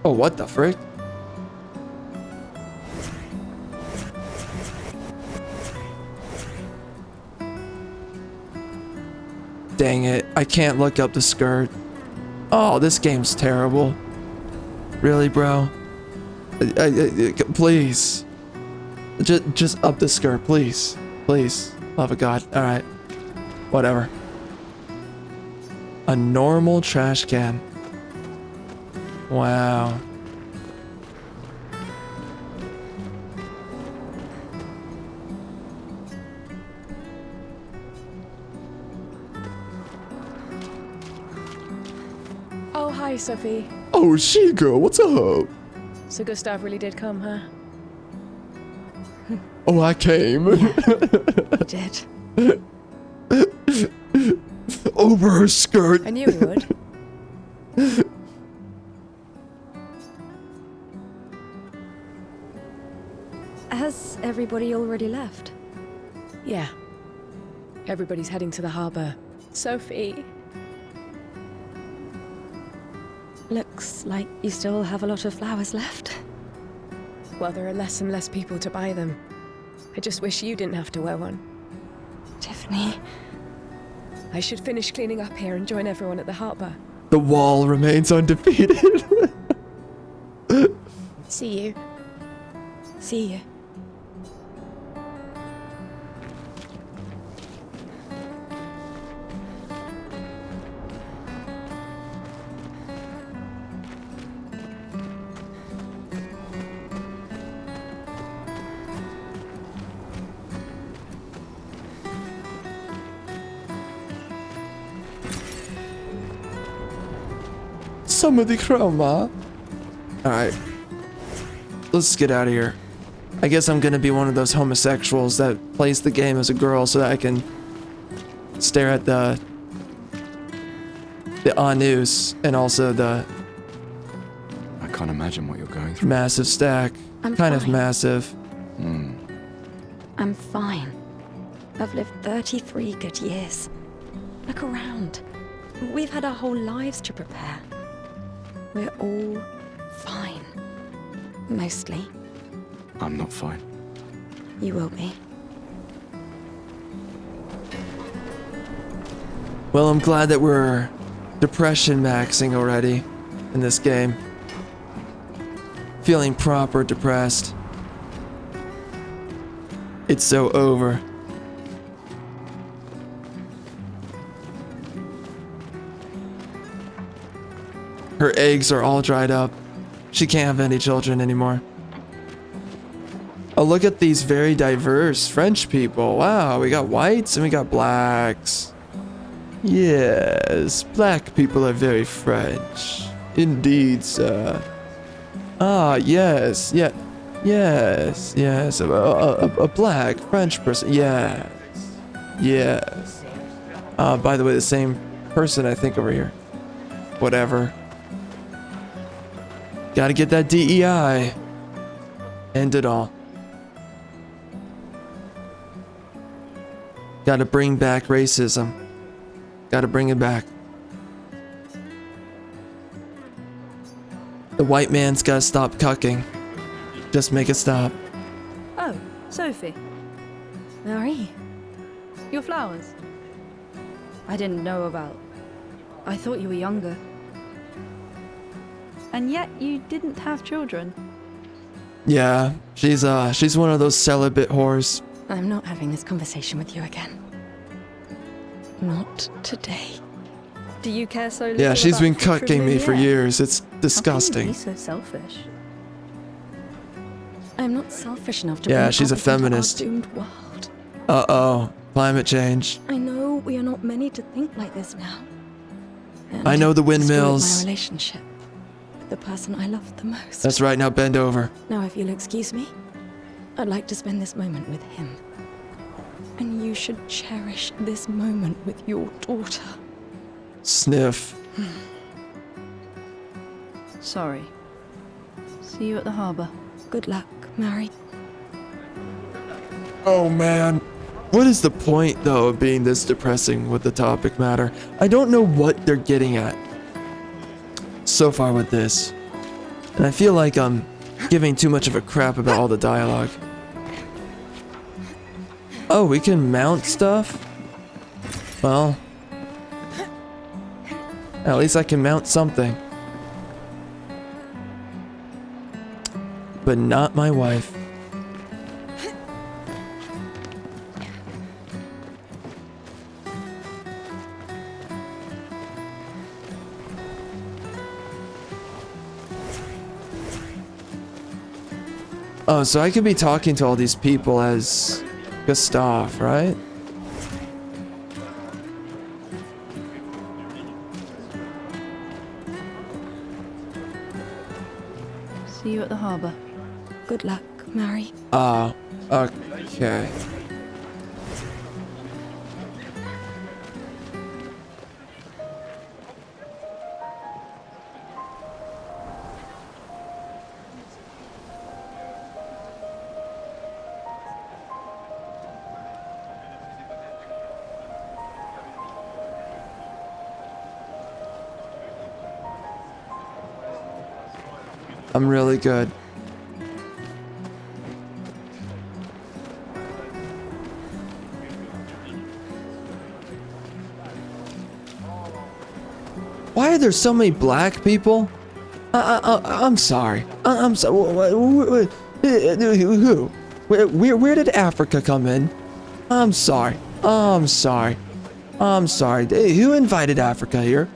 Oh, what the frick? Dang it, I can't look up the skirt. Oh, this game's terrible. Really, bro? Please. Just up the skirt, please. Please. Love of God. Alright. Whatever. A normal trash can. Wow. Oh, hi, Sophie. Oh, She-Girl, what's up? So Gustave really did come, huh? Oh, I came. You did. Over her skirt. I knew he would. Has everybody already left? Yeah. Everybody's heading to the harbour. Sophie. Looks like you still have a lot of flowers left. Well, there are less and less people to buy them. I just wish you didn't have to wear one. Tiffany. I should finish cleaning up here and join everyone at the harbour. The wall remains undefeated. See you. See you. Some of the chroma. Alright. Let's get out of here. I guess I'm gonna be one of those homosexuals that plays the game as a girl so that I can stare at the Anus and also the I can't imagine what you're going through. massive stack. I'm Kind of fine. massive. I'm fine. I've lived 33 good years. Look around. We've had our whole lives to prepare. We're all fine. Mostly. I'm not fine. You will be. Well, I'm glad that we're depression maxing already in this game. Feeling proper depressed. It's so over. Her eggs are all dried up. She can't have any children anymore. Oh, look at these very diverse French people. Wow, we got whites and we got blacks. Yes, black people are very French. Indeed, sir. Ah, yes, yeah, yes, yes. A black French person. Yes, yes. By the way, the same person I think over here. Whatever. Gotta get that DEI. End it all. Gotta bring back racism. Gotta bring it back. The white man's gotta stop cucking. Just make it stop. Oh, Sophie, Marie. your flowers. I didn't know about. I thought you were younger. And yet you didn't have children. Yeah, she's one of those celibate whores. I'm not having this conversation with you again. Not today. Do you care so little Yeah, she's about been the future of cucking me for Liliana? years. It's How can you disgusting. be so selfish? I'm not selfish enough to Yeah, bring she's a others into our feminist. doomed world. Uh-oh. Climate change. I know we are not many to think like this now. And I know the it's ruined windmills. my relationship with the person I love the most. That's right, now bend over. Now, if you'll excuse me, I'd like to spend this moment with him. And you should cherish this moment with your daughter. Sniff. Sorry. See you at the harbour. Good luck, Mary. Oh man. What is the point though of being this depressing with the topic matter? I don't know what they're getting at so far with this. And I feel like I'm giving too much of a crap about all the dialogue. Oh, we can mount stuff? Well, at least I can mount something. But not my wife. Oh, so I could be talking to all these people as Gustave, right? See you at the harbour. Good luck, Mary. Oh, okay. I'm really good. Why are there so many black people? I'm sorry. I'm sorry. Who? Where did Africa come in? I'm sorry. I'm sorry. I'm sorry. Who invited Africa here?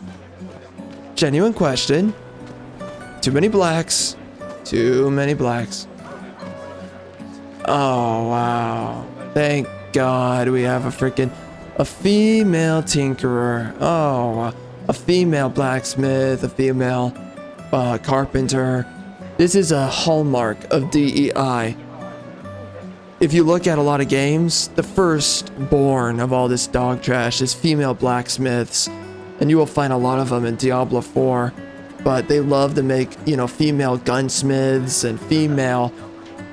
Genuine question. Too many blacks. Too many blacks. Oh, wow. Thank God we have a female tinkerer. Oh, a female blacksmith, a female carpenter. This is a hallmark of DEI. If you look at a lot of games, the firstborn of all this dog trash is female blacksmiths. And you will find a lot of them in Diablo 4. But they love to make, you know, female gunsmiths and female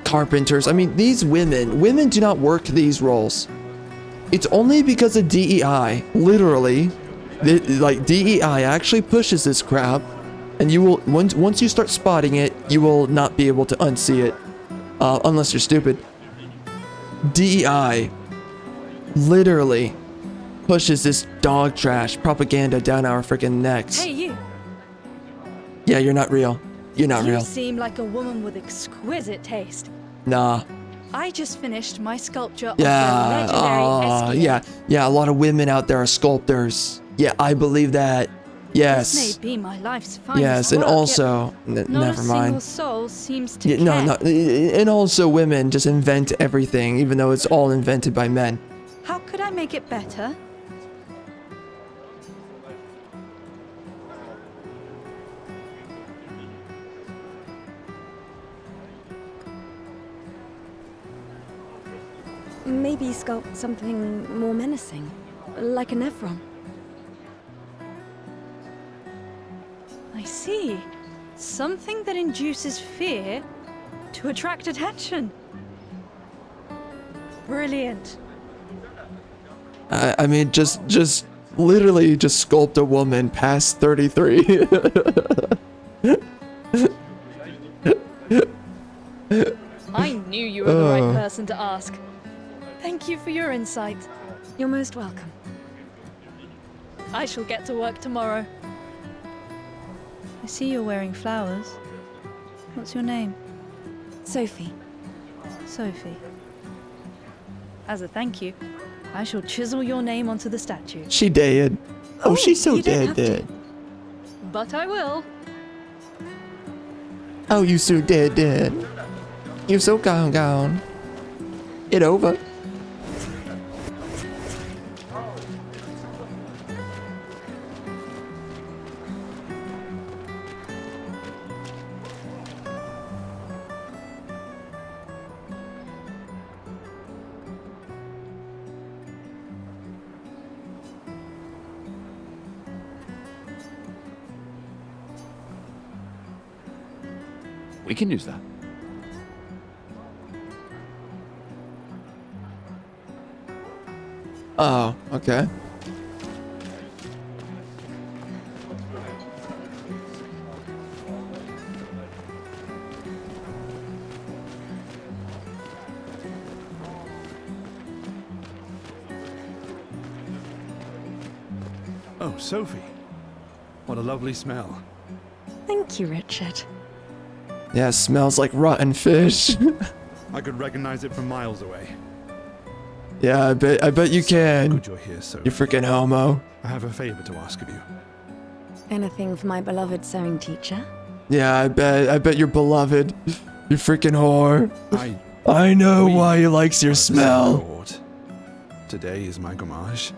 carpenters. I mean, these women do not work these roles. It's only because of DEI, literally, like DEI actually pushes this crap, and you will, once you start spotting it, you will not be able to unsee it, unless you're stupid. DEI literally pushes this dog trash propaganda down our freaking necks. Hey, you! Yeah, you're not real. You're not real. You seem like a woman with exquisite taste. Nah. I just finished my sculpture Yeah. of the legendary Expire. Yeah. A lot of women out there are sculptors. Yeah, I believe that. Yes. This may be my life's finest Yes, and work, also, yet never not a single mind. soul seems to Yeah, care. no, and also women just invent everything, even though it's all invented by men. How could I make it better? Maybe sculpt something more menacing, like an Evron. I see. Something that induces fear to attract attention. Brilliant. I mean, just literally just sculpt a woman past 33. I knew you were the right person to ask. Thank you for your insight. You're most welcome. I shall get to work tomorrow. I see you're wearing flowers. What's your name? Sophie. Sophie. As a thank you, I shall chisel your name onto the statue. She dead. Oh, she's so you don't dead, have to. dead. But I will. Oh, you so dead. You so gone. Get over. We can use that. Oh, okay. Oh, Sophie. What a lovely smell. Thank you, Richard. Yeah, smells like rotten fish. I could recognize it from miles away. Yeah, I bet you can. Good you're here, Sophie. You freaking homo. I have a favor to ask of you. Anything for my beloved sewing teacher? Yeah, I bet you're beloved. You freaking whore. I I know we- why he likes your smell. Lord, today is my gommage.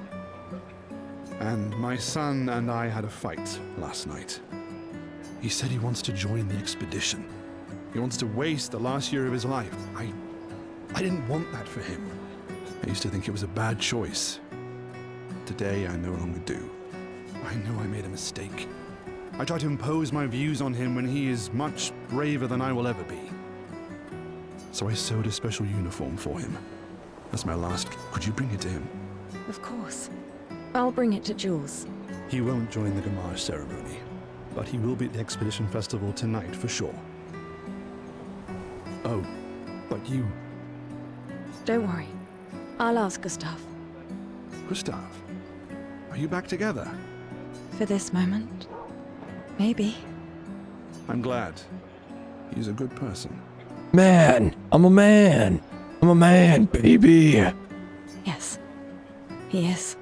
And my son and I had a fight last night. He said he wants to join the expedition. He wants to waste the last year of his life. I didn't want that for him. I used to think it was a bad choice. Today, I no longer do. I know I made a mistake. I tried to impose my views on him when he is much braver than I will ever be. So I sewed a special uniform for him. That's my last. Could you bring it to him? Of course. I'll bring it to Jules. He won't join the Gamage ceremony, but he will be at the Expedition Festival tonight for sure. Oh, but you... Don't worry. I'll ask Gustave. Gustave, are you back together? For this moment. Maybe. I'm glad. He's a good person. Man, I'm a man. I'm a man, baby. Yes. He is.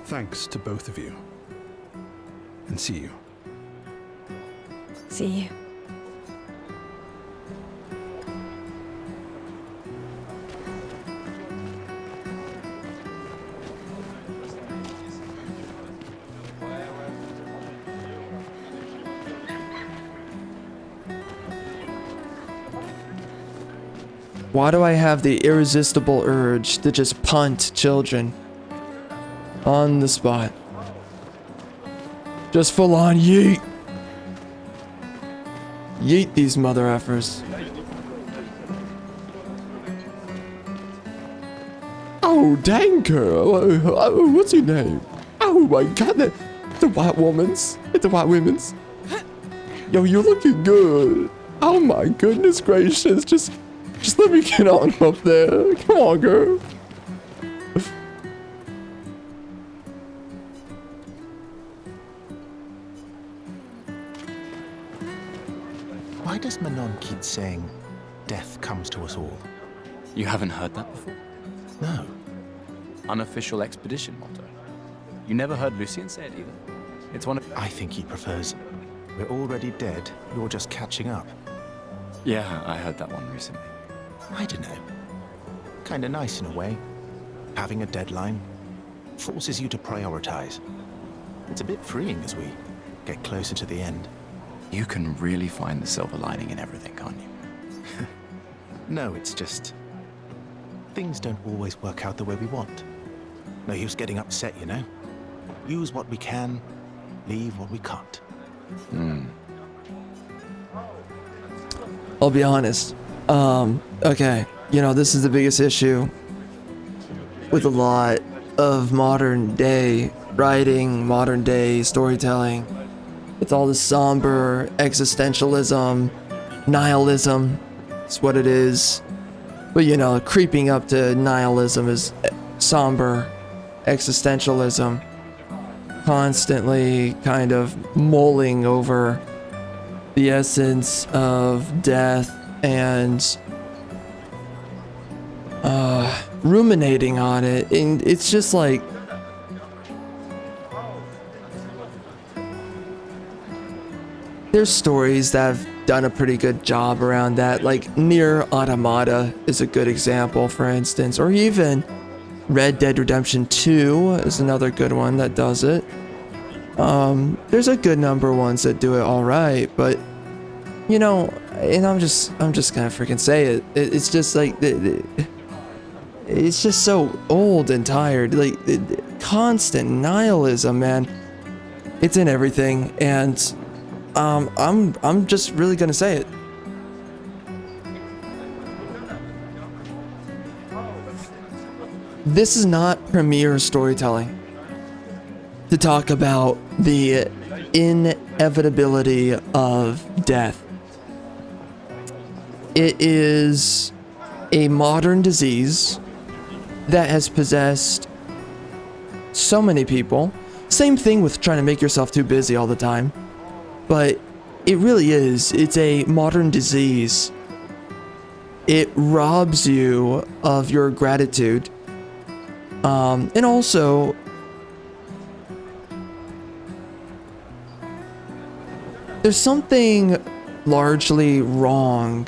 Thanks to both of you. And see you. See you. Why do I have the irresistible urge to just punt children on the spot? Just full on yeet. Yeet these mother effers. Oh, dang girl. Oh, what's your name? Oh my god, the white woman's. The white women's. Yo, you're looking good. Oh my goodness gracious. Just let me get on up there. Come on, girl. Why does Manon keep saying, death comes to us all? You haven't heard that before? No. Unofficial expedition motto. You never heard Lucien say it either? It's one of... I think he prefers, we're already dead, you're just catching up. Yeah, I heard that one recently. I don't know. Kinda nice in a way. Having a deadline forces you to prioritize. It's a bit freeing as we get closer to the end. You can really find the silver lining in everything, can't you? No, it's just... things don't always work out the way we want. No use getting upset, you know? Use what we can, leave what we can't. I'll be honest. Okay. You know, this is the biggest issue with a lot of modern day writing, modern day storytelling. It's all this somber existentialism, nihilism. It's what it is. But you know, creeping up to nihilism is somber existentialism. Constantly kind of mulling over the essence of death and ruminating on it. And it's just like, there's stories that have done a pretty good job around that, like Near Automata is a good example, for instance, or even Red Dead Redemption 2 is another good one that does it. There's a good number of ones that do it all right, but you know, and I'm just gonna freaking say it. It's just like it's just so old and tired. Like constant nihilism, man. It's in everything, and I'm just really gonna say it. This is not premier storytelling to talk about the inevitability of death. It is a modern disease that has possessed so many people. Same thing with trying to make yourself too busy all the time. But it really is. It's a modern disease. It robs you of your gratitude. And also, there's something largely wrong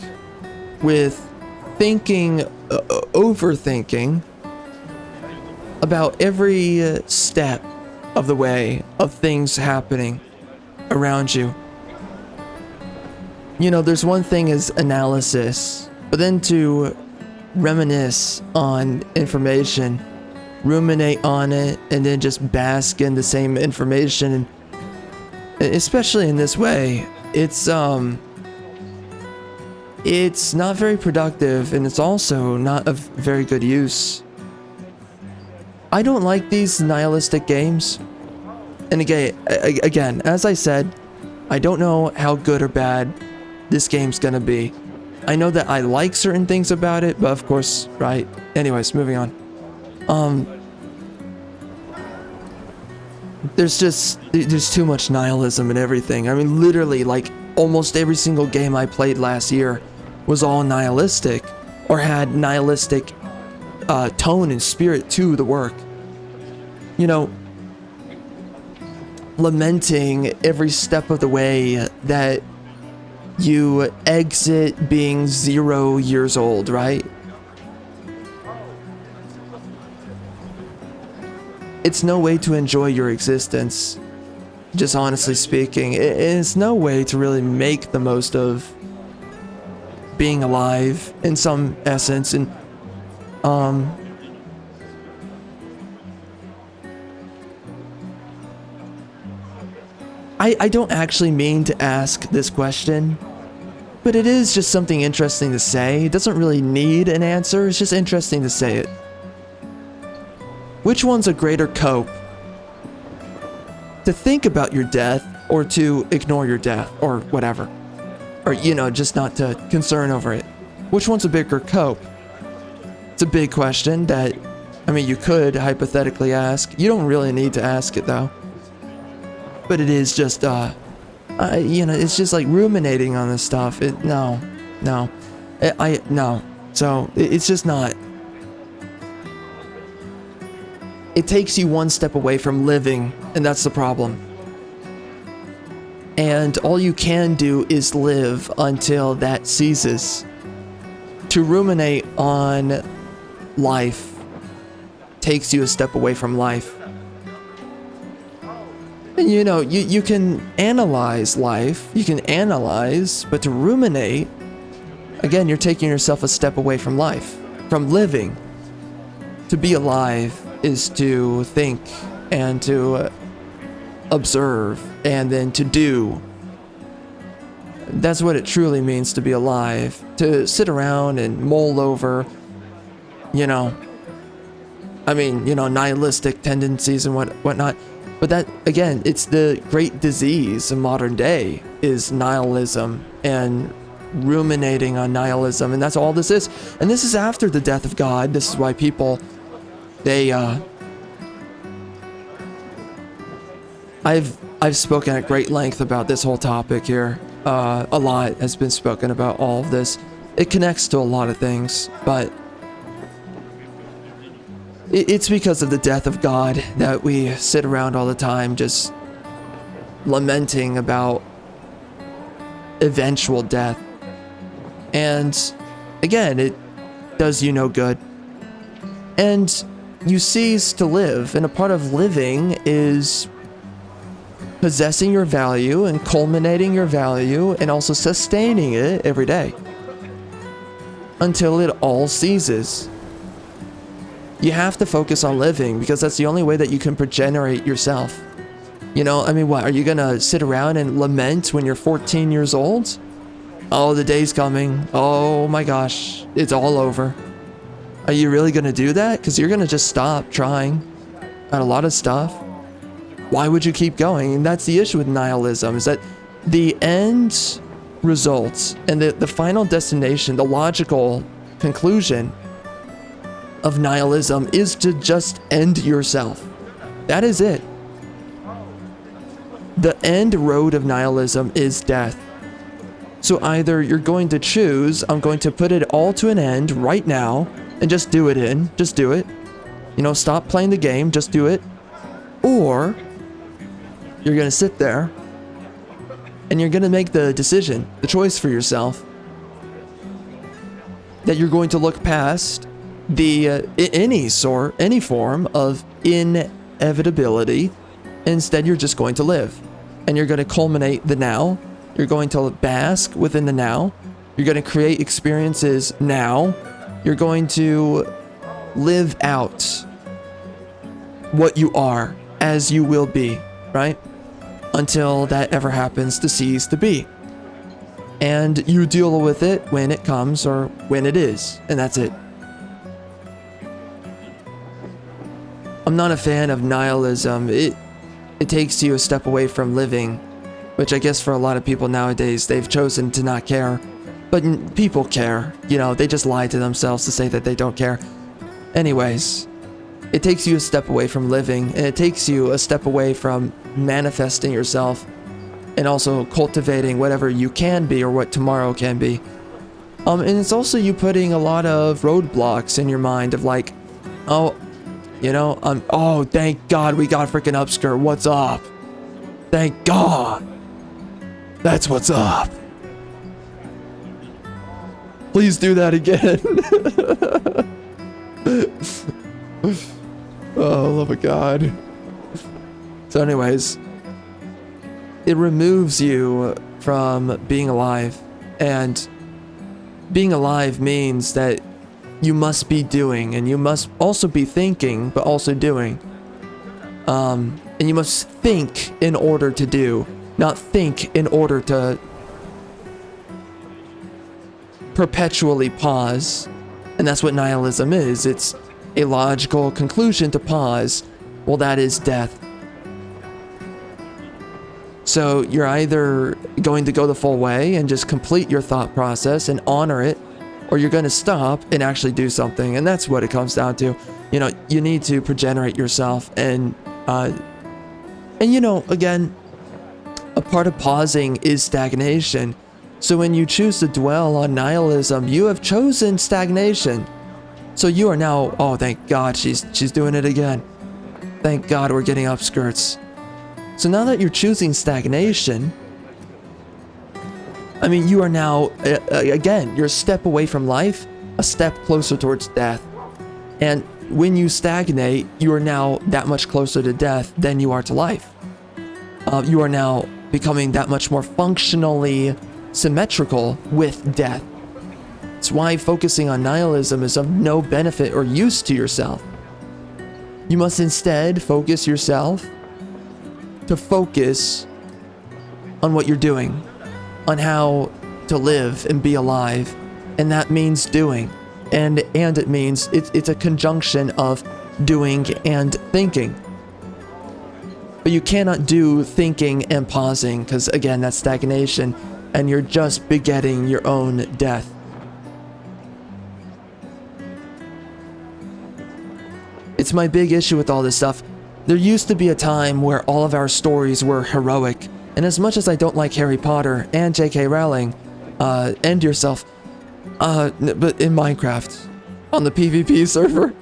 with overthinking about every step of the way of things happening around you. You know, there's one thing as analysis, but then to reminisce on information, ruminate on it, and then just bask in the same information, especially in this way, it's not very productive, and it's also not of very good use. I don't like these nihilistic games. And again, as I said, I don't know how good or bad this game's gonna be. I know that I like certain things about it, but of course, right? Anyways, moving on. There's too much nihilism in everything. I mean, literally, like, almost every single game I played last year was all nihilistic, or had nihilistic tone and spirit to the work. You know, lamenting every step of the way that you exit being 0 years old, right? It's no way to enjoy your existence, just honestly speaking. It's no way to really make the most of being alive in some essence. And I don't actually mean to ask this question, but it is just something interesting to say. It doesn't really need an answer, it's just interesting to say it. Which one's a greater cope? To think about your death, or to ignore your death, or whatever. Or, you know, just not to concern over it. Which one's a bigger cope? It's a big question that, I mean, you could hypothetically ask. You don't really need to ask it, though. But it is just, you know, it's just like ruminating on this stuff. No. So, it's just not. It takes you one step away from living, and that's the problem. And all you can do is live until that ceases. To ruminate on life takes you a step away from life. And you know, you can analyze life, you can analyze, but to ruminate, again, you're taking yourself a step away from life, from living. To be alive is to think and to observe and then to do. That's what it truly means to be alive. To sit around and mull over, you know, I mean, you know, nihilistic tendencies and whatnot. But that, again, it's the great disease in modern day, is nihilism and ruminating on nihilism. And that's all this is. And this is after the death of God. This is why people, I've spoken at great length about this whole topic here. A lot has been spoken about all of this. It connects to a lot of things, but it's because of the death of God that we sit around all the time just lamenting about eventual death. And again, it does you no good. And you cease to live, and a part of living is possessing your value and culminating your value and also sustaining it every day until it all ceases. You have to focus on living because that's the only way that you can regenerate yourself. You know, I mean, what? Are you gonna sit around and lament when you're 14 years old? Oh, the day's coming. Oh my gosh, it's all over. Are you really gonna do that? Because you're gonna just stop trying at a lot of stuff. Why would you keep going? And that's the issue with nihilism, is that the end results and the final destination, the logical conclusion of nihilism is to just end yourself. That is it. The end road of nihilism is death. So either you're going to choose, I'm going to put it all to an end right now and just do it just do it. You know, stop playing the game, just do it. Or you're going to sit there and you're going to make the decision, the choice for yourself, that you're going to look past the any form of inevitability. Instead, you're just going to live, and you're going to culminate the now. You're going to bask within the now. You're going to create experiences now. You're going to live out what you are as you will be, right? Until that ever happens to cease to be. And you deal with it when it comes or when it is, and that's it. I'm not a fan of nihilism. It takes you a step away from living, which I guess for a lot of people nowadays, they've chosen to not care. But people care, you know, they just lie to themselves to say that they don't care. Anyways, it takes you a step away from living, and it takes you a step away from manifesting yourself and also cultivating whatever you can be or what tomorrow can be. And it's also you putting a lot of roadblocks in your mind of like, oh, you know, oh, thank God we got freaking Obscur. What's up? Thank God. That's what's up. Please do that again. Oh, love of God. So anyways, it removes you from being alive. And being alive means that you must be doing, and you must also be thinking, but also doing. And you must think in order to do, not think in order to perpetually pause. And that's what nihilism is. It's a logical conclusion to pause. Well, that is death. So you're either going to go the full way and just complete your thought process and honor it, or you're going to stop and actually do something. And that's what it comes down to. You know, you need to progenerate yourself. And you know, again, a part of pausing is stagnation. So when you choose to dwell on nihilism, you have chosen stagnation. So you are now, oh, thank God she's doing it again. Thank God we're getting upskirts. So now that you're choosing stagnation, I mean, you are now, again, you're a step away from life, a step closer towards death. And when you stagnate, you are now that much closer to death than you are to life. You are now becoming that much more functionally symmetrical with death. It's why focusing on nihilism is of no benefit or use to yourself. You must instead focus yourself to focus on what you're doing, on how to live and be alive, and that means doing. And it means it's a conjunction of doing and thinking. But you cannot do thinking and pausing, because again, that's stagnation, and you're just begetting your own death. It's my big issue with all this stuff. There used to be a time where all of our stories were heroic, and as much as I don't like Harry Potter and J.K. Rowling, end yourself, but in Minecraft, on the PvP server.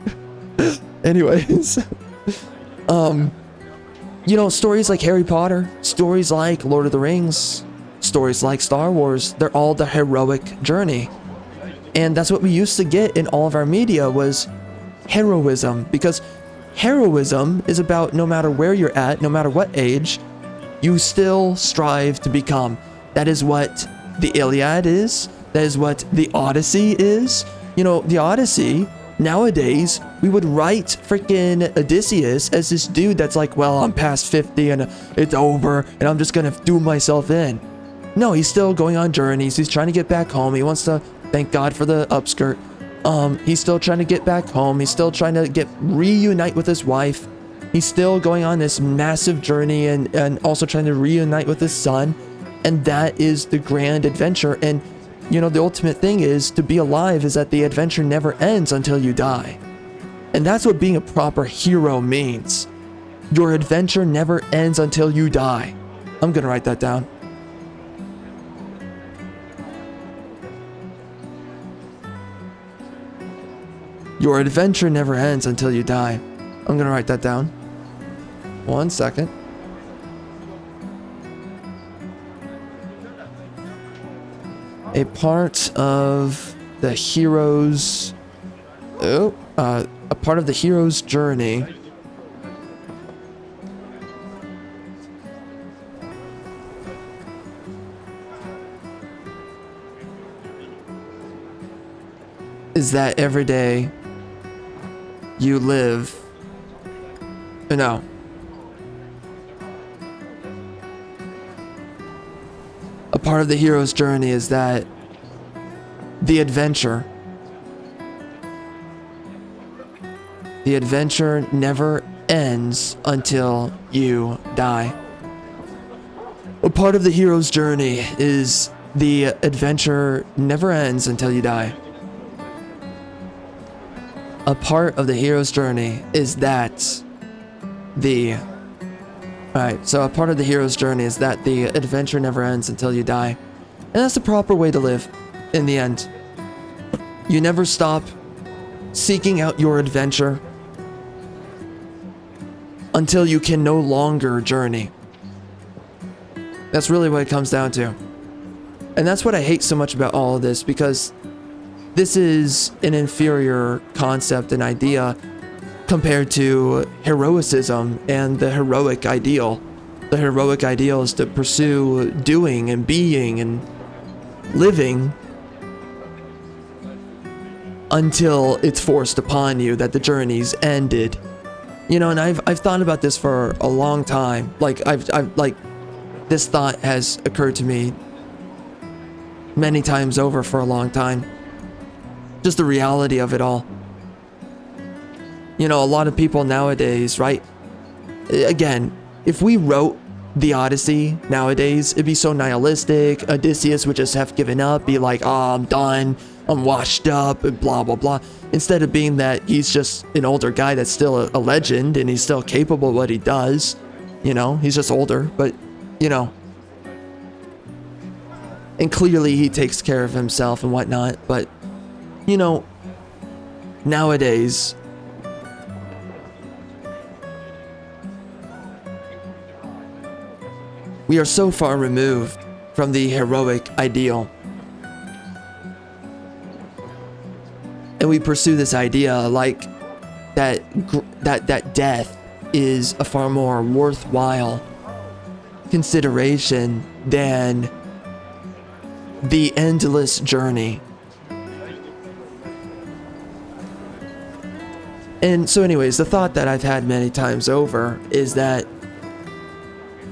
Anyways, you know, stories like Harry Potter, stories like Lord of the Rings, stories like Star Wars, they're all the heroic journey. And that's what we used to get in all of our media was heroism, because heroism is about no matter where you're at, no matter what age, you still strive to become. That is what the Iliad is. That is what the Odyssey is. You know, the Odyssey nowadays We would write freaking Odysseus as this dude that's like, well, I'm past 50 and it's over and I'm just gonna do myself in. No, he's still going on journeys. He's trying to get back home. He wants to thank God for the upskirt. He's still trying to get back home. He's still trying to reunite with his wife. He's still going on this massive journey and also trying to reunite with his son. And that is the grand adventure. And, you know, the ultimate thing is to be alive is that the adventure never ends until you die. And that's what being a proper hero means. Your adventure never ends until you die. I'm gonna write that down. Your adventure never ends until you die. I'm gonna write that down. 1 second. A part of the hero's... a part of the hero's journey is that every day you live... No. A part of the hero's journey is that the adventure never ends until you die. A part of the hero's journey is the adventure never ends until you die. A part of the hero's journey is that the... Alright, so a part of the hero's journey is that the adventure never ends until you die. And that's the proper way to live in the end. You never stop seeking out your adventure until you can no longer journey. That's really what it comes down to. And that's what I hate so much about all of this, because this is an inferior concept and idea compared to heroicism and the heroic ideal. The heroic ideal is to pursue doing and being and living until it's forced upon you that the journey's ended. You know, and I've thought about this for a long time. Like I've like this thought has occurred to me many times over for a long time. Just the reality of it all. You know, a lot of people nowadays, right? Again, if we wrote the Odyssey nowadays, it'd be so nihilistic. Odysseus would just have given up, be like, oh, I'm done, I'm washed up, and blah, blah, blah. Instead of being that he's just an older guy that's still a legend and he's still capable of what he does. You know, he's just older, but, you know. And clearly he takes care of himself and whatnot, but, you know, nowadays... we are so far removed from the heroic ideal. And we pursue this idea like that death is a far more worthwhile consideration than the endless journey. And so anyways, the thought that I've had many times over is that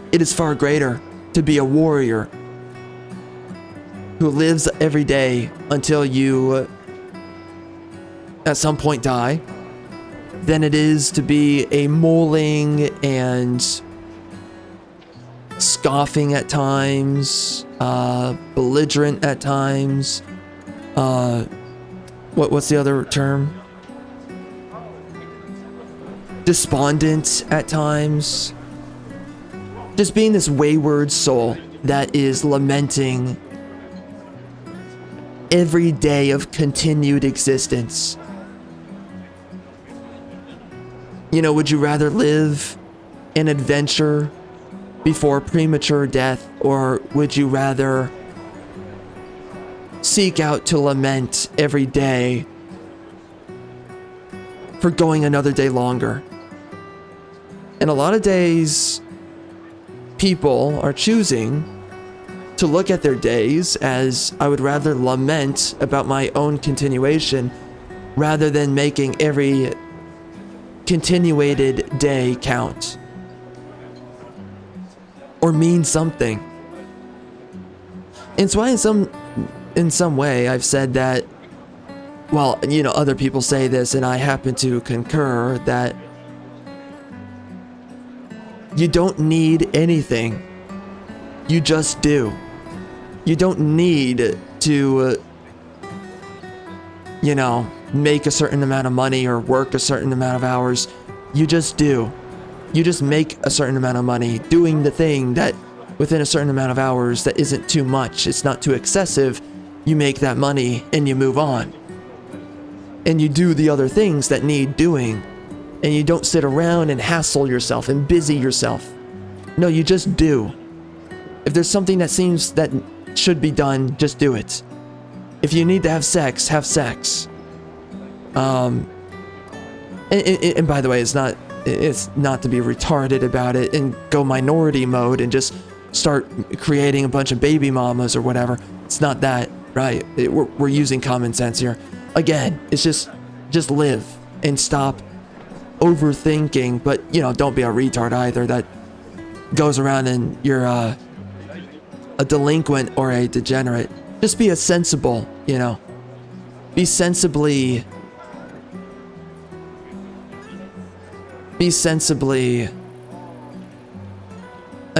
it is far greater to be a warrior who lives every day until you at some point die than it is to be a mauling and scoffing at times, belligerent at times, what's the other term? Despondent at times. Just being this wayward soul that is lamenting every day of continued existence. You know, would you rather live an adventure before premature death, or would you rather seek out to lament every day for going another day longer? And a lot of days, people are choosing to look at their days as I would rather lament about my own continuation rather than making every continuated day count or mean something. And so in some way I've said that, well, you know, other people say this and I happen to concur that you don't need anything. You just do. You don't need to, you know, make a certain amount of money or work a certain amount of hours. You just do. You just make a certain amount of money doing the thing that within a certain amount of hours that isn't too much. It's not too excessive. You make that money and you move on. And you do the other things that need doing. And you don't sit around and hassle yourself and busy yourself. No, you just do. If there's something that seems that should be done, just do it. If you need to have sex, have sex. And by the way, it's not to be retarded about it and go minority mode and just start creating a bunch of baby mamas or whatever. It's not that, right? We're using common sense here. Again, it's just live and stop overthinking, but you know, don't be a retard either that goes around and you're a delinquent or a degenerate. Just be a sensible, you know, be sensibly, I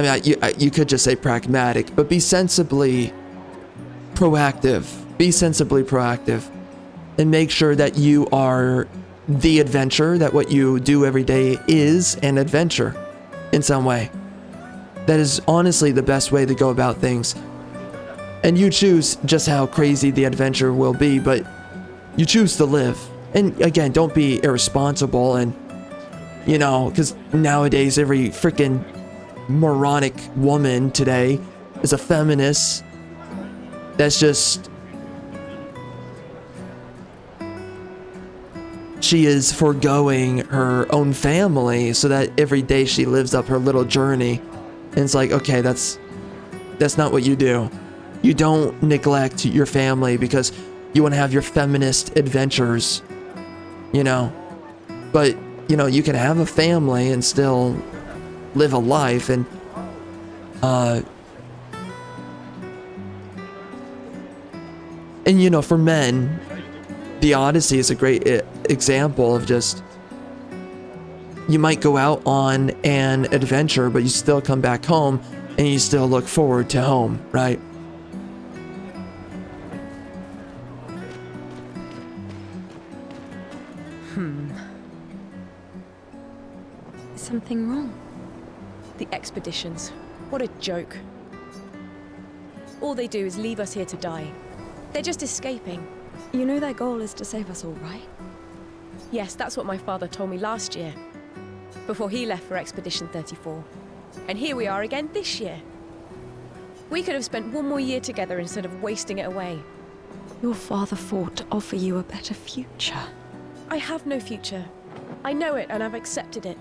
mean, you could just say pragmatic, but be sensibly proactive. Be sensibly proactive and make sure that you are the adventure, that what you do every day is an adventure in some way. That is honestly the best way to go about things. And you choose just how crazy the adventure will be, but you choose to live. And again, don't be irresponsible and, you know, because nowadays every freaking moronic woman today is a feminist. That's just... she is foregoing her own family so that every day she lives up her little journey. And it's like, okay, that's not what you do. You don't neglect your family because you want to have your feminist adventures, you know. But, you know, you can have a family and still live a life. And, you know, for men, the Odyssey is a great example of just, you might go out on an adventure, but you still come back home and you still look forward to home, right? Is something wrong? The expeditions. What a joke. All they do is leave us here to die. They're just escaping. You know their goal is to save us all, right? Yes, that's what my father told me last year, before he left for Expedition 34. And here we are again this year. We could have spent one more year together instead of wasting it away. Your father fought to offer you a better future. I have no future. I know it and I've accepted it.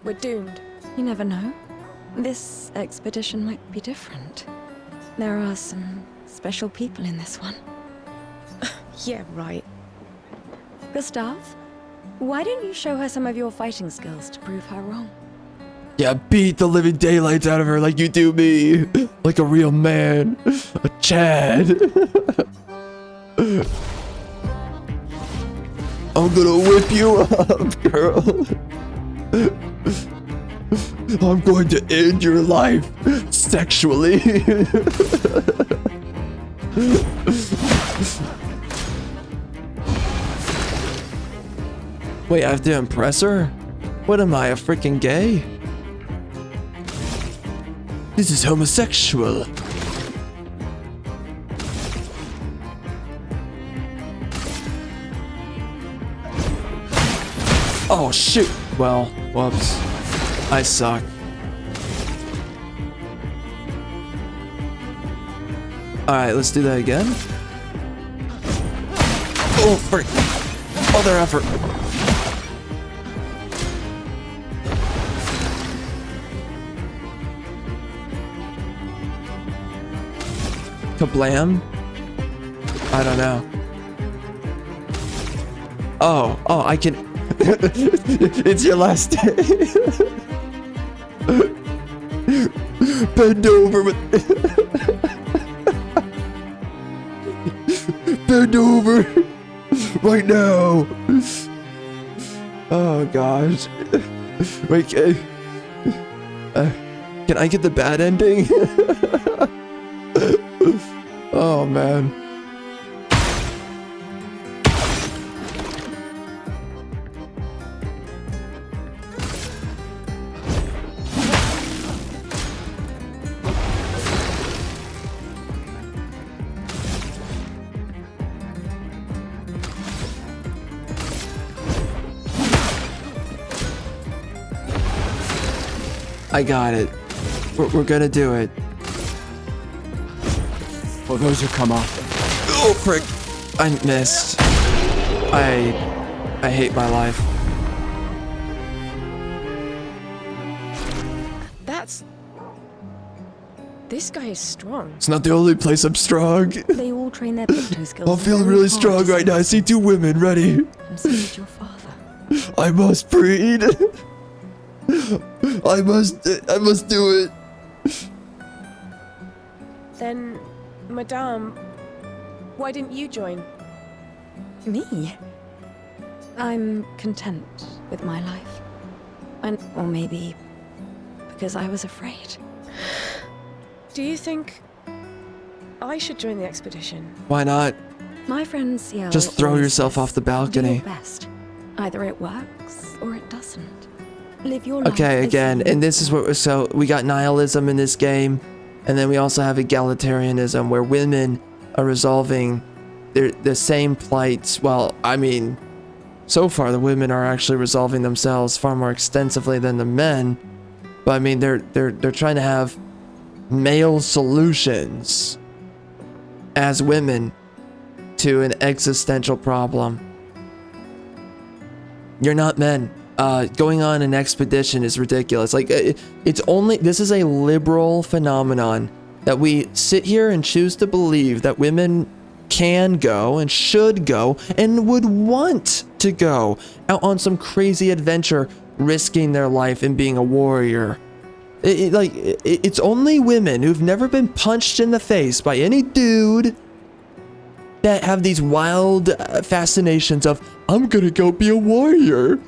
We're doomed. You never know. This expedition might be different. There are some special people in this one. Yeah, right. Gustave, why don't you show her some of your fighting skills to prove her wrong? Yeah, beat the living daylights out of her like you do me. Like a real man. A Chad. I'm gonna whip you up, girl. I'm going to end your life sexually. Wait, I have to impress her? What am I, a freaking gay? This is homosexual. Oh shoot. Well, whoops. I suck. Alright, let's do that again. Oh, frick. Other effort. Kablam? I don't know. Oh, I can... It's your last day. Bend over with. Bend over right now. Oh gosh. Wait, can I get the bad ending? Oh man. I got it. We're gonna do it. For those who come after. Oh frick! I missed. I hate my life. This guy is strong. It's not the only place I'm strong. They all train their picto skills. I'm feeling really strong right now. I see two women ready. And so did your father. I must breed. I must do it. Then, Madame, why didn't you join? Me? I'm content with my life. Or maybe because I was afraid. Do you think I should join the expedition? Why not? My friends yell. Just throw always yourself this, off the Do balcony. your best. Either it works or it doesn't. Live your life. Okay, as again, you and this is what, so we got nihilism in this game, and then we also have egalitarianism where women are resolving the same plights. Well, I mean, so far the women are actually resolving themselves far more extensively than the men, but I mean, they're trying to have male solutions as women to an existential problem. You're not men. Going on an expedition is ridiculous. Like, it's only, this is a liberal phenomenon that we sit here and choose to believe that women can go and should go and would want to go out on some crazy adventure, risking their life and being a warrior. It's only women who've never been punched in the face by any dude that have these wild fascinations of, I'm gonna go be a warrior.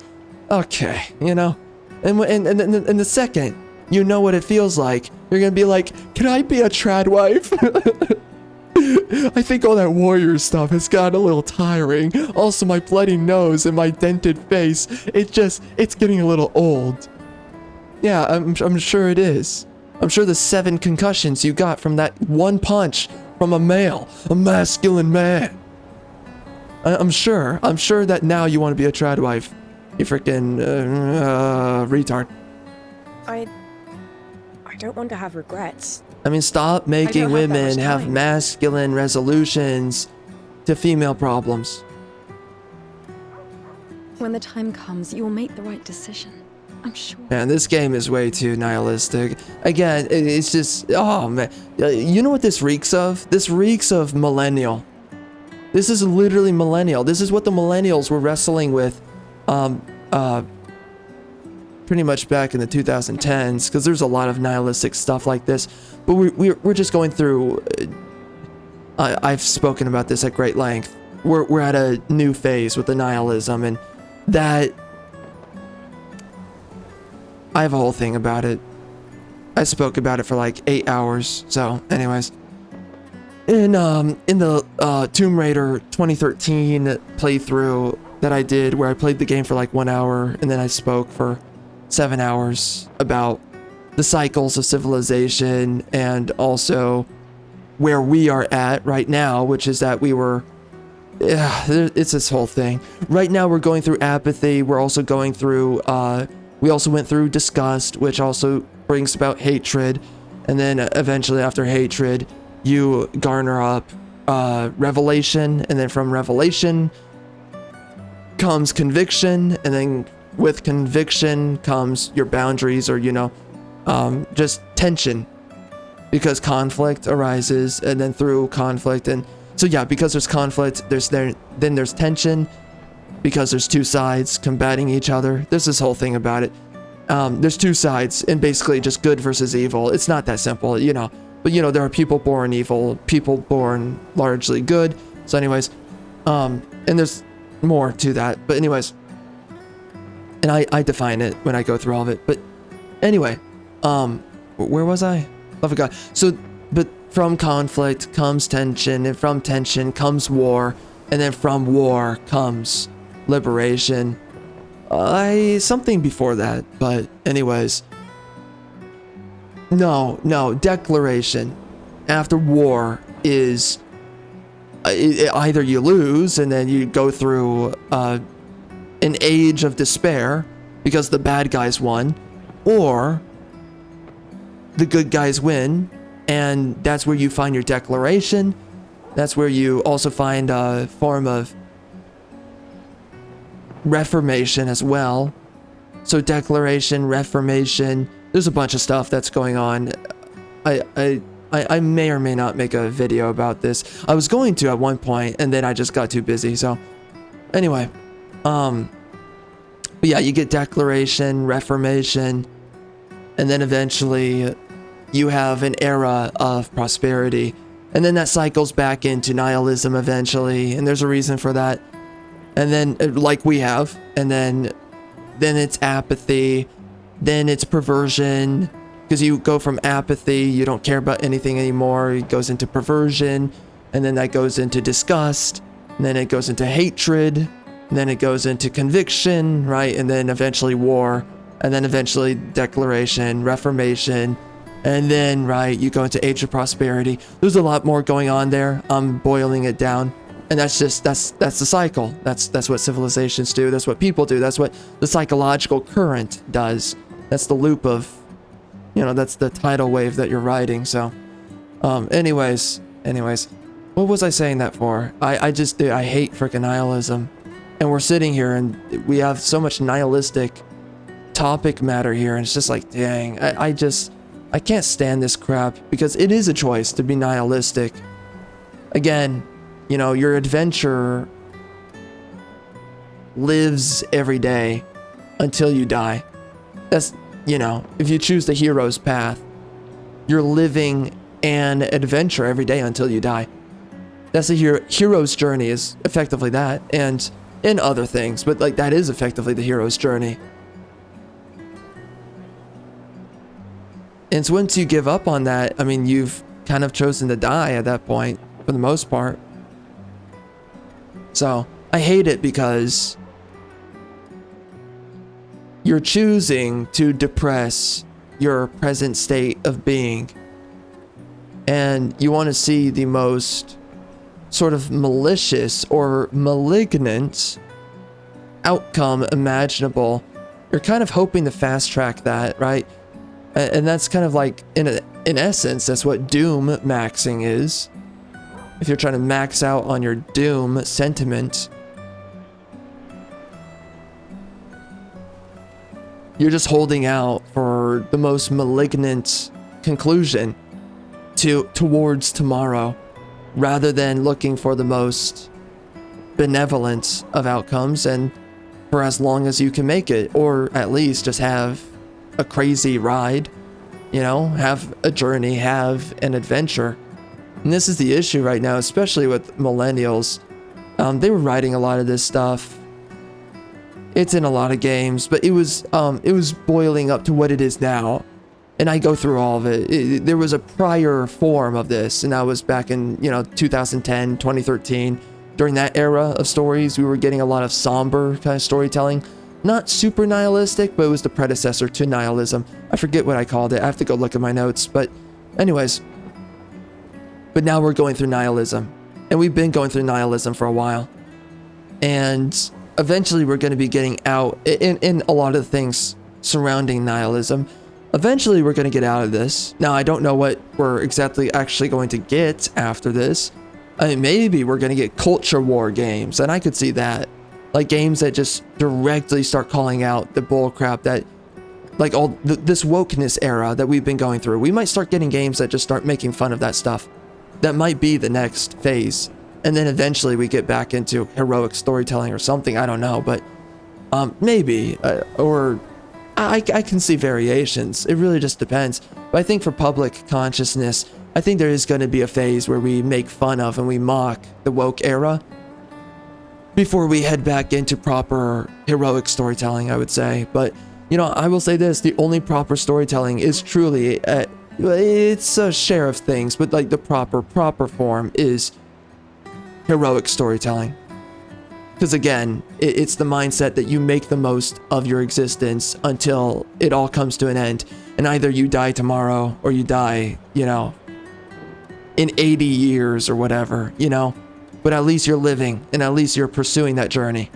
Okay, you know, and the second you know what it feels like, you're gonna be like, can I be a trad wife? I think all that warrior stuff has gotten a little tiring. Also, my bloody nose and my dented face, it's getting a little old. Yeah, I'm sure it is. I'm sure the 7 concussions you got from that one punch from a masculine man. I'm sure that now you want to be a trad wife. You freaking retard. I don't want to have regrets. I mean, stop making have that women much have time. masculine resolutions to female problems. When the time comes, you will make the right decision. I'm sure. Man, this game is way too nihilistic. Again, it's just, oh man. You know what this reeks of? This reeks of millennial. This is literally millennial. This is what the millennials were wrestling with pretty much back in the 2010s, because there's a lot of nihilistic stuff like this. But we're just going through, I've spoken about this at great length. We're at a new phase with the nihilism, and that, I have a whole thing about it. I spoke about it for like 8 hours. So anyways, in the Tomb Raider 2013 playthrough that I did, where I played the game for like 1 hour and then I spoke for 7 hours about the cycles of civilization and also where we are at right now, which is that it's this whole thing. Right now we're going through apathy. We're also going through, we also went through disgust, which also brings about hatred. And then eventually after hatred, you garner up revelation. And then from revelation comes conviction. And then with conviction comes your boundaries, or, you know, just tension. Because conflict arises, and then through conflict. And so yeah, because there's conflict, then there's tension. because there's two sides combating each other. There's this whole thing about it. There's two sides, and basically just good versus evil. It's not that simple, you know. But, you know, there are people born evil, people born largely good. So anyways, and there's more to that. But anyways, and I define it when I go through all of it. But anyway, where was I? Oh, I forgot. So, but from conflict comes tension, and from tension comes war, and then from war comes liberation. Something before that, but anyways. No, declaration. After war is either you lose and then you go through an age of despair because the bad guys won, or the good guys win, and that's where you find your declaration. That's where you also find a form of reformation as well. So declaration, reformation, there's a bunch of stuff that's going on. I may or may not make a video about this. I was going to at one point, and then I just got too busy. So anyway, but yeah, you get declaration, reformation, and then eventually you have an era of prosperity, and then that cycles back into nihilism eventually, and there's a reason for that. And then, like we have, and then it's apathy, then it's perversion, because you go from apathy, you don't care about anything anymore, it goes into perversion, and then that goes into disgust, and then it goes into hatred, and then it goes into conviction, right? And then eventually war, and then eventually declaration, reformation, and then, right, you go into age of prosperity. There's a lot more going on there. I'm boiling it down. And that's the cycle. That's what civilizations do. That's what people do. That's what the psychological current does. That's the loop of, you know, that's the tidal wave that you're riding. So, anyways, what was I saying that for? I hate freaking nihilism. And we're sitting here and we have so much nihilistic topic matter here. And it's just like, dang, I can't stand this crap, because it is a choice to be nihilistic. Again, you know, your adventure lives every day until you die. That's, you know, if you choose the hero's path, you're living an adventure every day until you die. That's the hero's journey, is effectively that, and in other things, but like that is effectively the hero's journey. And so once you give up on that, I mean, you've kind of chosen to die at that point, for the most part. So, I hate it because you're choosing to depress your present state of being. And you want to see the most sort of malicious or malignant outcome imaginable. You're kind of hoping to fast track that, right? And that's kind of like, in essence, that's what doom maxing is. If you're trying to max out on your doom sentiment, you're just holding out for the most malignant conclusion towards tomorrow, rather than looking for the most benevolent of outcomes, and for as long as you can make it, or at least just have a crazy ride, you know, have a journey, have an adventure. And this is the issue right now, especially with millennials. They were writing a lot of this stuff. It's in a lot of games, but it was boiling up to what it is now. And I go through all of it. There was a prior form of this, and that was back in, you know, 2010, 2013. During that era of stories, we were getting a lot of somber kind of storytelling. Not super nihilistic, but it was the predecessor to nihilism. I forget what I called it. I have to go look at my notes. But anyways. But now we're going through nihilism. And we've been going through nihilism for a while. And eventually we're going to be getting out in a lot of the things surrounding nihilism. Eventually we're going to get out of this. Now, I don't know what we're exactly actually going to get after this. I mean, maybe we're going to get culture war games. And I could see that. Like games that just directly start calling out the bullcrap that, like all this wokeness era that we've been going through. We might start getting games that just start making fun of that stuff. That might be the next phase. and then eventually we get back into heroic storytelling or something. I don't know, but maybe, or I can see variations. It really just depends. But I think for public consciousness, I think there is going to be a phase where we make fun of and we mock the woke era before we head back into proper heroic storytelling, I would say. But, you know, I will say this, the only proper storytelling is truly, it's a share of things, but like the proper form is heroic storytelling. Because again, it's the mindset that you make the most of your existence until it all comes to an end. And either you die tomorrow or you die, you know, in 80 years or whatever, you know. But at least you're living and at least you're pursuing that journey.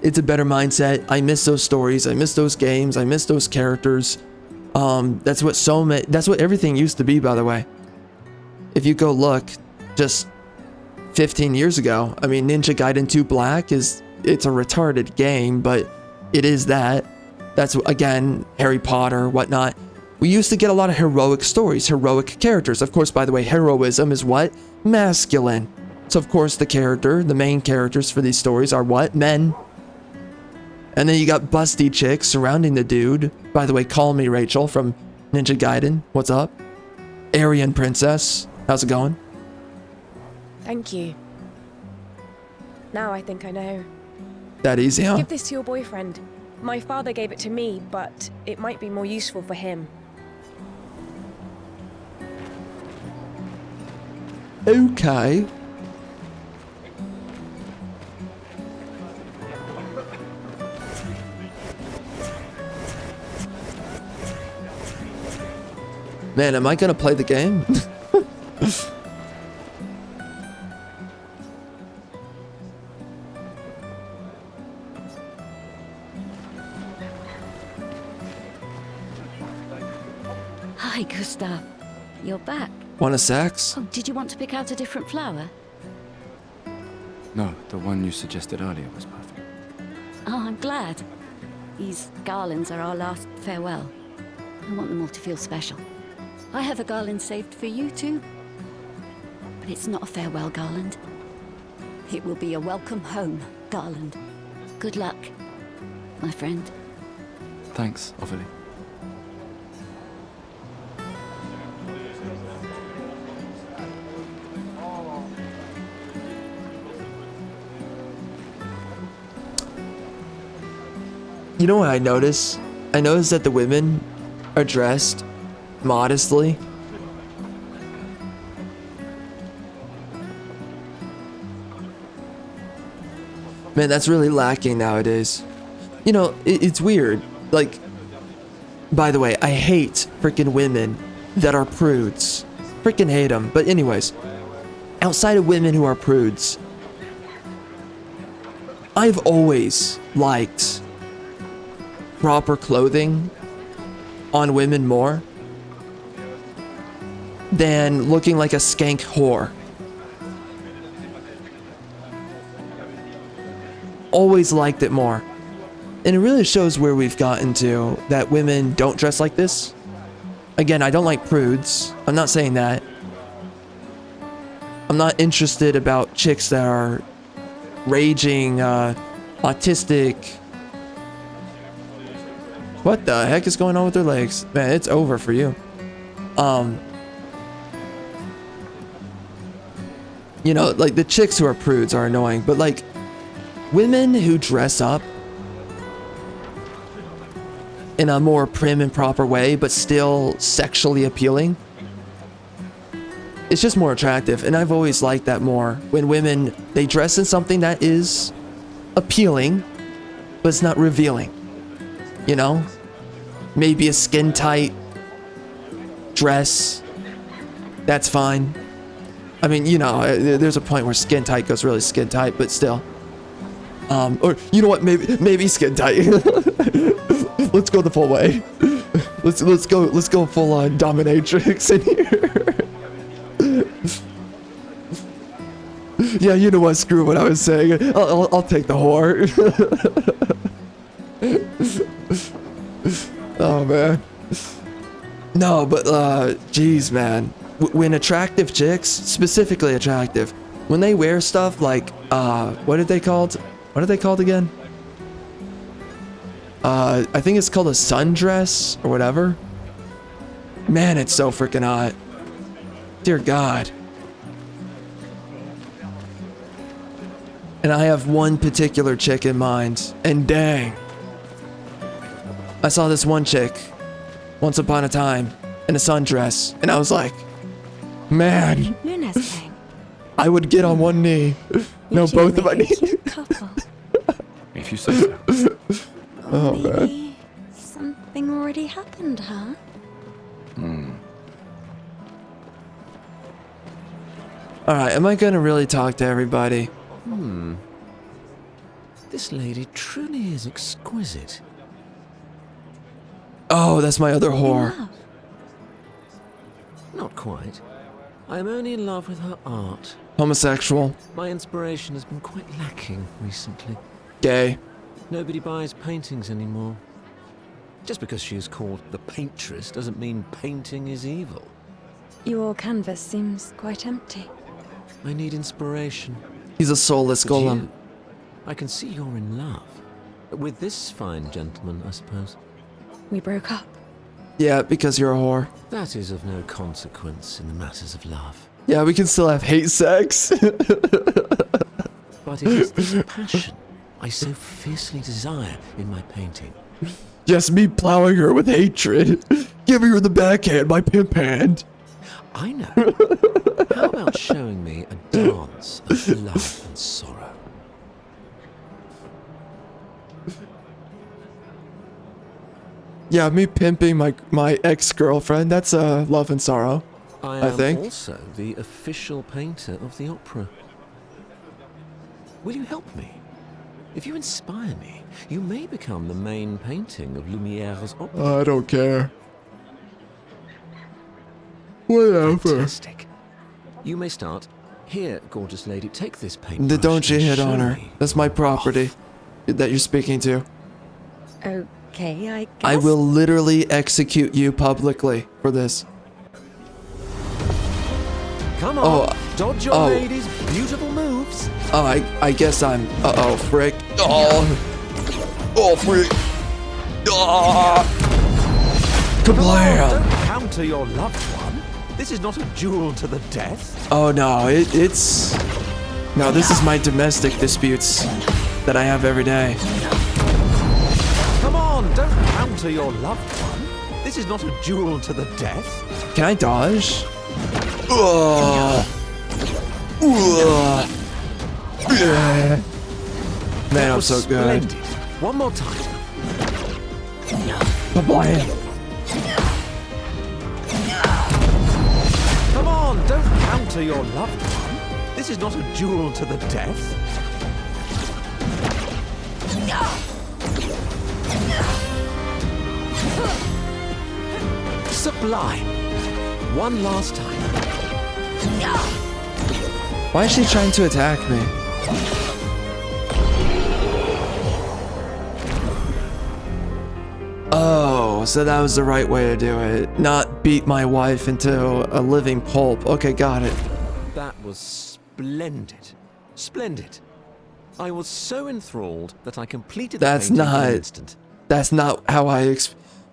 It's a better mindset. I miss those stories. I miss those games. I miss those characters. That's what everything used to be, by the way. If you go look just 15 years ago, I mean, Ninja Gaiden 2 Black it's a retarded game, but it is that. That's, again, Harry Potter, whatnot. We used to get a lot of heroic stories, heroic characters. Of course, by the way, heroism is what? Masculine. So, of course, the main characters for these stories are what? Men. And then you got busty chicks surrounding the dude. By the way, call me Rachel from Ninja Gaiden. What's up? Aryan Princess. How's it going? Thank you. Now I think I know. That easy, huh? Give this to your boyfriend. My father gave it to me, but it might be more useful for him. Okay. Man, am I gonna play the game? Hi, Gustave. You're back. Want a sax? Oh, did you want to pick out a different flower? No, the one you suggested earlier was perfect. Oh, I'm glad. These garlands are our last farewell. I want them all to feel special. I have a garland saved for you too. But it's not a farewell garland. It will be a welcome home garland. Good luck, my friend. Thanks, Ophelia. You know what I notice? I notice that the women are dressed modestly. Man, that's really lacking nowadays. You know, it's weird. Like, by the way, I hate freaking women that are prudes. Freaking hate them. But anyways, outside of women who are prudes, I've always liked proper clothing on women more than looking like a skank whore. Always liked it more. And it really shows where we've gotten to, that women don't dress like this. Again, I don't like prudes. I'm not saying that. I'm not interested about chicks that are raging, autistic. What the heck is going on with their legs? Man, it's over for you. You know, like the chicks who are prudes are annoying, but like women who dress up in a more prim and proper way, but still sexually appealing, it's just more attractive. And I've always liked that more. When women, they dress in something that is appealing, but it's not revealing. You know? Maybe a skin tight dress. That's fine. I mean, you know, there's a point where skin tight goes really skin tight, but still. Or you know what? Maybe skin tight. Let's go the full way. Let's go full on dominatrix in here. Yeah, you know what? Screw what I was saying. I'll take the whore. Oh man. No, but geez, man. when attractive chicks, specifically attractive, when they wear stuff like, what are they called? What are they called again? I think it's called a sundress or whatever. Man, it's so freaking hot. Dear God. And I have one particular chick in mind, and dang. I saw this one chick once upon a time in a sundress, and I was like, man, I would get on one knee. No, both of my knees. If you say so. Oh, Maybe man. something already happened, huh? Alright, am I gonna really talk to everybody? This lady truly is exquisite. Oh, that's my other whore. Not quite. I am only in love with her art. Homosexual. My inspiration has been quite lacking recently. Gay. Nobody buys paintings anymore. Just because she is called the Paintress doesn't mean painting is evil. Your canvas seems quite empty. I need inspiration. He's a soulless But golem. you, I can see you're in love. With this fine gentleman, I suppose. We broke up. Yeah, because you're a whore. That is of no consequence in the matters of love. Yeah, we can still have hate sex. But it is this passion I so fiercely desire in my painting. Just me plowing her with hatred. Giving her the backhand, my pimp hand. I know. How about showing me a dance of love and sorrow? Yeah, me pimping my ex-girlfriend, that's love and sorrow. I am think. also the official painter of the opera. Will you help me? If you inspire me, you may become the main painting of Lumiere's opera. I don't care. Whatever. Fantastic. You may start. Here, gorgeous lady, take this paintbrush. Don't you and hit on show her. me. That's my property that you're speaking to. Okay, I guess. I will literally execute you publicly for this. Come on, dodge your lady's beautiful moves. Oh, I guess I'm... Uh-oh, frick. Oh, frick. Oh. Kablam! Don't counter your loved one. This is not a duel to the death. Oh, no, it's... No, this is my domestic disputes that I have every day. Come on, don't counter your loved one. This is not a duel to the death. Can I dodge? Ugh. Ugh. Yeah. Man, I'm so good. Splendid. One more time. Kablam! Come on, don't counter your loved one. This is not a duel to the death. Sublime. One last time. Why is she trying to attack me? Oh, so that was the right way to do it. Not beat my wife into a living pulp. Okay, got it. That was splendid. Splendid. I was so enthralled that I completed the That's painting in not... an instant. That's not how I...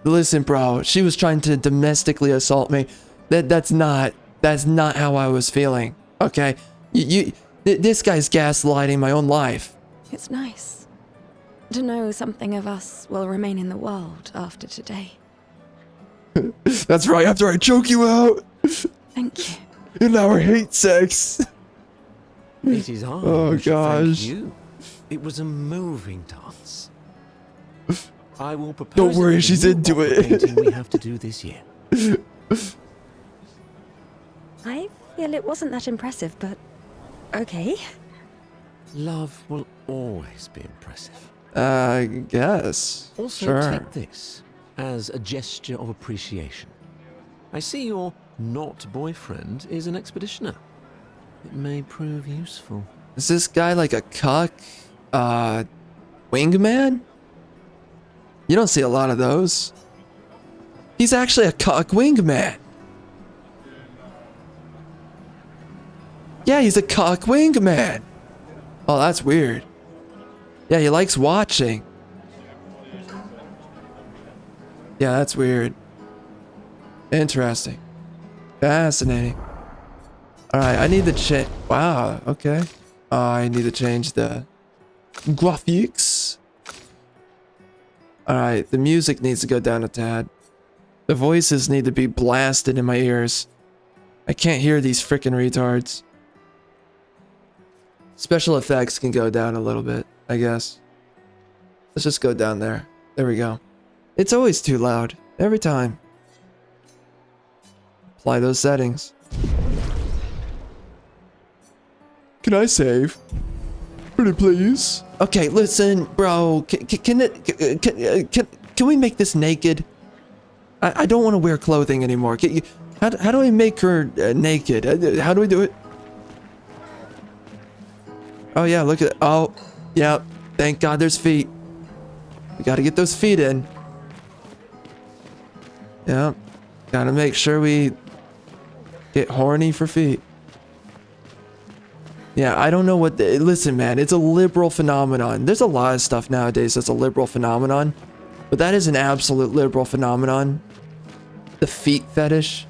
Listen, bro. She was trying to domestically assault me. That's not how I was feeling. Okay? This guy's gaslighting my own life. It's nice to know something of us will remain in the world after today. That's right, after I choke you out. Thank you. In our hate sex. It is I Oh, who should thank gosh. you. It was a moving dance. I will propose. Don't worry, it for she's the new into opera it. painting we have to do this year. I feel it wasn't that impressive, but okay. Love will always be impressive. I guess. Also, Sure. take this as a gesture of appreciation. I see your not boyfriend is an expeditioner. It may prove useful. Is this guy like a cuck? Wingman? You don't see a lot of those. He's actually a cuck wingman. Yeah, he's a cock wingman. Oh, that's weird. Yeah, he likes watching. Yeah, that's weird. Interesting. Fascinating. Alright, I need to change. Wow, okay. I need to change the graphics. Alright, the music needs to go down a tad. The voices need to be blasted in my ears. I can't hear these freaking retards. Special effects can go down a little bit, I guess. Let's just go down there. There we go. It's always too loud. Every time. Apply those settings. Can I save? Pretty please. Okay, listen, bro. Can we make this naked? I don't want to wear clothing anymore. How do I make her naked? How do we do it? Oh yeah, look at. Oh, yeah. Thank God there's feet. We gotta get those feet in. Yeah. Gotta make sure we get horny for feet. Yeah, I don't know what listen, man, it's a liberal phenomenon. There's a lot of stuff nowadays that's a liberal phenomenon. But that is an absolute liberal phenomenon. The feet fetish.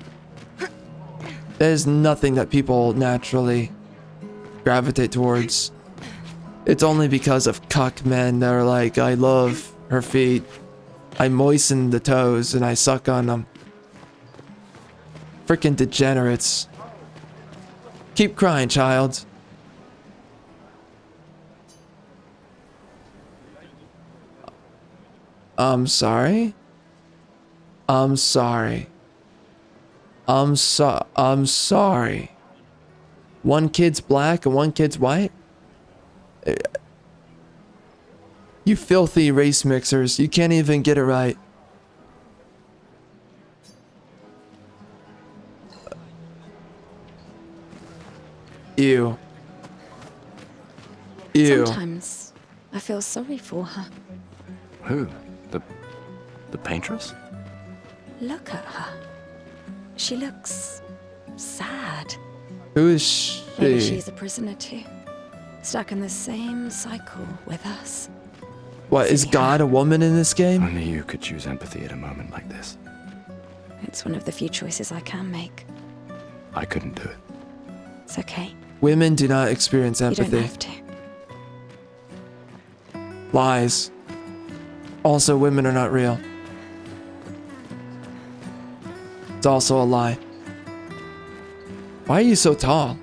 That is nothing that people naturally gravitate towards. It's only because of cuck men that are like, I love her feet. I moisten the toes and I suck on them. Freaking degenerates. Keep crying, child. I'm sorry. I'm sorry. I'm sorry. One kid's black and one kid's white? You filthy race mixers. You can't even get it right. Ew. Ew. Sometimes I feel sorry for her. Who? The Paintress? Look at her. She looks sad. Who is she? Maybe she's a prisoner too. Stuck in the same cycle with us. What, is God a woman in this game? Only you could choose empathy at a moment like this. It's one of the few choices I can make. I couldn't do it. It's okay. Women do not experience You empathy. don't have to. Lies. Also, women are not real. It's also a lie. Why are you so tall?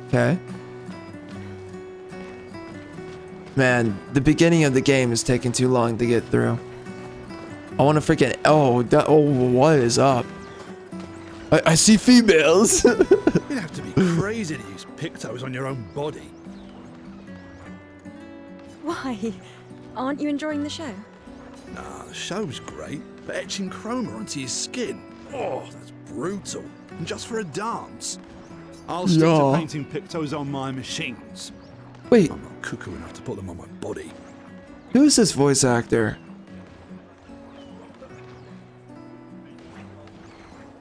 Okay. Man, the beginning of the game is taking too long to get through. I want to freaking... Oh, what is up? I see females. You'd have to be crazy to use pictos on your own body. Why? Aren't you enjoying the show? Nah, the show's great, but etching chroma onto your skin, oh, that's brutal. And just for a dance. I'll stick to painting pictos on my machines. Wait. I'm not cuckoo enough to put them on my body. Who is this voice actor?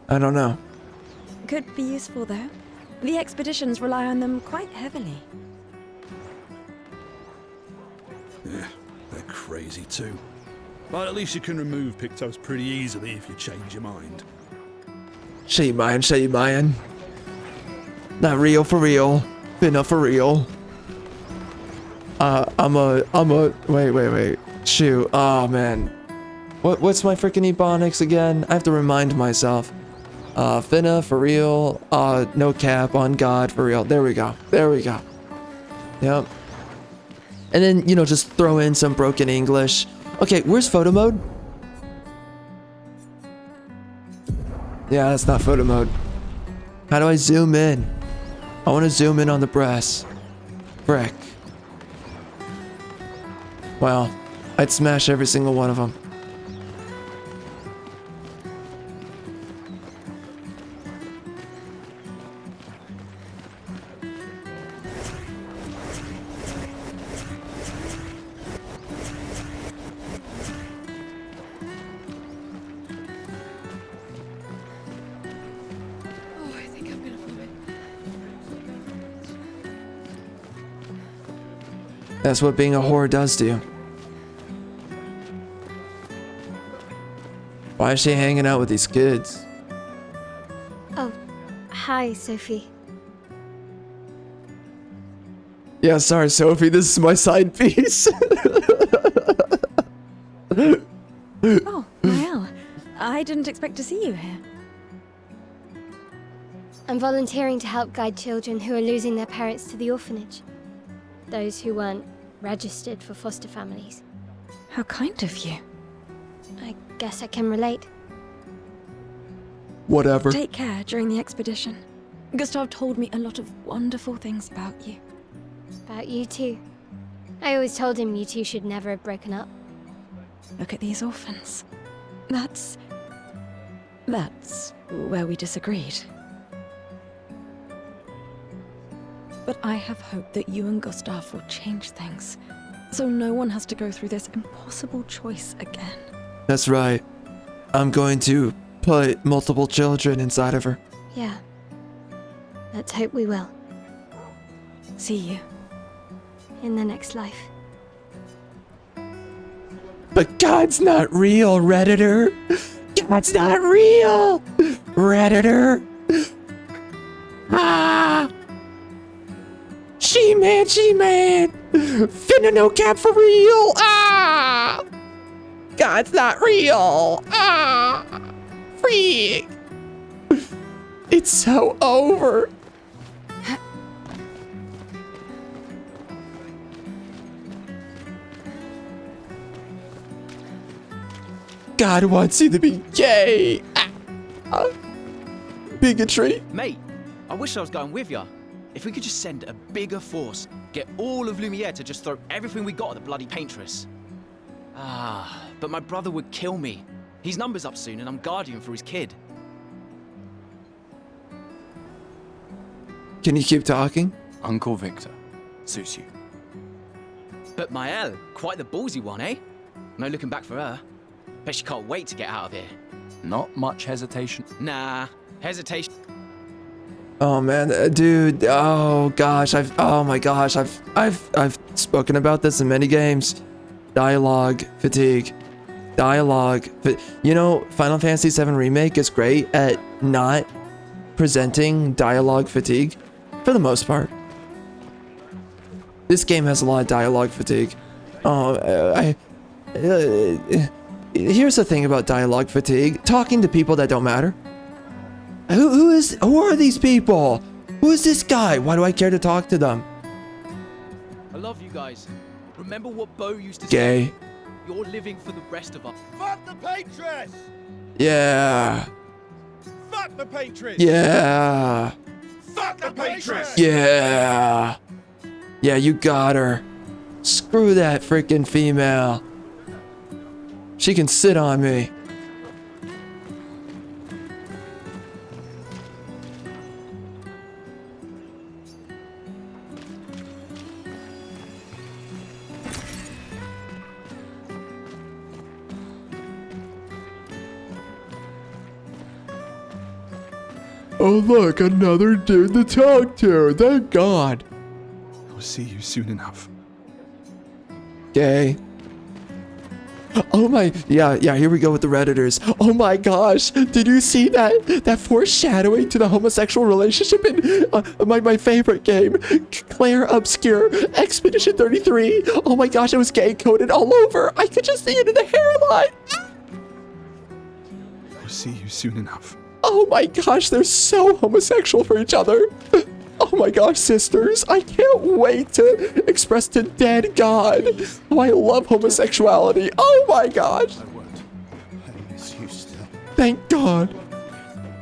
I don't know. Could be useful though. The expeditions rely on them quite heavily. Yeah, they're crazy too. But at least you can remove pictos pretty easily if you change your mind. She mine. Not real for real. Finna for real. Wait. Shoot. Oh man. What's my freaking ebonics again? I have to remind myself. Finna for real. No cap on God for real. There we go. Yep. And then, you know, just throw in some broken English. Okay, where's photo mode? Yeah, that's not photo mode. How do I zoom in? I want to zoom in on the breasts. Frick. Well, I'd smash every single one of them. That's what being a whore does to you. Why is she hanging out with these kids? Oh, hi, Sophie. Yeah, sorry, Sophie. This is my side piece. Oh, Niall. I didn't expect to see you here. I'm volunteering to help guide children who are losing their parents to the orphanage. Those who weren't registered for foster families. How kind of you. I guess I can relate. Whatever. Take care during the expedition. Gustave told me a lot of wonderful things about you. About you too. I always told him you two should never have broken up. Look at these orphans. That's where we disagreed. But I have hope that you and Gustave will change things, so no one has to go through this impossible choice again. That's right. I'm going to put multiple children inside of her. Yeah. Let's hope we will. See you. In the next life. But God's not real, Redditor. God's not real, Redditor. Ah! She-Man, She-Man. Finna no cap for real. Ah! God's not real. Ah! Freak. It's so over. God wants you to be gay. Bigotry. Mate, I wish I was going with ya. If we could just send a bigger force, get all of Lumiere to just throw everything we got at the bloody Paintress. Ah, but my brother would kill me. His number's up soon and I'm guardian for his kid. Can you keep talking? Uncle Victor. Suits you. But Maëlle, quite the ballsy one, eh? No looking back for her. Bet she can't wait to get out of here. Not much hesitation. Nah, hesitation. Oh man, dude. Oh gosh, oh my gosh, I've spoken about this in many games. Dialogue fatigue. You know, Final Fantasy VII Remake is great at not presenting dialogue fatigue for the most part. This game has a lot of dialogue fatigue. Here's the thing about dialogue fatigue: talking to people that don't matter. Who are these people? Who is this guy? Why do I care to talk to them? I love you guys. Remember what Bo used to Gay. say? You're living for the rest of us. Fuck the Paintress! Yeah. Fuck the Paintress! Yeah. Fuck the Paintress! Yeah. Yeah, you got her. Screw that freaking female. She can sit on me. Oh look, another dude to talk to. Thank God. I'll see you soon enough. Gay. Oh my, yeah, here we go with the Redditors. Oh my gosh, did you see that foreshadowing to the homosexual relationship in my favorite game, Clair Obscur, Expedition 33? Oh my gosh, it was gay coded all over. I could just see it in the hairline. I'll see you soon enough. Oh my gosh, they're so homosexual for each other. Oh my gosh, sisters, I can't wait to express to dead God how I love homosexuality. Oh my gosh. I won't. I miss you still. Thank God.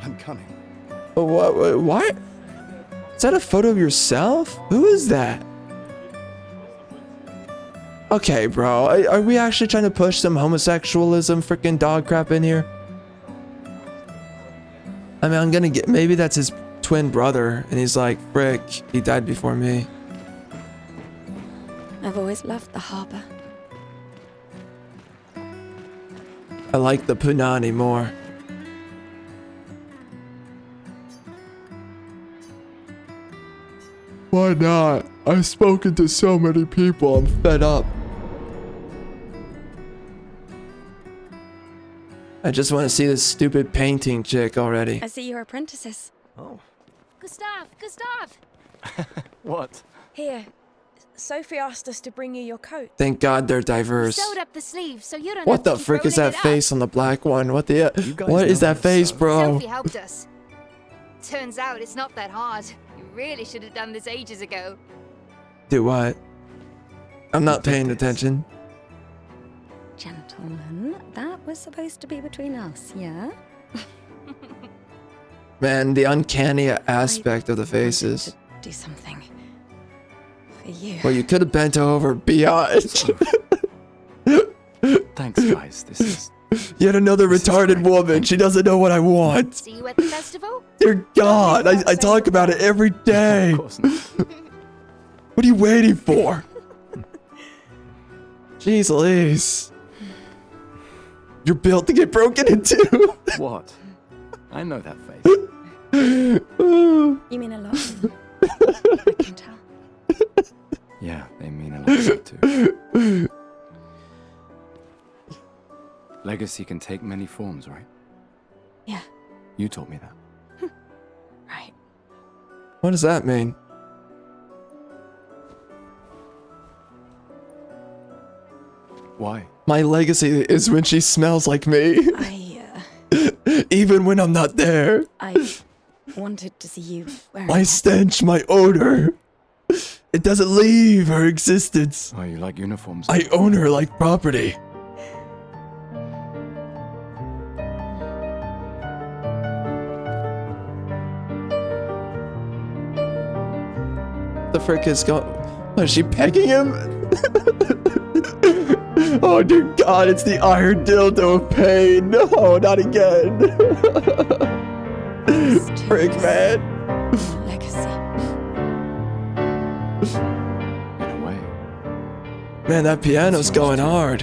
I'm coming. What? Is that a photo of yourself? Who is that? Okay, bro, are we actually trying to push some homosexualism freaking dog crap in here? I mean, I'm gonna get, maybe that's his twin brother, and he's like, frick, he died before me. I've always loved the harbor. I like the punani more. Why not? I've spoken to so many people, I'm fed up. I just want to see this stupid painting chick already. I see your apprentices. Oh. Gustave! Gustave! What? Here, Sophie asked us to bring you your coat. Thank God they're diverse. Sewed up the sleeve so you don't What have to the keep frick is rolling that it up. face on the black one? What the? You guys What know is that how to face, sew. bro? Sophie helped us. Turns out it's not that hard. You really should have done this ages ago. Do what? I'm not did paying this. attention. Gentlemen, that was supposed to be between us, yeah? Man, the uncanny aspect of the Wanted faces. to do something for you. Well, you could have bent over beyond. Thanks, guys. This is... Yet another This is retarded great. woman. She doesn't know what I want. See you at the festival? Dear God, I talk about it every day. Of course not. What are you waiting for? Jeez Louise. You're built to get broken into. What? I know that face. You mean a lot? I can tell. Yeah, they mean a lot to me too. Legacy can take many forms, right? Yeah, You told me that. right. What does that mean? Why? My legacy is when she smells like me. Even when I'm not there. I wanted to see you wearing My it. stench, my odor. It doesn't leave her existence. Oh, you like uniforms? I own her like property. The frick is going... Oh, is she pegging him? Oh, dear God, it's the iron dildo of pain. No, not again. Frick, man. Legacy. In a way. Man, that piano's going hard.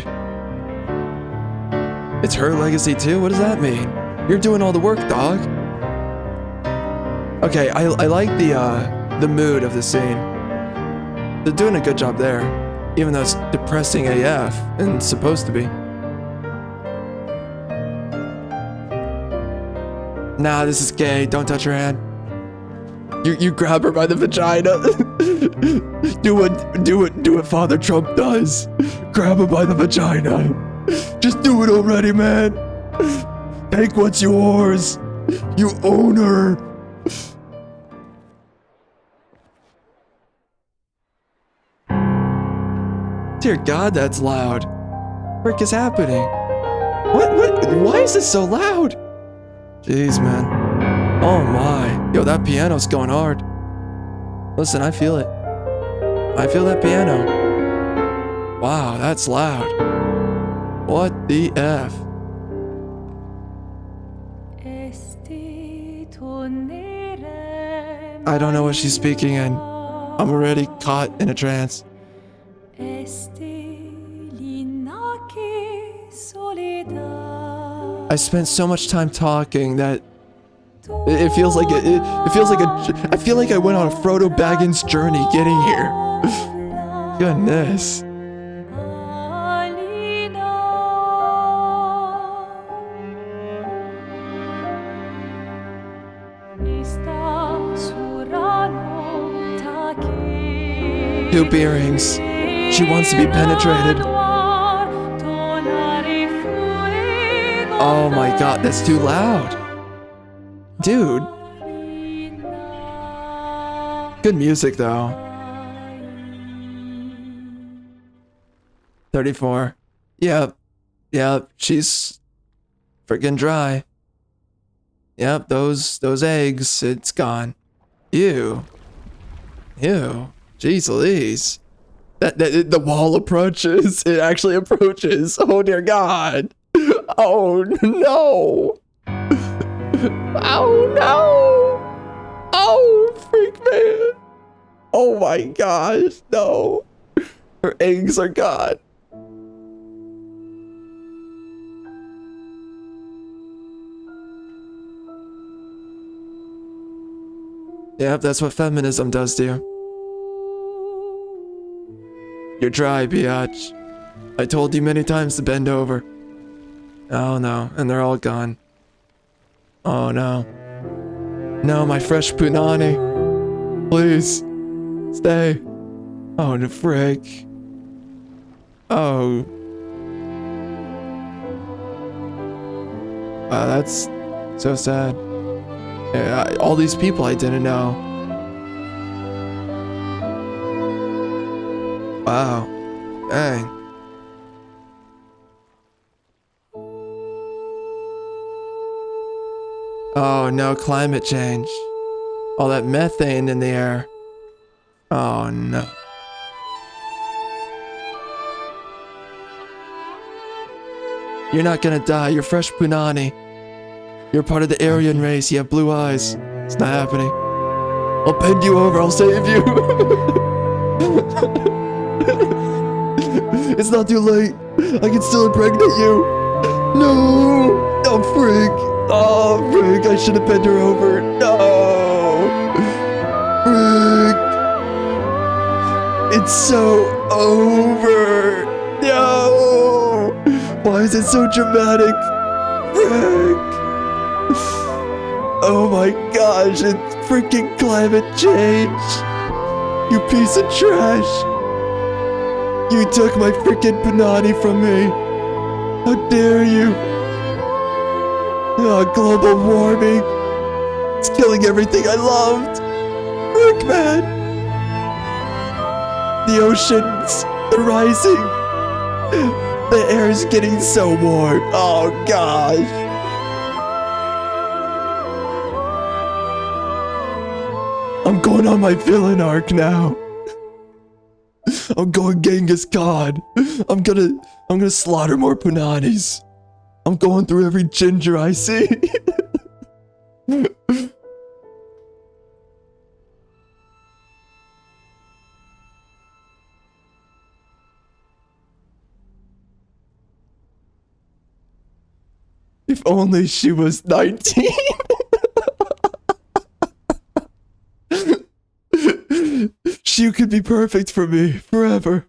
It's her legacy too? What does that mean? You're doing all the work, dog. Okay, I like the mood of the scene. They're doing a good job there, even though it's depressing AF and it's supposed to be. Nah, this is gay. Don't touch her hand. You grab her by the vagina. do what Father Trump does. Grab her by the vagina. Just do it already, man. Take what's yours. You own her. Dear God, that's loud. What is happening? Why is this so loud? Jeez, man. Oh my. Yo, that piano's going hard. Listen, I feel it. I feel that piano. Wow, that's loud. What the F? I don't know what she's speaking in. I'm already caught in a trance. I spent so much time talking that it feels like it feels like I feel like I went on a Frodo Baggins journey getting here. Goodness. Hoop earrings. She wants to be penetrated. Oh my God, that's too loud. Dude. Good music though. 34. Yep. Yep, she's freaking dry. Yep, those eggs, it's gone. Ew. Ew. Jeez Louise. The wall approaches. It actually approaches. Oh dear God. Oh no. Oh no. Oh freak man. Oh my gosh. No. Her eggs are gone. Yep, that's what feminism does to you. You're dry, biatch. I told you many times to bend over. Oh no, and they're all gone. Oh no. No, my fresh punani. Please. Stay. Oh, the frick. Oh. Wow, that's so sad. Yeah, all these people I didn't know. Wow. Dang. Oh no, climate change. All that methane in the air. Oh no. You're not gonna die, you're fresh punani. You're part of the Aryan race, you have blue eyes. It's not happening. I'll bend you over, I'll save you. It's not too late. I can still impregnate you. No! Oh, frick. Oh, frick, I should have bent her over. No! Frick! It's so over. No! Why is it so dramatic? Frick! Oh my gosh, it's freaking climate change! You piece of trash! You took my freaking panani from me! How dare you! Oh, global warming! It's killing everything I loved! Frick, man! The oceans are rising! The air is getting so warm! Oh gosh! I'm going on my villain arc now. I'm going Genghis Khan. I'm gonna slaughter more punanis. I'm going through every ginger I see. If only she was 19. She could be perfect for me forever.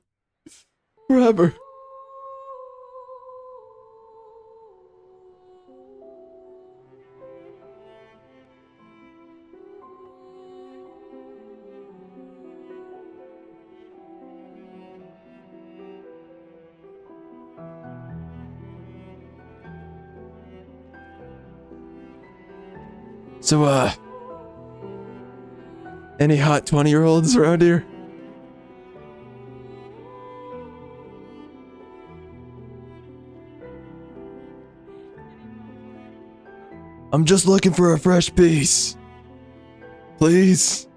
Forever. So, any hot 20-year-olds around here? I'm just looking for a fresh piece. Please.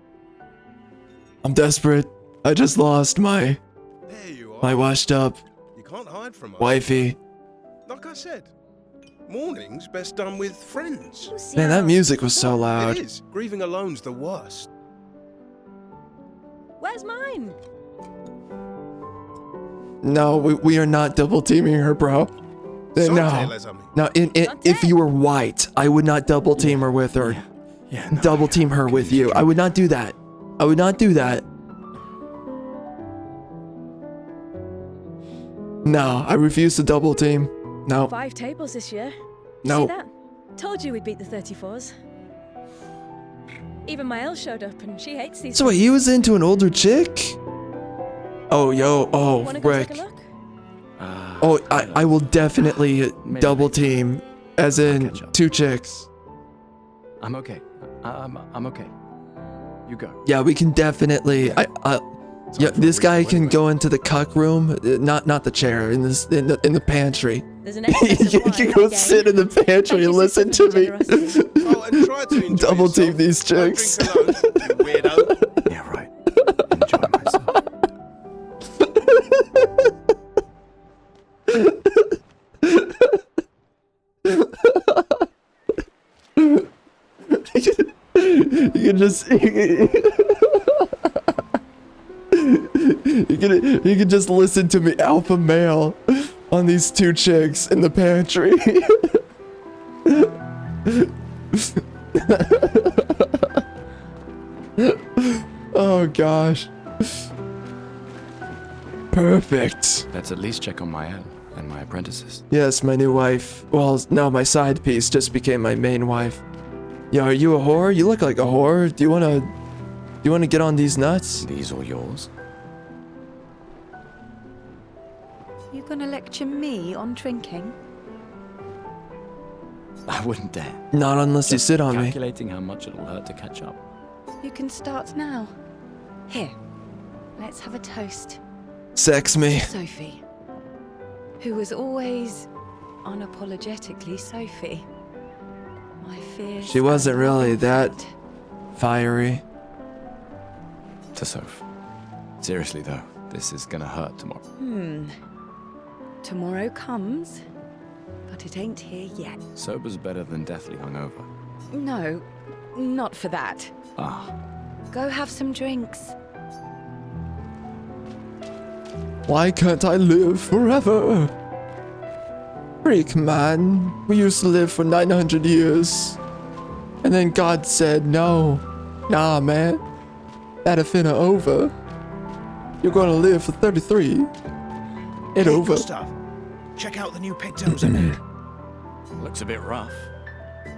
I'm desperate. I just lost my washed up You can't hide from us. wifey. Like I said, mourning's best done with friends. Man, that music was so loud. It is. Grieving alone's the worst. Where's mine? No, we are not double teaming her, bro. No. No, if you were white, I would not double team her with her. Yeah, Double team her with you. I would not do that. I would not do that. No, I refuse to double team. No. 5 tables this year. No. See that? Told you we'd beat the 34s. Even my Elle showed up and she hates these. So wait, he was into an older chick? Oh, yo, oh, Wanna go take frick. a look? Oh, I will definitely double team, as in 2 chicks. I'm okay. I'm okay. You go. Yeah, we can definitely. Yeah, this guy can go into the cuck room, not the chair, in the pantry. There's an You can go sit in the pantry and listen to me. Oh, and try to enjoy Double yourself. team these Don't chicks. drink alone, you weirdo. Yeah, right. Enjoy myself. You can just you can just listen to me alpha male on these 2 chicks in the pantry. Oh gosh. Perfect. Let's at least check on Mael and my apprentices. Yes, my new wife. Well, no, my side piece just became my main wife. Yo, are you a whore? You look like a whore. Do you wanna get on these nuts? These all yours? You gonna lecture me on drinking? I wouldn't dare. Not unless you Just sit on me. calculating how much it'll hurt to catch up. You can start now. Here, let's have a toast. Sex me. Sophie, who was always unapologetically Sophie. My fears. She wasn't really that fiery. To Soph. Seriously though, this is gonna hurt tomorrow. Tomorrow comes, but it ain't here yet. Sober's better than deathly hungover. No, not for that. Ah, Go have some drinks. Why can't I live forever? Freak, man. We used to live for 900 years. And then God said, no. Nah, man. That finna over. You're gonna live for 33. It over. Gustave, check out the new pigtails I made. looks a bit rough.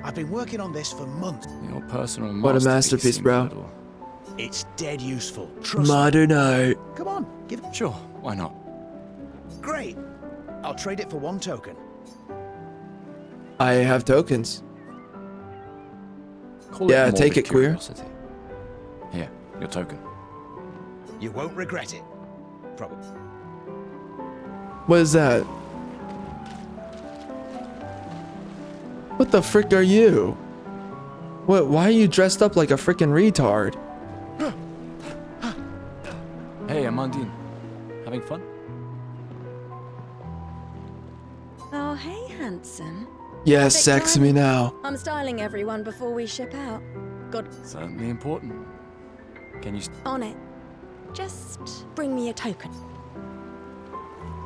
I've been working on this for months. Your personal What a masterpiece, seems bro. little- It's dead useful. Trust me. Modern art. Come on, give it. Sure, why not? Great. I'll trade it for one token. I have tokens. Call Yeah, it take morbid it, queer. curiosity. Here, your token. You won't regret it. Probably. What is that? What the frick are you? What? Why are you dressed up like a frickin' retard? Hey, Amandine. Having fun? Oh, hey, handsome. Yes, sex me now. I'm styling everyone before we ship out. Good. Certainly important. Can you... On it. Just bring me a token.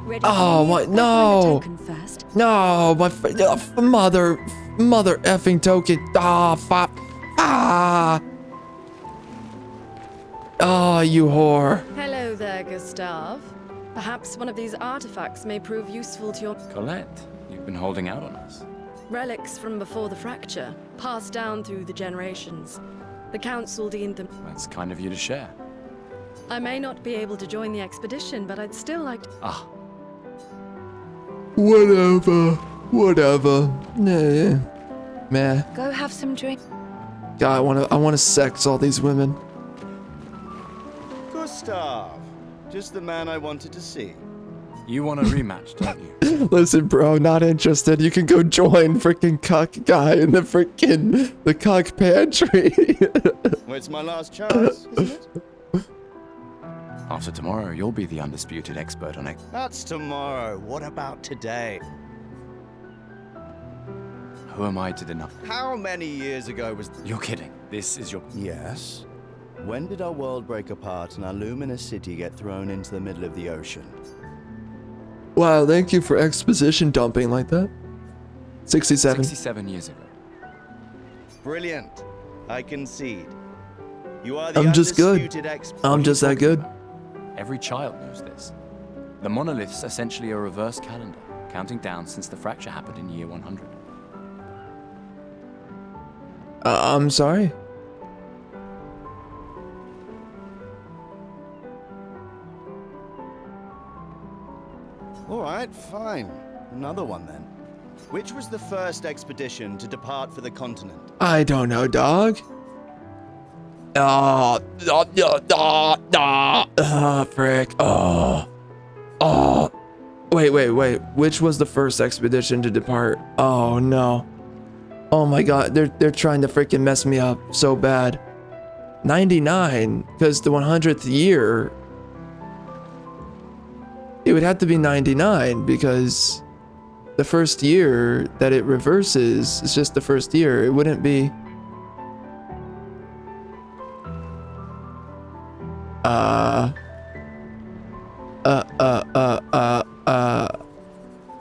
Ready? Oh, for what? you? I'll find a No. token first. No, my mother effing token. Ah, fuck. Ah. Oh, you whore. Hello there, Gustave. Perhaps one of these artifacts may prove useful to your Colette, you've been holding out on us. relics from before the fracture, passed down through the generations. The council deemed them. That's kind of you to share. I may not be able to join the expedition, but I'd still like to. Ah, Whatever. Nah. Meh. Go have some drink. God, I wanna sex all these women. Gustave, just the man I wanted to see. you want a rematch, don't you? Listen, bro, not interested. You can go join frickin' cuck guy in the cuck pantry. Well, it's my last chance, isn't it? After tomorrow, you'll be the undisputed expert on it. That's tomorrow. What about today? Who am I to deny? How many years ago was... You're kidding. This is your... Yes. When did our world break apart and our luminous city get thrown into the middle of the ocean? Wow, thank you for exposition dumping like that. 67. 67 years ago. Brilliant. I concede. You are the I'm just good. undisputed expert. I'm just that good. Every child knows this. The monolith's essentially a reverse calendar, counting down since the fracture happened in year 100. I'm sorry. All right, fine. Another one then. Which was the first expedition to depart for the continent? I don't know, dog. Frick. Wait. Which was the first expedition to depart? Oh, no. Oh my god, they're trying to freaking mess me up so bad. 99, because the 100th year... It would have to be 99, because the first year that it reverses is just the first year. It wouldn't be...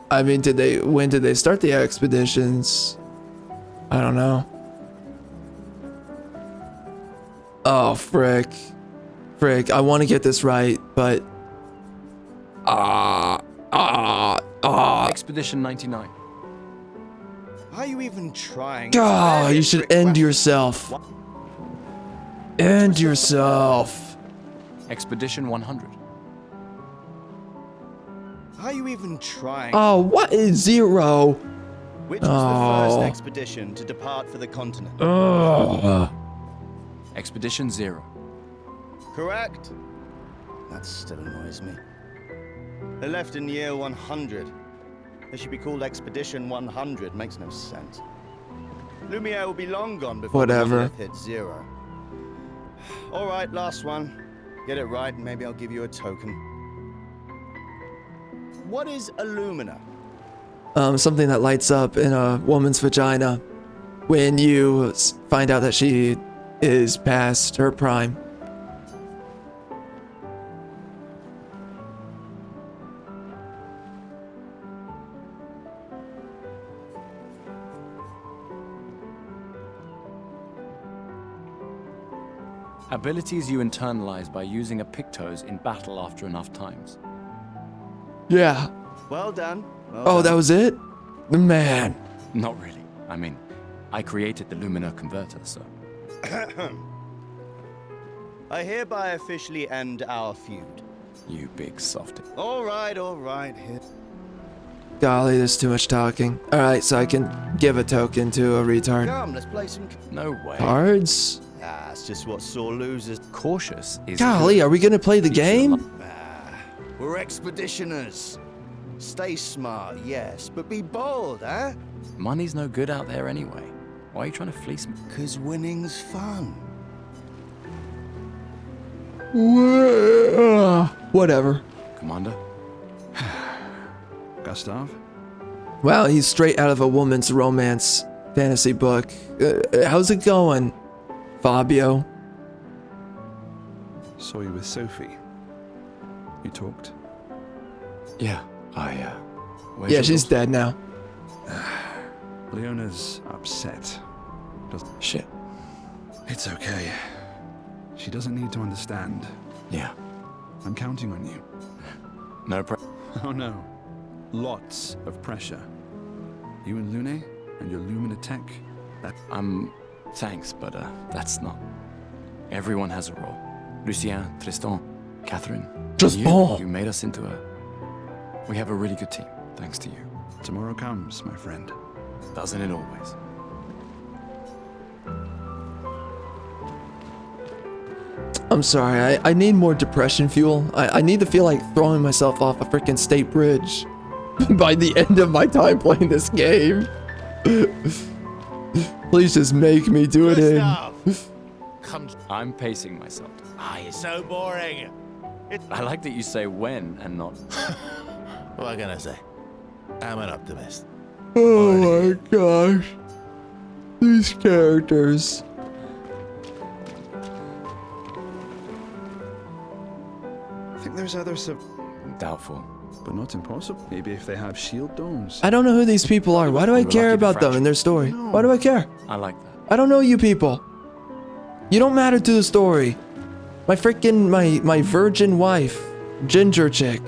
I mean, when did they start the expeditions? I don't know. Oh, frick. I want to get this right, but Expedition 99. Are you even trying? God, you should end yourself. End yourself. Expedition 100. Are you even trying? Oh, what is 0? Which was the first expedition to depart for the continent? Expedition 0. Correct. That still annoys me. They left in year 100. They should be called Expedition 100. Makes no sense. Lumiere will be long gone before Whatever. the monolith hits 0. All right, last one. Get it right, and maybe I'll give you a token. What is Illumina? Something that lights up in a woman's vagina when you find out that she is past her prime. Abilities you internalize by using a Pictos in battle after enough times. Yeah. Well done. Oh, that was it? Man. Not really. I mean, I created the Lumina converter, so... I hereby officially end our feud. You big softy. All right, here. Golly, there's too much talking. Alright, so I can give a token to a retard. Come, let's play some... No way. Cards? Ah, it's just what sore losers. Cautious is... Golly, are we gonna play the game? We're expeditioners. Stay smart, yes, but be bold, huh? Money's no good out there anyway. Why are you trying to fleece me? 'Cause winning's fun. Whatever. Commander? Gustave? Wow, he's straight out of a woman's romance fantasy book. How's it going, Fabio? Saw you with Sophie. You talked? Yeah, where's Yeah, your she's daughter? dead now. Leona's upset. Shit. It's okay. She doesn't need to understand. Yeah. I'm counting on you. No pressure. Oh no. Lots of pressure. You and Lune and your Lumina tech. Thanks, but that's not. Everyone has a role. Lucien, Tristan, Catherine. Tristan. You made us into a... We have a really good team, thanks to you. Tomorrow comes, my friend. Doesn't it always? I'm sorry, I need more depression fuel. I need to feel like throwing myself off a freaking state bridge by the end of my time playing this game. Please just make me do it in. I'm pacing myself. You're so boring. I like that you say when and not... What can I say? I'm an optimist. Oh my gosh. These characters. I think there's others of... Doubtful. But not impossible. Maybe if they have shield domes. I don't know who these people are. Why do I care about them and their story? Why do I care? I like that. I don't know you people. You don't matter to the story. My freaking, my virgin wife, ginger chick.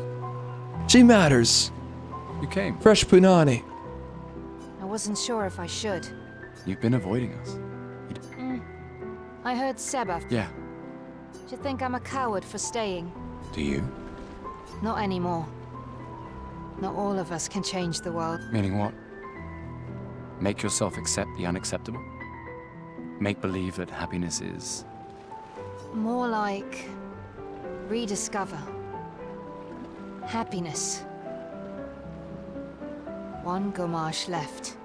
She matters. You came. Fresh punani. I wasn't sure if I should. You've been avoiding us. I heard Seba. Yeah. Do you think I'm a coward for staying? Do you? Not anymore. Not all of us can change the world. Meaning what? Make yourself accept the unacceptable? Make believe that happiness is... More like... rediscover. Happiness. One Gomash left.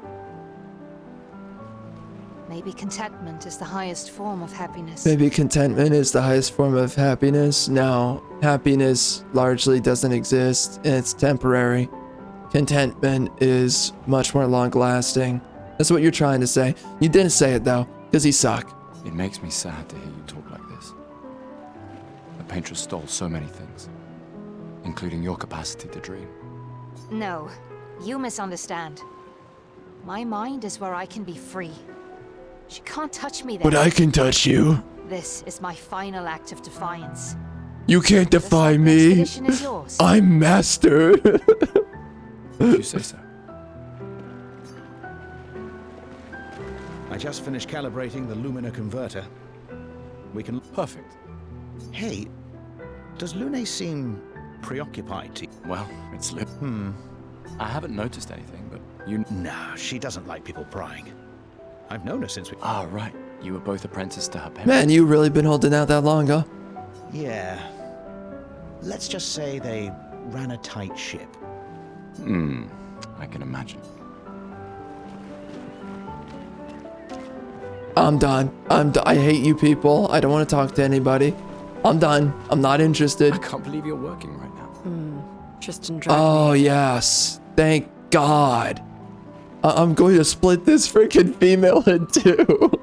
Maybe contentment is the highest form of happiness. Maybe contentment is the highest form of happiness. Now, happiness largely doesn't exist, and it's temporary. Contentment is much more long-lasting. That's what you're trying to say. You didn't say it, though, because you suck. It makes me sad to hear you talk like this. The Paintress stole so many things, including your capacity to dream. No, you misunderstand. My mind is where I can be free. She can't touch me there. But I can touch you. This is my final act of defiance. You can't defy me. Expedition is yours. I'm master. If you say so. I just finished calibrating the Lumina converter. We can... Perfect. Hey, does Lune seem preoccupied to... Well, it's I haven't noticed anything, but you... No, she doesn't like people prying. I've known her since we... Ah, right. You were both apprenticed to her parents. Man, you really been holding out that long, huh? Yeah. Let's just say they ran a tight ship. I can imagine. I'm done. I hate you people. I don't want to talk to anybody. I'm done. I'm not interested. I can't believe you're working right now. Tristan dragged Oh, me. yes. Thank God. I'm going to split this freaking female in two.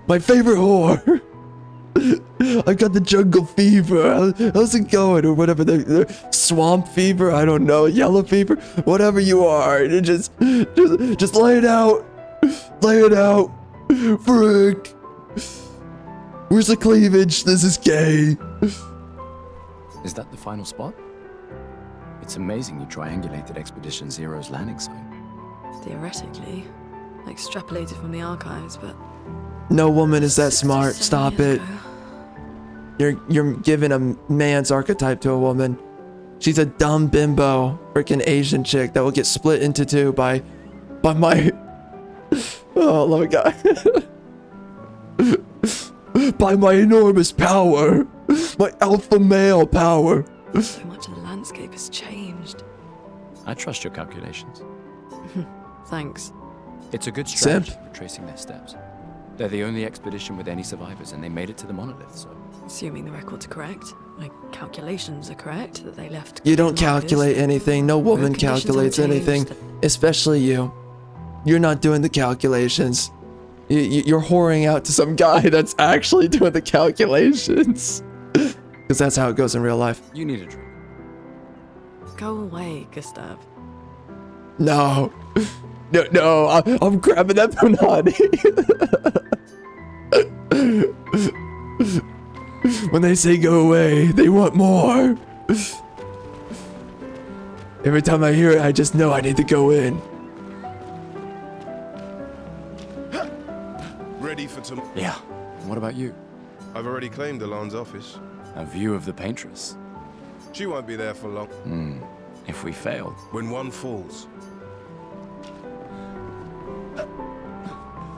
My favorite whore. I got the jungle fever. How's it going? Or whatever. The swamp fever. I don't know. Yellow fever. Whatever you are. Just lay it out. Lay it out. Frick. Where's the cleavage? This is gay. Is that the final spot? It's amazing you triangulated Expedition Zero's landing site. Theoretically. Extrapolated from the archives, but... No woman is that smart. Stop it. You're giving a man's archetype to a woman. She's a dumb bimbo, freaking Asian chick that will get split into two by my... Oh, love a guy. By my enormous power. My alpha male power. So much of the landscape has changed. I trust your calculations. Thanks. It's a good strategy for tracing their steps. They're the only expedition with any survivors, and they made it to the monolith, so... Assuming the records are correct, my calculations are correct, that they left... You don't calculate anything. No woman calculates anything. Especially you. You're not doing the calculations. You're whoring out to some guy that's actually doing the calculations. Because that's how it goes in real life. You need a drink. Go away, Gustave. No. No, I'm grabbing that punani. When they say go away, they want more. Every time I hear it, I just know I need to go in. Ready for tomorrow? Yeah. What about you? I've already claimed Alon's office. A view of the Paintress. She won't be there for long. If we fail. When one falls.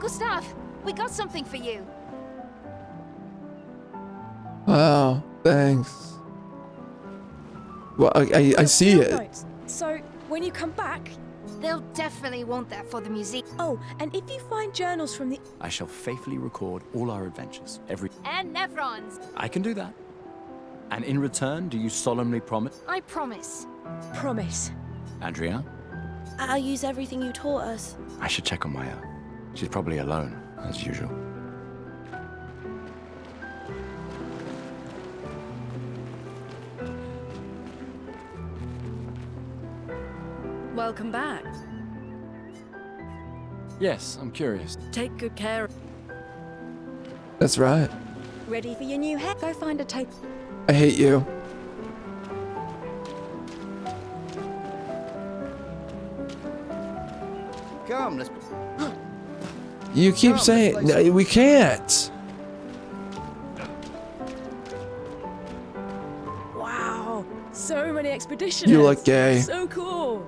Gustave, we got something for you. Wow, thanks. Well, I see it. Right. So, when you come back... They'll definitely want that for the museum. Oh, and if you find journals from the... I shall faithfully record all our adventures, And Nevrons. I can do that. And in return, do you solemnly promise? I promise. Promise. Andrea? I'll use everything you taught us. I should check on Maya. She's probably alone, as usual. Welcome back. Yes, I'm curious. Take good care. That's right. Ready for your new hair? Go find a tape. I hate you. Come, let's... You keep saying no, we can't. Wow. So many expeditions. You look gay. So cool.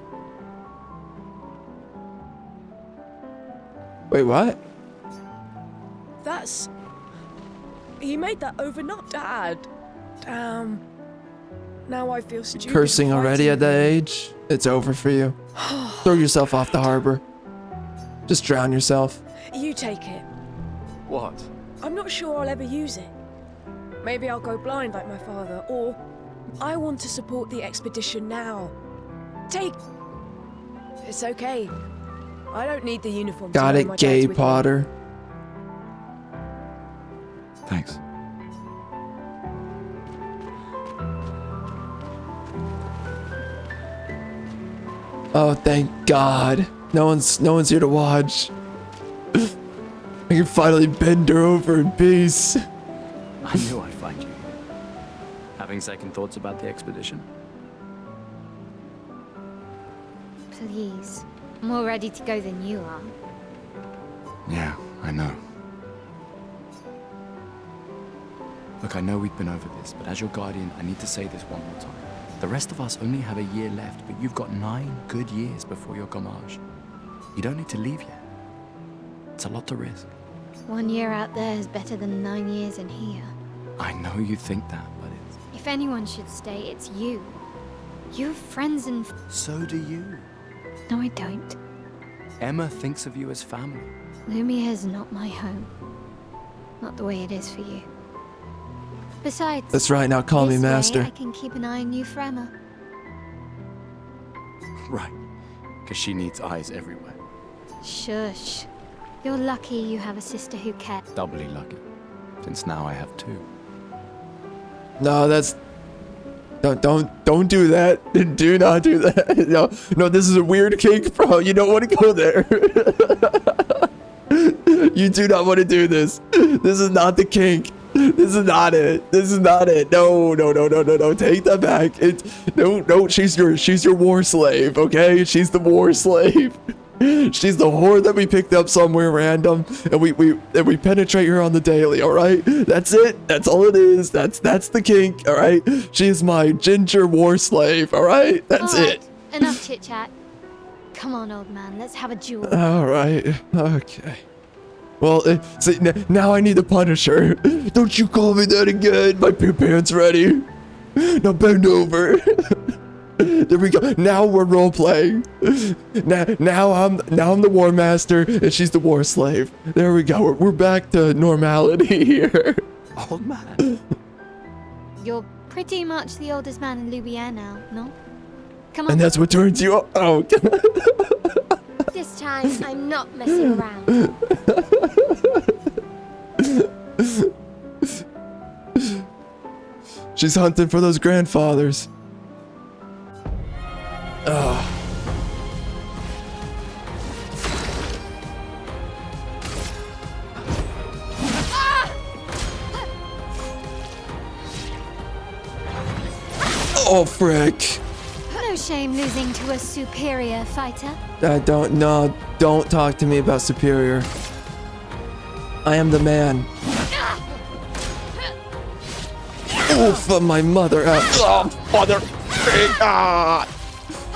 Wait, what? That's... He made that overnight, Dad. Damn. Now I feel stupid. Cursing already at that age? It's over for you. Throw yourself off the harbor. Just drown yourself. You take it. What? I'm not sure I'll ever use it. Maybe I'll go blind like my father, or I want to support the expedition now. Take... It's okay. I don't need the uniform. Got to know it, my gay dad's with me. Potter. Thanks. Oh, thank God. No one's here to watch. I can finally bend her over in peace. I knew I'd find you here. Having second thoughts about the expedition? Please. I'm more ready to go than you are. Yeah, I know. Look, I know we've been over this, but as your guardian, I need to say this one more time. The rest of us only have a year left, but you've got 9 good years before your gommage. You don't need to leave yet. It's a lot to risk. 1 year out there is better than 9 years in here. I know you think that, but it's... If anyone should stay, it's you. You have friends and... So do you. No, I don't. Emma thinks of you as family. Lumiere's not my home. Not the way it is for you. Besides... That's right, now call me this way master. I can keep an eye on you for Emma. Right. Because she needs eyes everywhere. Shush. You're lucky you have a sister who cares. Doubly lucky. Since now I have 2. No, that's... Don't do that. Do not do that. No, this is a weird kink, bro. You don't want to go there. You do not want to do this. This is not the kink. This is not it. This is not it. No. Take that back. No. She's your war slave. Okay, she's the war slave. She's the whore that we picked up somewhere random, and we penetrate her on the daily. All right, that's it. That's all it is. That's the kink. All right, she's my ginger war slave. All right, that's it. Enough chit chat. Come on, old man. Let's have a duel. All right. Okay. Well, see, now I need to punish her. Don't you call me that again. My pants ready. Now bend over. There we go. Now we're role playing. Now I'm the war master and she's the war slave. There we go. We're back to normality here. Old man. You're pretty much the oldest man in Lumiere now, no? Come on. And that's what turns you up. Oh. This time, I'm not messing around. She's hunting for those grandfathers. Oh, frick. No shame losing to a superior fighter. Don't talk to me about superior. I am the man. Oh, my mother. Mother.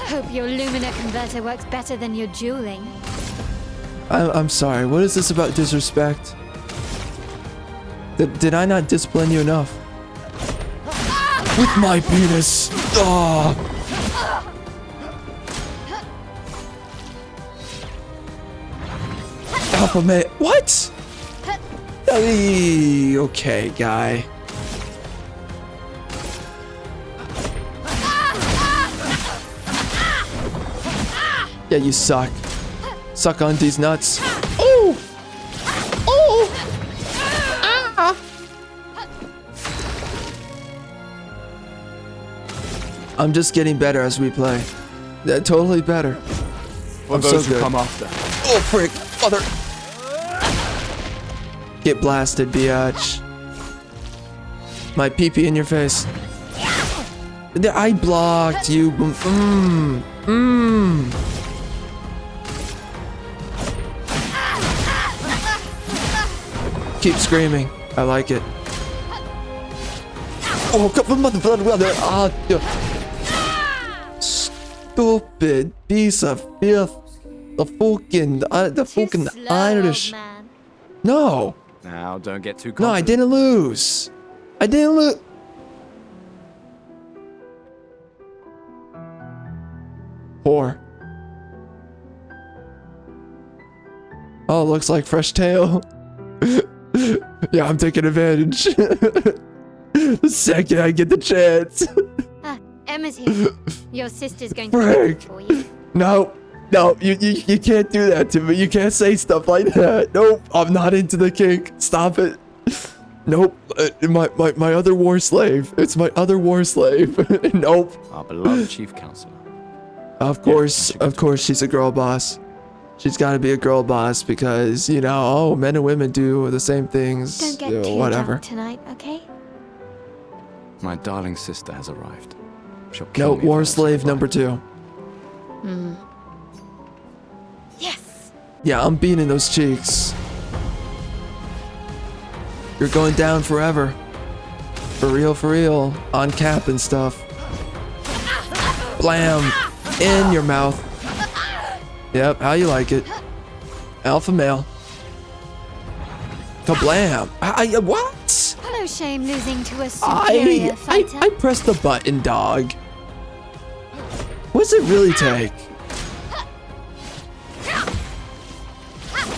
Hope your Lumina converter works better than your dueling. I'm sorry. What is this about disrespect? Did I not discipline you enough? With my penis. Alpha man. What? Hey, okay, guy. Yeah, you suck. Suck on these nuts. Oh! Oh! Ah! I'm just getting better as we play. Yeah, totally better. For those who come after. Oh, frick. Mother. Get blasted, biatch. My pee-pee in your face. I blocked you. Keep screaming. I like it. Oh, come on, mother. Stupid piece of filth. The fucking Irish. No. Now, don't get too confident. No, I didn't lose. I didn't lose. Whore. Oh, looks like fresh tail. Yeah, I'm taking advantage. The second I get the chance. Emma's here. Your sister's going to Frick. for you. No, you can't do that to me. You can't say stuff like that. Nope, I'm not into the kink. Stop it. Nope, my other war slave. It's my other war slave. Nope. Our beloved chief counselor. Of course she's a girl boss. She's got to be a girl boss because, you know, oh, men and women do the same things. Don't get too whatever. drunk tonight, okay? My darling sister has arrived. She'll kill No, me if I war don't slave survive. number 2. Yes! Yeah, I'm beating those cheeks. You're going down forever. For real, on cap and stuff. Blam! In your mouth. Yep, how you like it. Alpha male. Kablam! What? No shame losing to a superior fighter. I pressed the button, dog. What's it really take?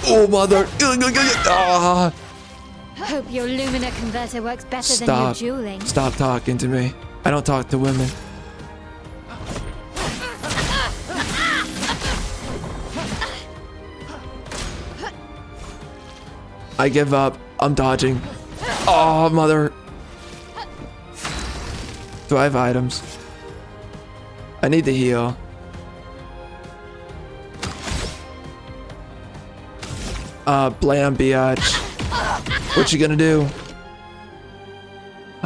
Oh, mother. Ah. Hope your Lumina converter works better than your Stop. dueling. Stop talking to me. I don't talk to women. I give up. I'm dodging. Oh, mother. Do I have items? I need to heal. Blam, biatch. What you gonna do?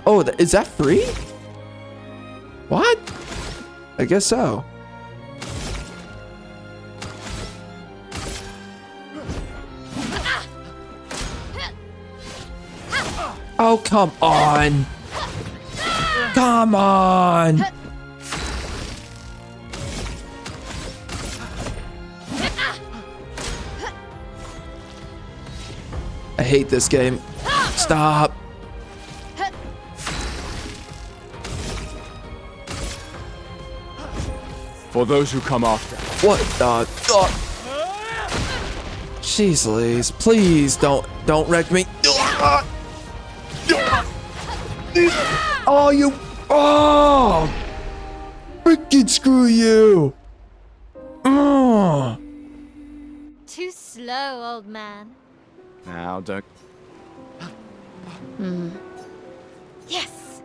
Oh, is that free? What? I guess so. Oh, come on. Come on. I hate this game. Stop. For those who come after. What the? Jeez Louise, please don't wreck me. Oh, you. Oh. Freaking screw you. Oh. Too slow, old man. Now, don't. Yes!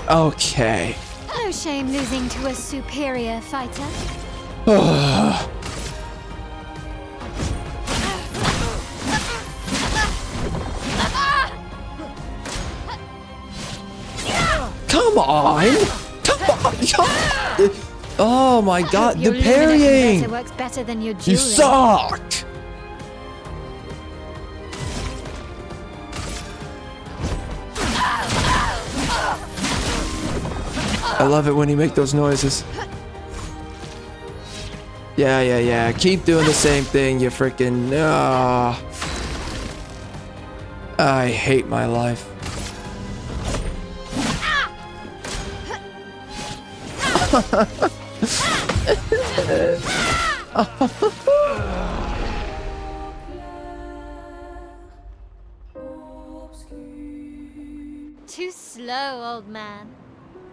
Okay. No shame losing to a superior fighter. Come on! Come on! Oh my god, the Your Lumina parrying! converter works better than your You dueling. suck! I love it when you make those noises. Yeah. Keep doing the same thing, you freaking. I hate my life. Too slow, old man.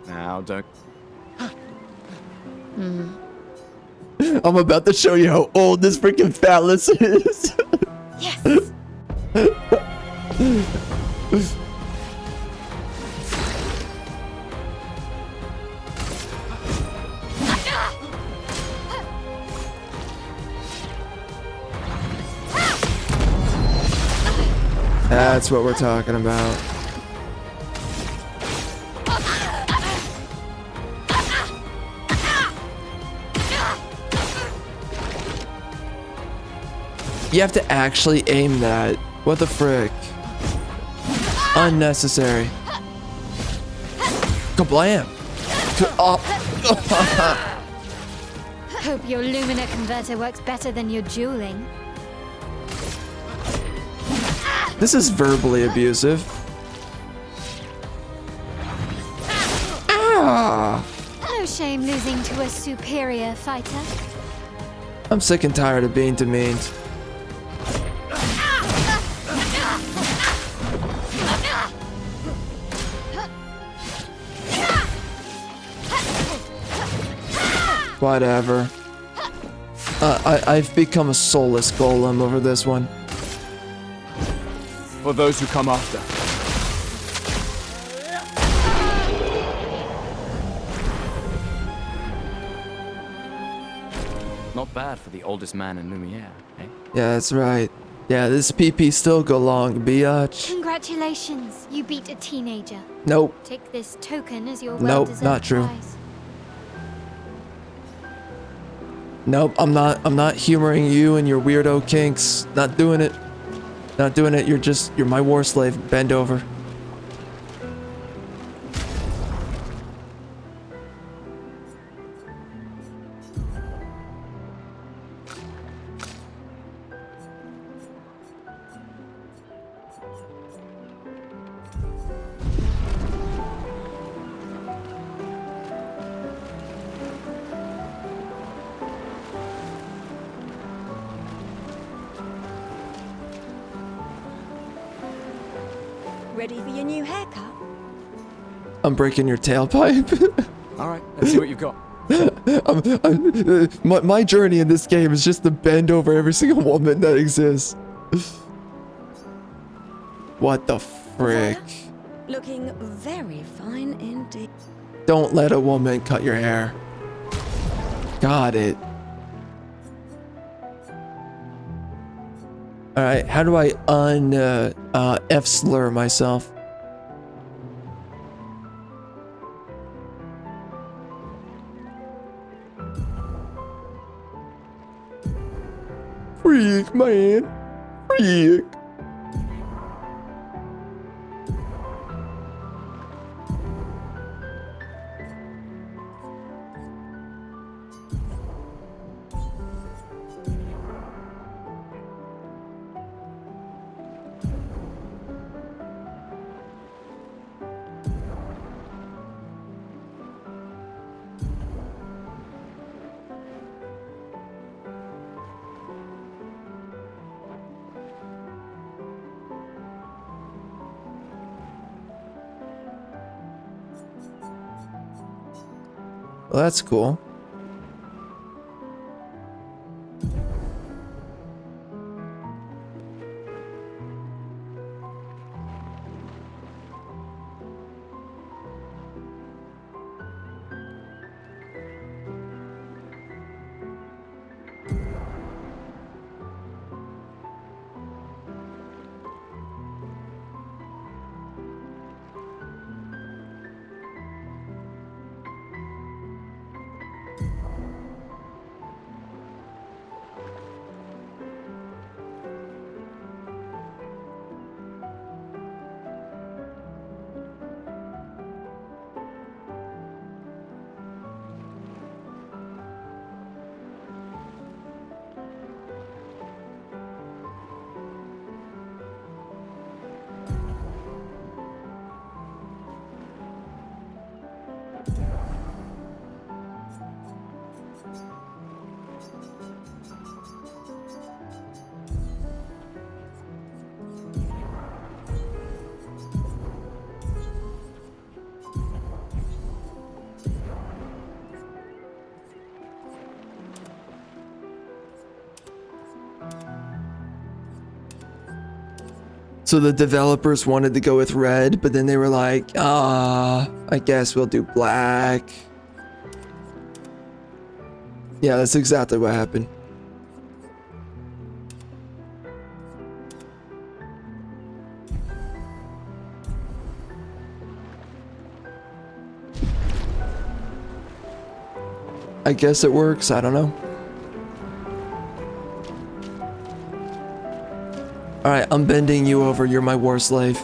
Now, don't. I'm about to show you how old this freaking phallus is. Yes. That's what we're talking about. You have to actually aim that. What the frick? Unnecessary. Kablam! Hope your Lumina converter works better than your dueling. This is verbally abusive. Ah! No shame losing to a superior fighter. I'm sick and tired of being demeaned. Whatever. I've become a soulless golem over this one. For those who come after. Not bad for the oldest man in Lumiere, eh? Yeah, that's right. Yeah, this PP still go long, biatch. Congratulations, you beat a teenager. Nope. Take this token as your Nope, well-deserved not true. prize. Nope, I'm not humoring you and your weirdo kinks. Not doing it. Not doing it. You're my war slave. Bend over. Ready for your new haircut? I'm breaking your tailpipe. All right, let's see what you've got. My journey in this game is just to bend over every single woman that exists. What the frick? Looking very fine indeed. Don't let a woman cut your hair. Got it. Alright, how do I F-slur myself? Freak, man. Freak. Well, that's cool. So the developers wanted to go with red, but then they were like, I guess we'll do black. Yeah, that's exactly what happened. I guess it works, I don't know. Alright, I'm bending you over, you're my war slave.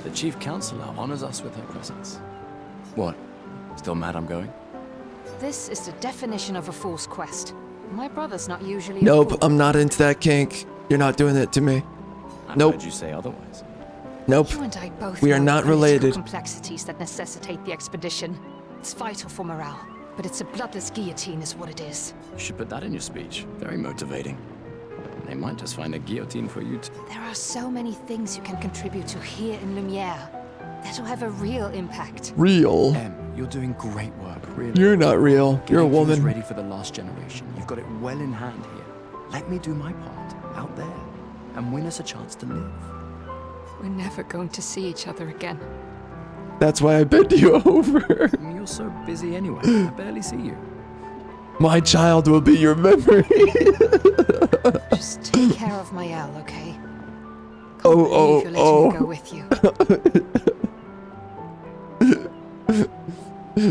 The chief counselor honors us with her presence. What? Still mad I'm going? This is the definition of a fool's quest. My brother's not usually a Nope, fool. I'm not into that kink. You're not doing it to me. I've Nope. heard you say otherwise. Nope. You and I both We are know not the political related. complexities that necessitate the expedition. It's vital for morale, but it's a bloodless guillotine is what it is. You should put that in your speech. Very motivating. They might just find a guillotine for you too. There are so many things you can contribute to here in Lumiere that'll have a real impact. Real? You're doing great work, really. You're not real. You're a Getting things woman. ready for the last generation. You've got it well in hand here. Let me do my part out there and win us a chance to live. We're never going to see each other again. That's why I bent you over. You're so busy anyway. I barely see you. My child will be your memory. Just take care of my Elle, okay? Oh, You're letting me go with you.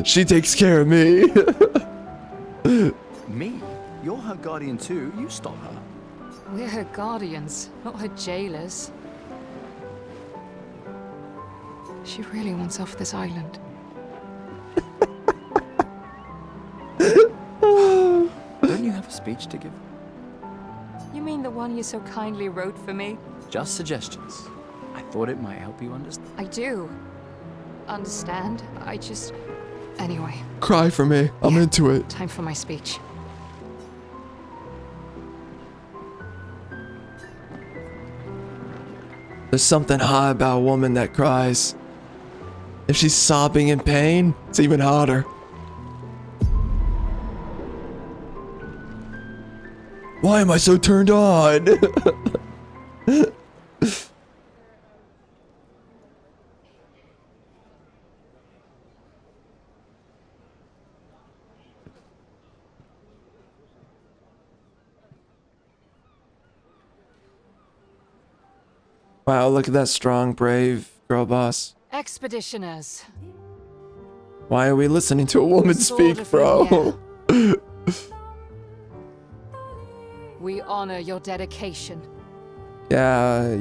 She takes care of me. Me? You're her guardian too. You stop her. We're her guardians, not her jailers. She really wants off this island. Don't you have a speech to give? You mean the one you so kindly wrote for me? Just suggestions. I thought it might help you understand. I do. Understand? I just... Anyway. Cry for me. I'm into it. Time for my speech. There's something hot about a woman that cries. If she's sobbing in pain, it's even hotter. Why am I so turned on? Wow, look at that strong, brave girl boss. Expeditioners. Why are we listening to a woman speak, bro? We honor your dedication. Yeah.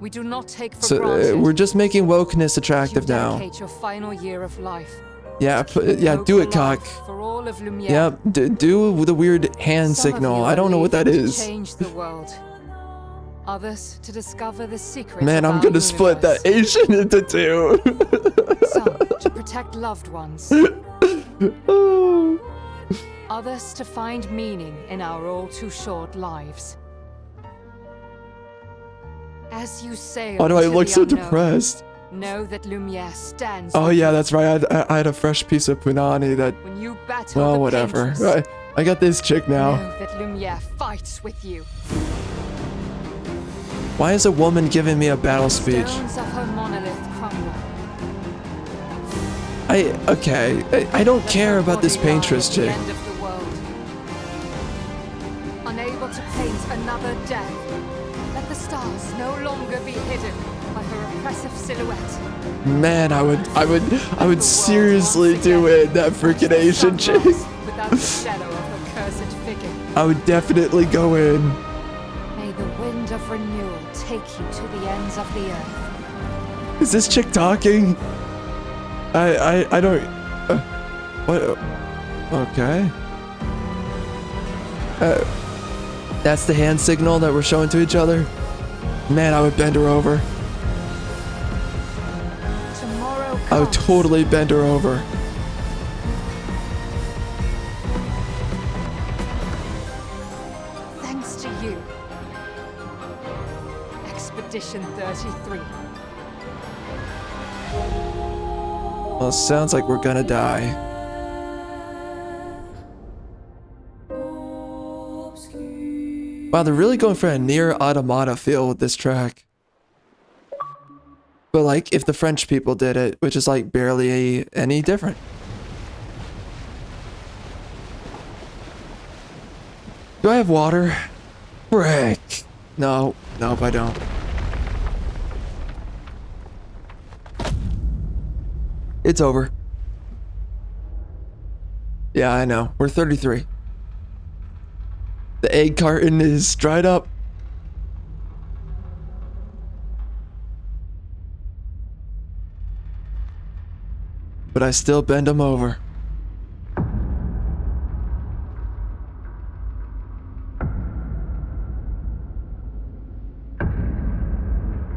We do not take for So granted. we're just making wokeness attractive you now. dedicate your final year of life. Yeah, do it, cock. For all of Lumiere. Yep, do the weird hand Some of signal. you I don't know what that leaving to is. change the world. Others to discover the secret. Man, of I'm our gonna split that universe. Asian into two. Some to protect loved ones. Others to find meaning in our all too short lives. As you sail Why do I into look the so unknown, depressed? Know that Lumiere stands. Oh with yeah, you. that's right. I had a fresh piece of punani that. When you battle Well, the whatever. Paintress, I got this chick now. know that Lumiere fights with you. Why is a woman giving me a battle speech? Stones of her monolith crumble. I don't care about this Paintress The chick. end of the world. Unable to paint another death. Let the stars no longer be hidden by her oppressive silhouette. Man, I would seriously do it, that freaking Asian chick. Without the shadow of her cursed figure. I would definitely go in. May the wind of renewal take you to the ends of the earth. Is this chick talking? I don't. What? Okay. That's the hand signal that we're showing to each other. Man, I would bend her over. Tomorrow I would totally bend her over. thanks to you. Expedition 33. Well, it sounds like we're gonna die. Wow, they're really going for a near automata feel with this track. But like, if the French people did it, which is like barely any different. Do I have water? Frick. No, nope, I don't. It's over. Yeah, I know. We're 33. The egg carton is dried up. But I still bend them over.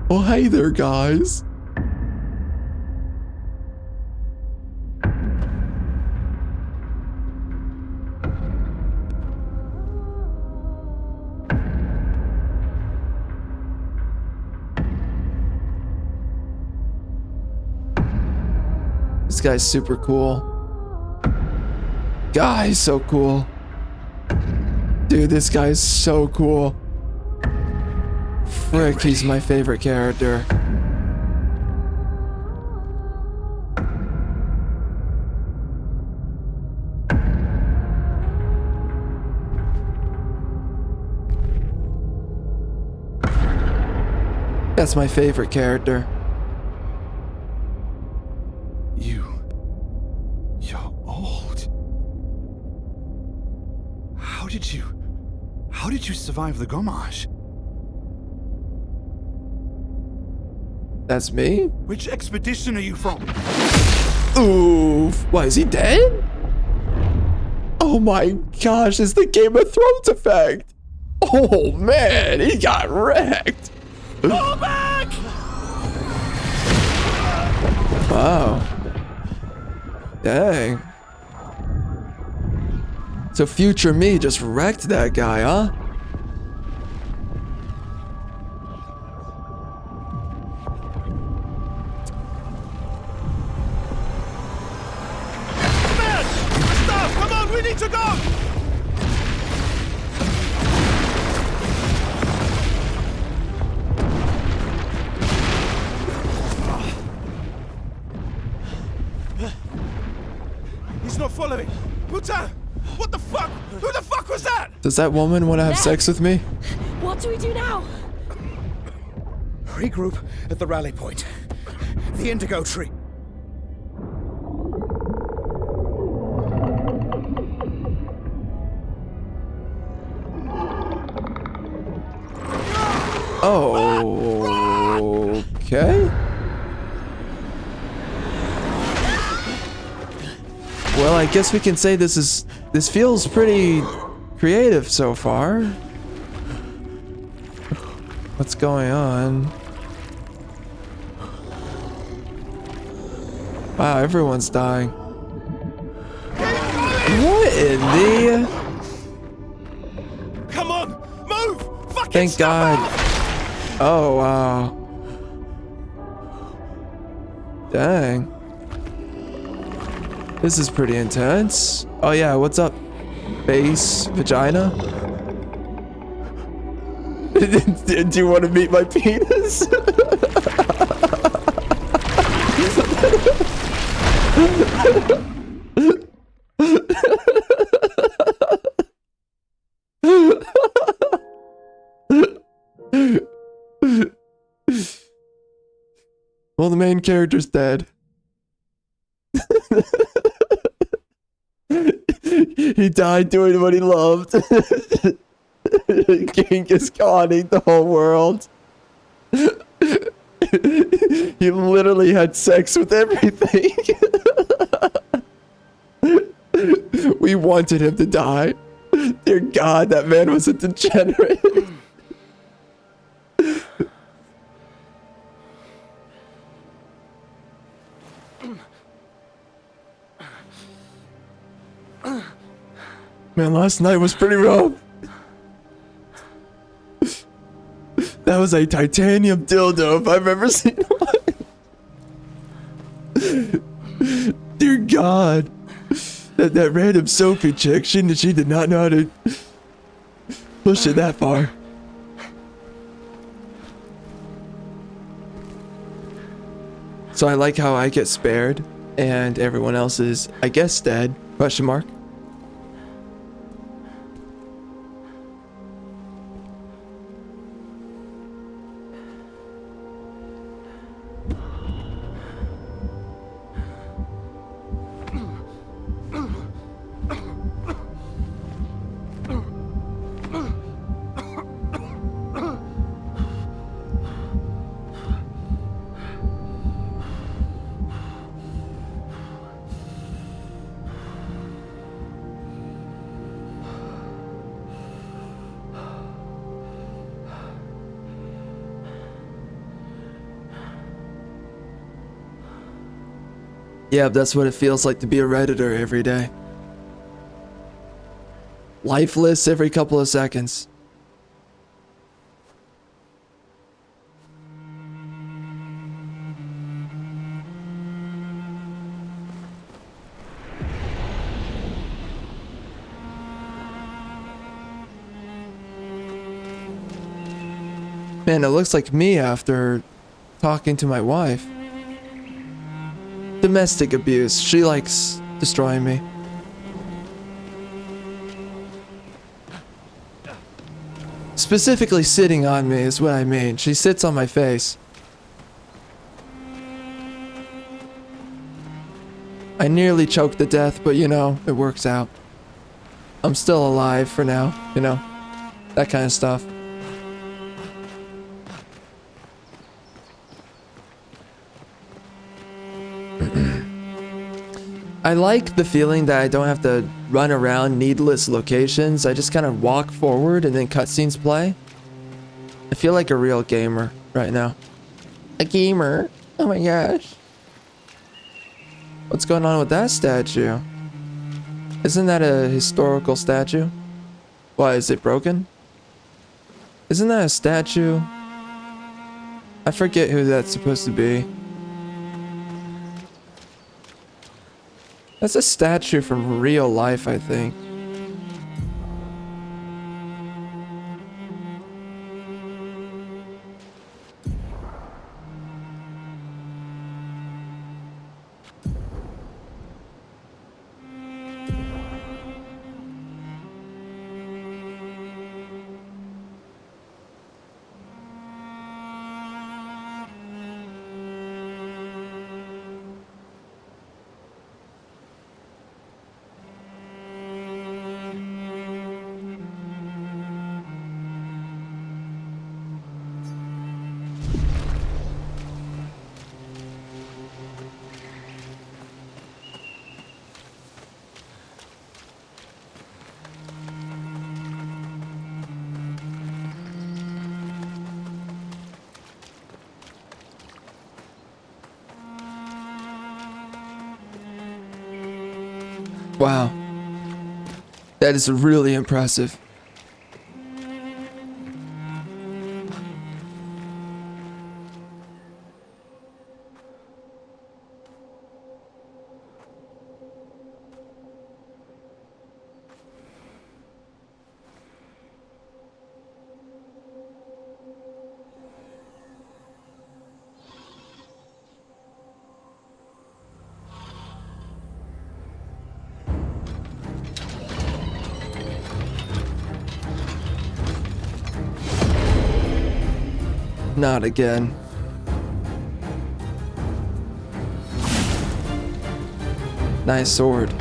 Oh, hey there, guys. This guy's super cool. Guy's so cool. Dude, this guy's so cool. Frick, he's my favorite character. That's my favorite character. You're old. How did you survive the Gomage? That's me? Which expedition are you from? Oof. Why, is he dead? Oh my gosh, it's the Game of Thrones effect. Oh man, he got wrecked. Fall back! Wow. Dang. So future me just wrecked that guy, huh? Gustave, come on, we need to go! He's not following. Putain! What the fuck? Who the fuck was that? Does that woman want to have sex with me? What do we do now? Regroup at the rally point. The indigo tree. Oh, okay. Well, I guess we can say this feels pretty creative so far. What's going on? Wow, everyone's dying. What in the? Come on, move! Fucking Thank God. Oh, wow. Dang. This is pretty intense. Oh yeah, what's up? Base vagina? Do you want to meet my penis? Well, the main character's dead. He died doing what he loved. King is conning the whole world. He literally had sex with everything. We wanted him to die. Dear God, that man was a degenerate. Man, last night was pretty rough. That was a titanium dildo if I've ever seen one. Dear God. That random Sophie chick, she did not know how to push it that far. So I like how I get spared and everyone else is, I guess, dead? Question mark. Yeah, that's what it feels like to be a Redditor every day. Lifeless every couple of seconds. Man, it looks like me after talking to my wife. Domestic abuse. She likes destroying me. Specifically sitting on me is what I mean. She sits on my face. I nearly choked to death, but you know, it works out. I'm still alive for now, you know, that kind of stuff. I like the feeling that I don't have to run around needless locations. I just kind of walk forward and then cutscenes play. I feel like a real gamer right now. A gamer? Oh my gosh. What's going on with that statue? Isn't that a historical statue? Why, is it broken? Isn't that a statue? I forget who that's supposed to be. That's a statue from real life, I think. Wow. That is really impressive. Not again. Nice sword.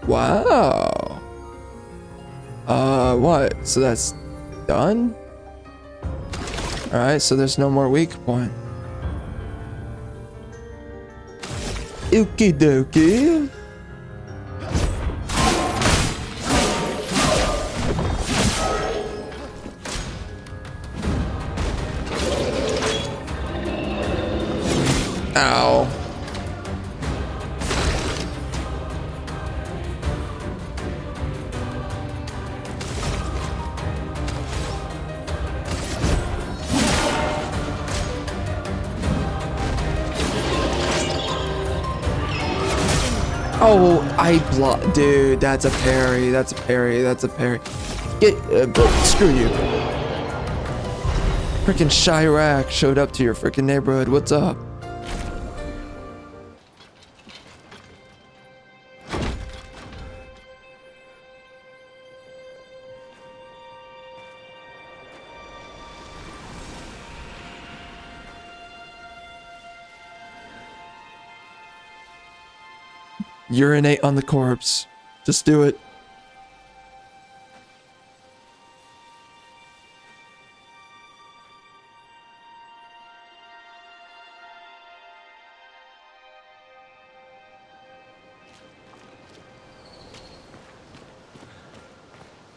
Wow. What? So that's done? Alright, so there's no more weak point. Okie dokie. Ow. Oh, I block, dude. That's a parry. That's a parry. That's a parry. Get, screw you. Freaking Chirac showed up to your freaking neighborhood. What's up? Urinate on the corpse. Just do it.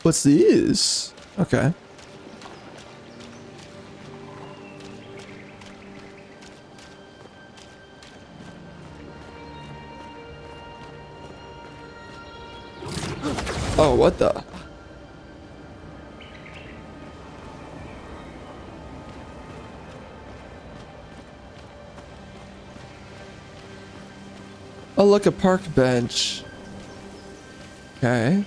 What's this? Okay. Oh, what the? Oh, look, a park bench. Okay.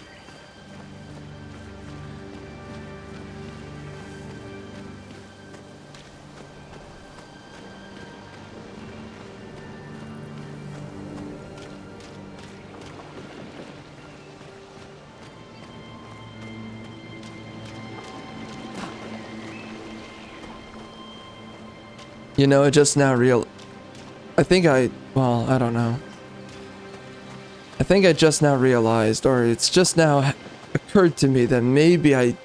You know, I just now well, I don't know. I think I just now realized, or it's just now occurred to me that maybe I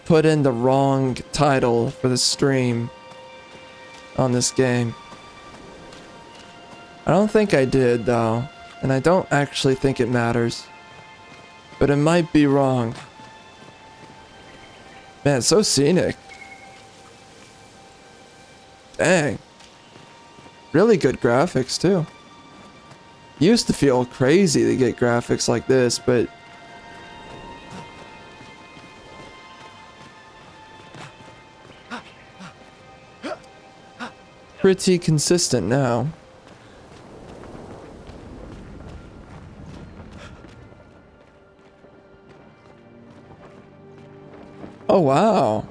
put in the wrong title for the stream on this game. I don't think I did, though, and I don't actually think it matters. But it might be wrong. Man, it's so scenic. Dang. Really good graphics, too. Used to feel crazy to get graphics like this, but... pretty consistent now. Oh, wow.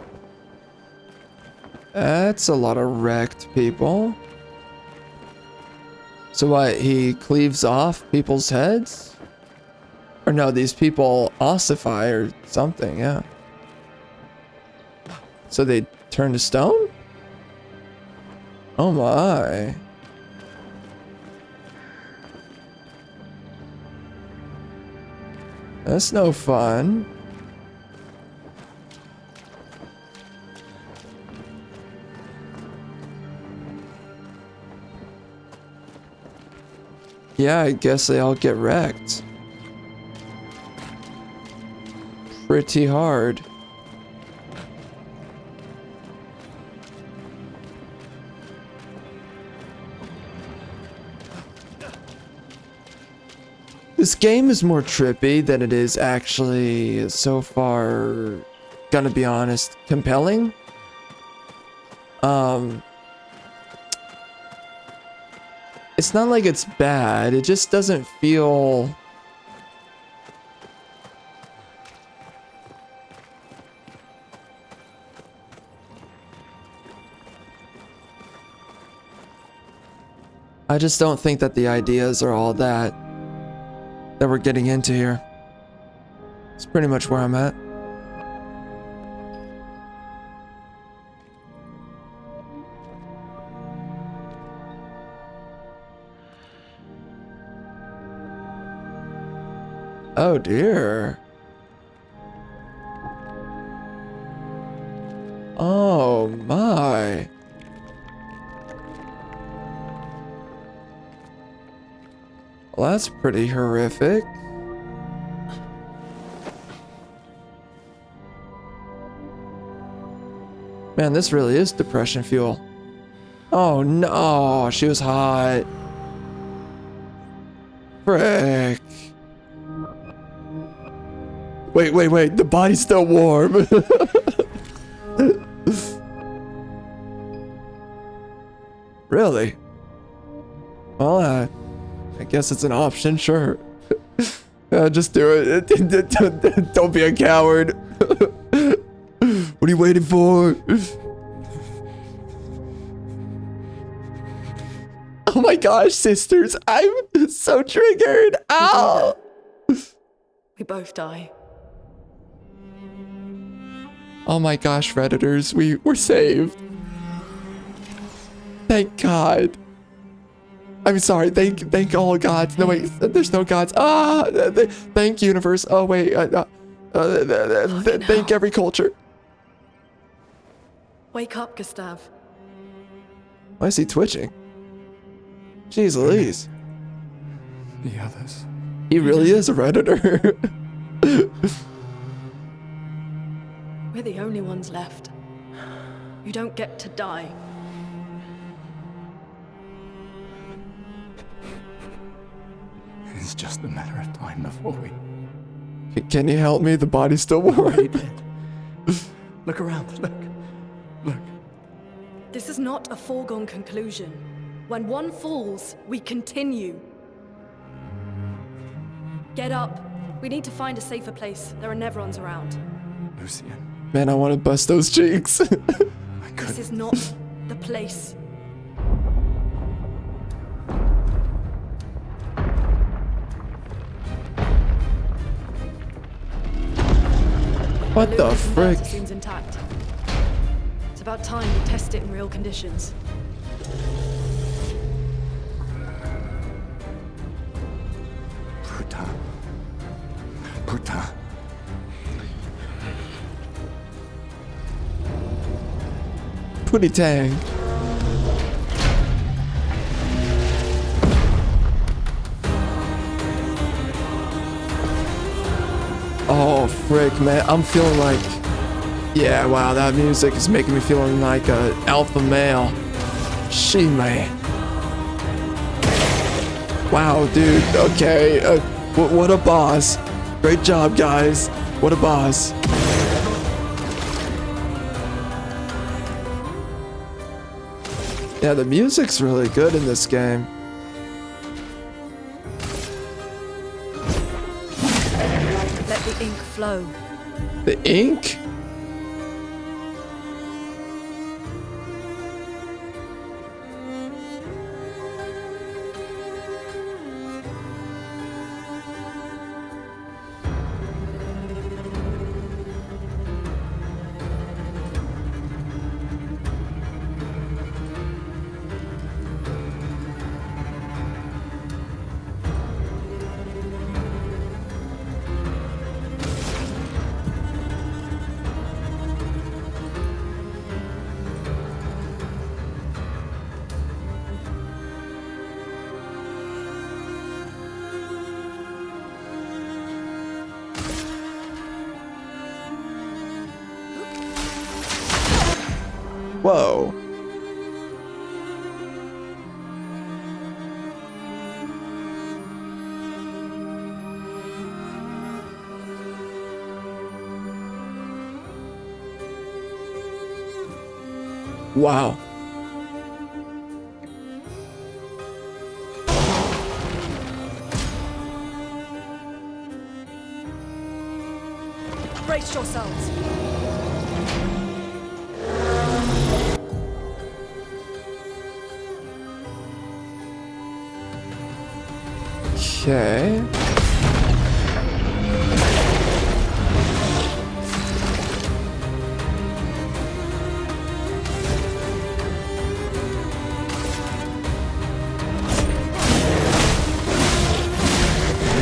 That's a lot of wrecked people. So what, he cleaves off people's heads? Or no, these people ossify or something, yeah. So they turn to stone? Oh my. That's no fun. Yeah, I guess they all get wrecked. Pretty hard. This game is more trippy than it is actually, so far, gonna be honest, compelling. It's not like it's bad, it just doesn't feel... I just don't think that the ideas are all that we're getting into here. It's pretty much where I'm at. Oh dear. Oh my. Well, that's pretty horrific. Man, this really is depression fuel. Oh no, she was hot. Frick. Wait, the body's still warm. Really? Well, I guess it's an option, sure. Just do it. Don't be a coward. What are you waiting for? Oh my gosh, sisters, I'm so triggered. Ow! We both die. Oh my gosh, Redditors, we're saved. Thank God. I'm sorry, thank all gods. No, wait, there's no gods. Thank universe. Oh wait, thank every culture. Wake up, Gustave. Why is he twitching? Jeez Louise. The others. He really is a Redditor. We're the only ones left. You don't get to die. It's just a matter of time before we Can you help me? The body's still warm. Look around. Look. This is not a foregone conclusion. When one falls, we continue. Get up. We need to find a safer place. There are Nevrons around. Lucian. Man, I want to bust those cheeks. This is not the place. What the Luminous frick? converter seems intact. It's about time we test it in real conditions. Putain. Pootie tang. Oh frick, man, I'm feeling like, yeah, wow, that music is making me feeling like a alpha male. She man. Wow, dude. Okay, what a boss. Great job, guys. What a boss. Yeah, the music's really good in this game. Let the ink flow. The ink? Whoa. Wow. Brace yourselves. Okay.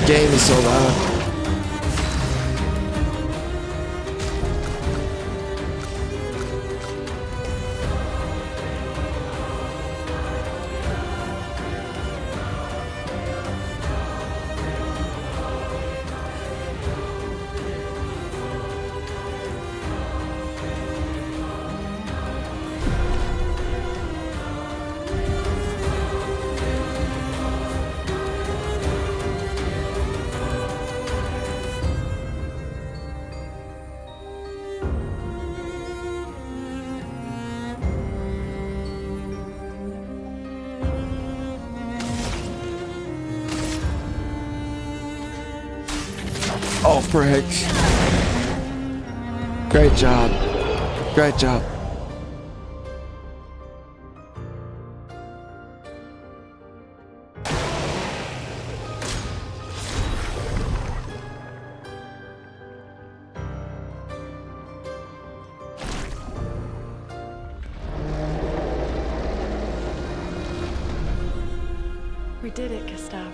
The game is so loud. Oh, frick. Great job. Great job. We did it, Gustave.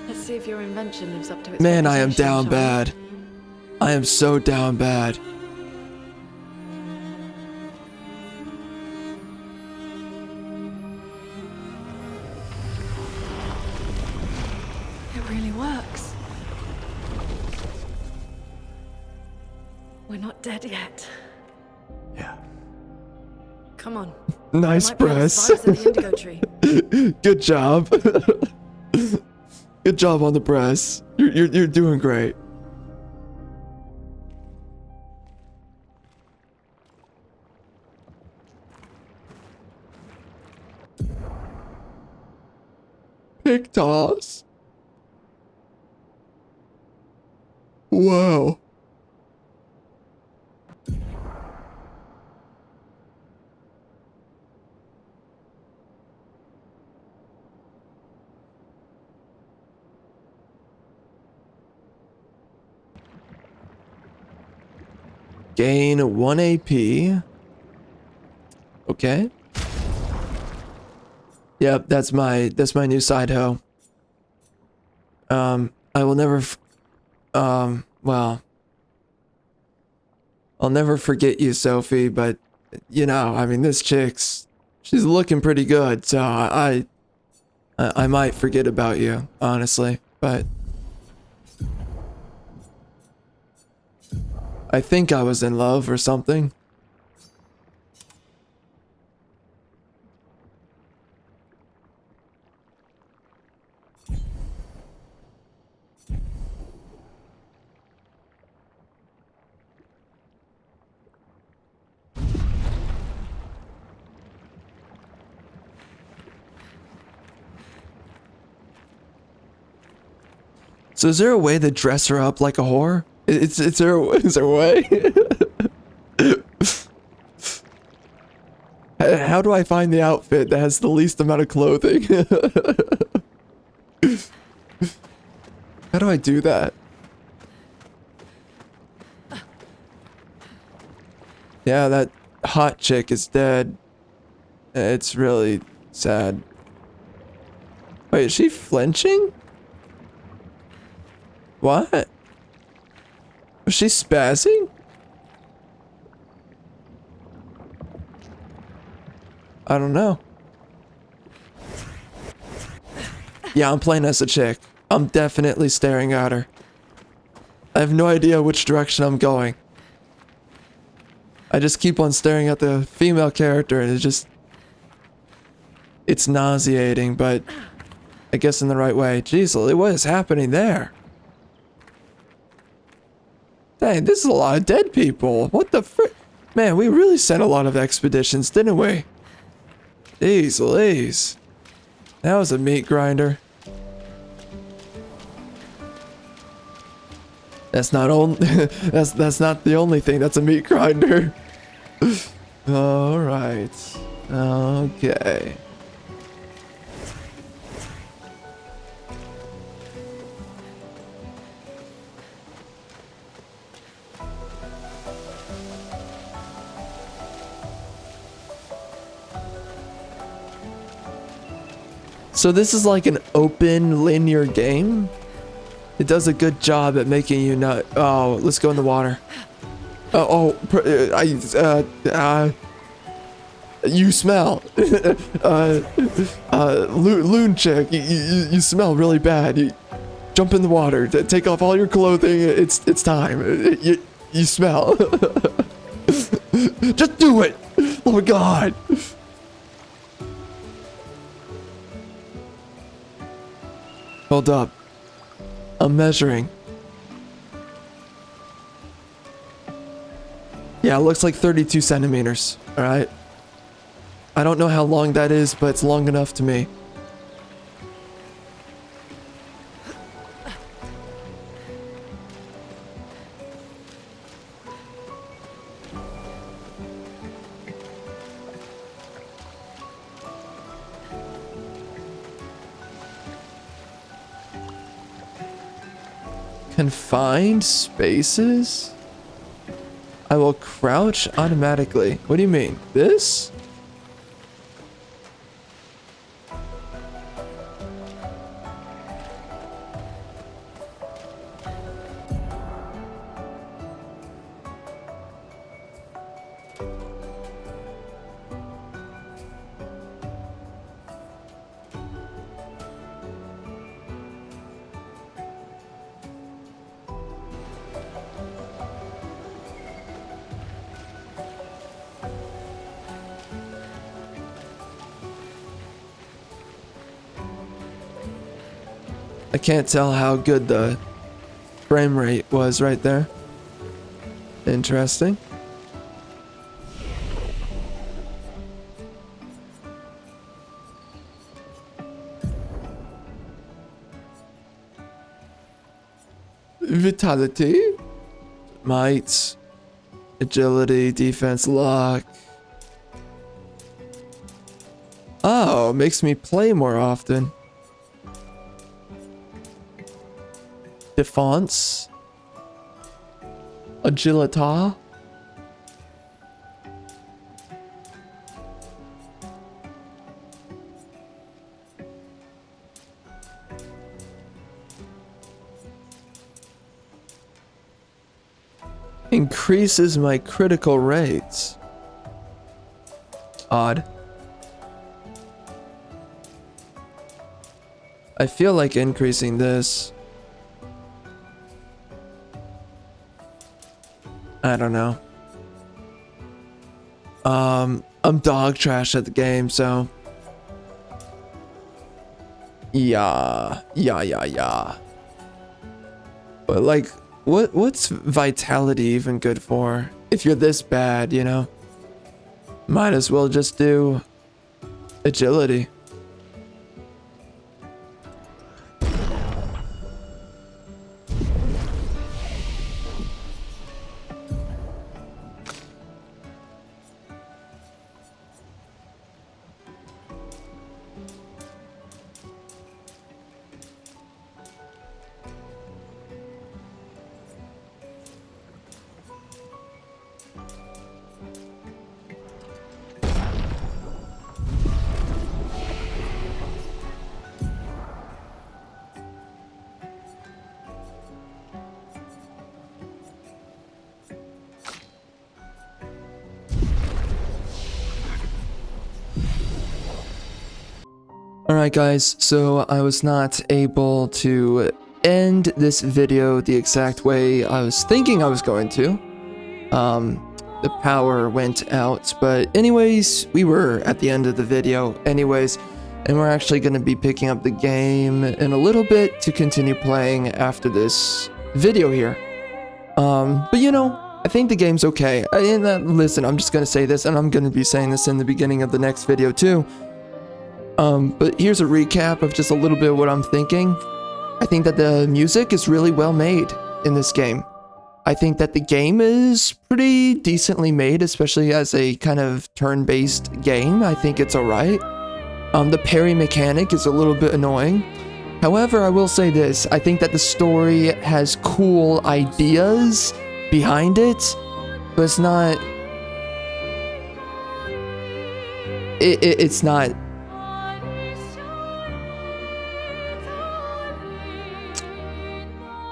Let's see if your invention lives up to its Man, I am reputation, down shall we? bad. I am so down bad. It really works. We're not dead yet. Yeah. Come on. Nice There might be other press. survivors in the indigo tree. Good job. Good job on the press. You're doing great. Pick toss. Wow. Gain 1 AP. Okay. Yep, that's my new side hoe. I will never well, I'll never forget you, Sophie, but you know, I mean, this she's looking pretty good, so I might forget about you, honestly, but I think I was in love or something. So is there a way to dress her up like a whore? Is there a way? How do I find the outfit that has the least amount of clothing? How do I do that? Yeah, that hot chick is dead. It's really sad. Wait, is she flinching? What? Was she spazzing? I don't know. Yeah, I'm playing as a chick. I'm definitely staring at her. I have no idea which direction I'm going. I just keep on staring at the female character and it's nauseating, but I guess in the right way. Jeez, what is happening there? Dang, this is a lot of dead people. What the frick? Man, we really sent a lot of expeditions, didn't we? Jeez Louise. That was a meat grinder. That's not that's not the only thing that's a meat grinder. Alright. Okay. So this is like an open linear game? It does a good job at making you not. Oh, let's go in the water. You smell. Loon chick, you smell really bad. You jump in the water. Take off all your clothing. It's time. You smell. Just do it. Oh my god. Hold up. I'm measuring. Yeah, it looks like 32 centimeters. Alright. I don't know how long that is, but it's long enough to me. Confined spaces? I will crouch automatically. What do you mean? This? I can't tell how good the frame rate was right there. Interesting. Vitality, might, agility, defense, luck. Oh, makes me play more often. Defense, agility. Increases my critical rates. Odd. I feel like increasing this. I don't know. I'm dog trash at the game, so yeah. But like, what's vitality even good for? If you're this bad, you know? Might as well just do agility. Alright guys, so I was not able to end this video the exact way I was thinking I was going to. The power went out, but anyways, we were at the end of the video anyways, and we're actually going to be picking up the game in a little bit to continue playing after this video here. But you know, I think the game's okay. Listen, I'm just going to say this, and I'm going to be saying this in the beginning of the next video too. But here's a recap of just a little bit of what I'm thinking. I think that the music is really well made in this game. I think that the game is pretty decently made, especially as a kind of turn-based game. I think it's alright. The parry mechanic is a little bit annoying. However, I will say this. I think that the story has cool ideas behind it, but it's not... It's not...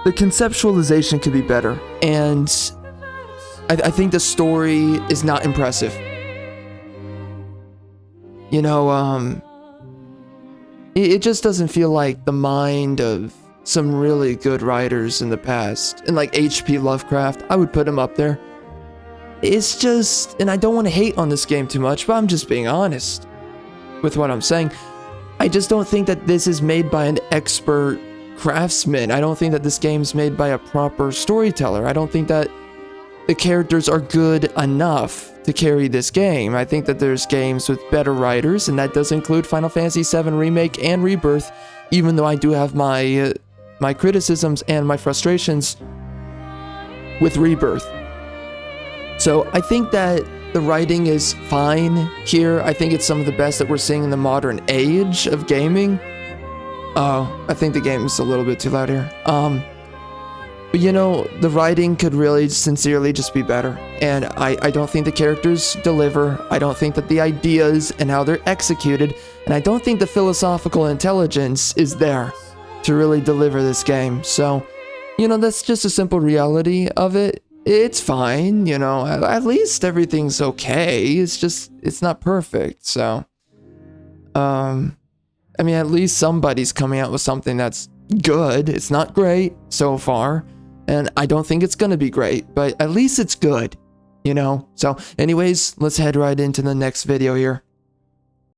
The conceptualization could be better, and I think the story is not impressive. You know, it just doesn't feel like the mind of some really good writers in the past. And like H.P. Lovecraft, I would put him up there. It's just, and I don't want to hate on this game too much, but I'm just being honest with what I'm saying. I just don't think that this is made by an expert craftsman. I don't think that this game's made by a proper storyteller. I don't think that the characters are good enough to carry this game. I think that there's games with better writers, and that does include Final Fantasy VII Remake and Rebirth, even though I do have my my criticisms and my frustrations with Rebirth. So I think that the writing is fine here. I think it's some of the best that we're seeing in the modern age of gaming. Oh, I think the game is a little bit too loud here. But you know, the writing could really sincerely just be better. And I don't think the characters deliver. I don't think that the ideas and how they're executed, and I don't think the philosophical intelligence is there to really deliver this game. So, you know, that's just a simple reality of it. It's fine, you know, at least everything's okay. It's just, it's not perfect, so. I mean, at least somebody's coming out with something that's good. It's not great so far, and I don't think it's gonna be great, but at least it's good, you know? So anyways, let's head right into the next video here.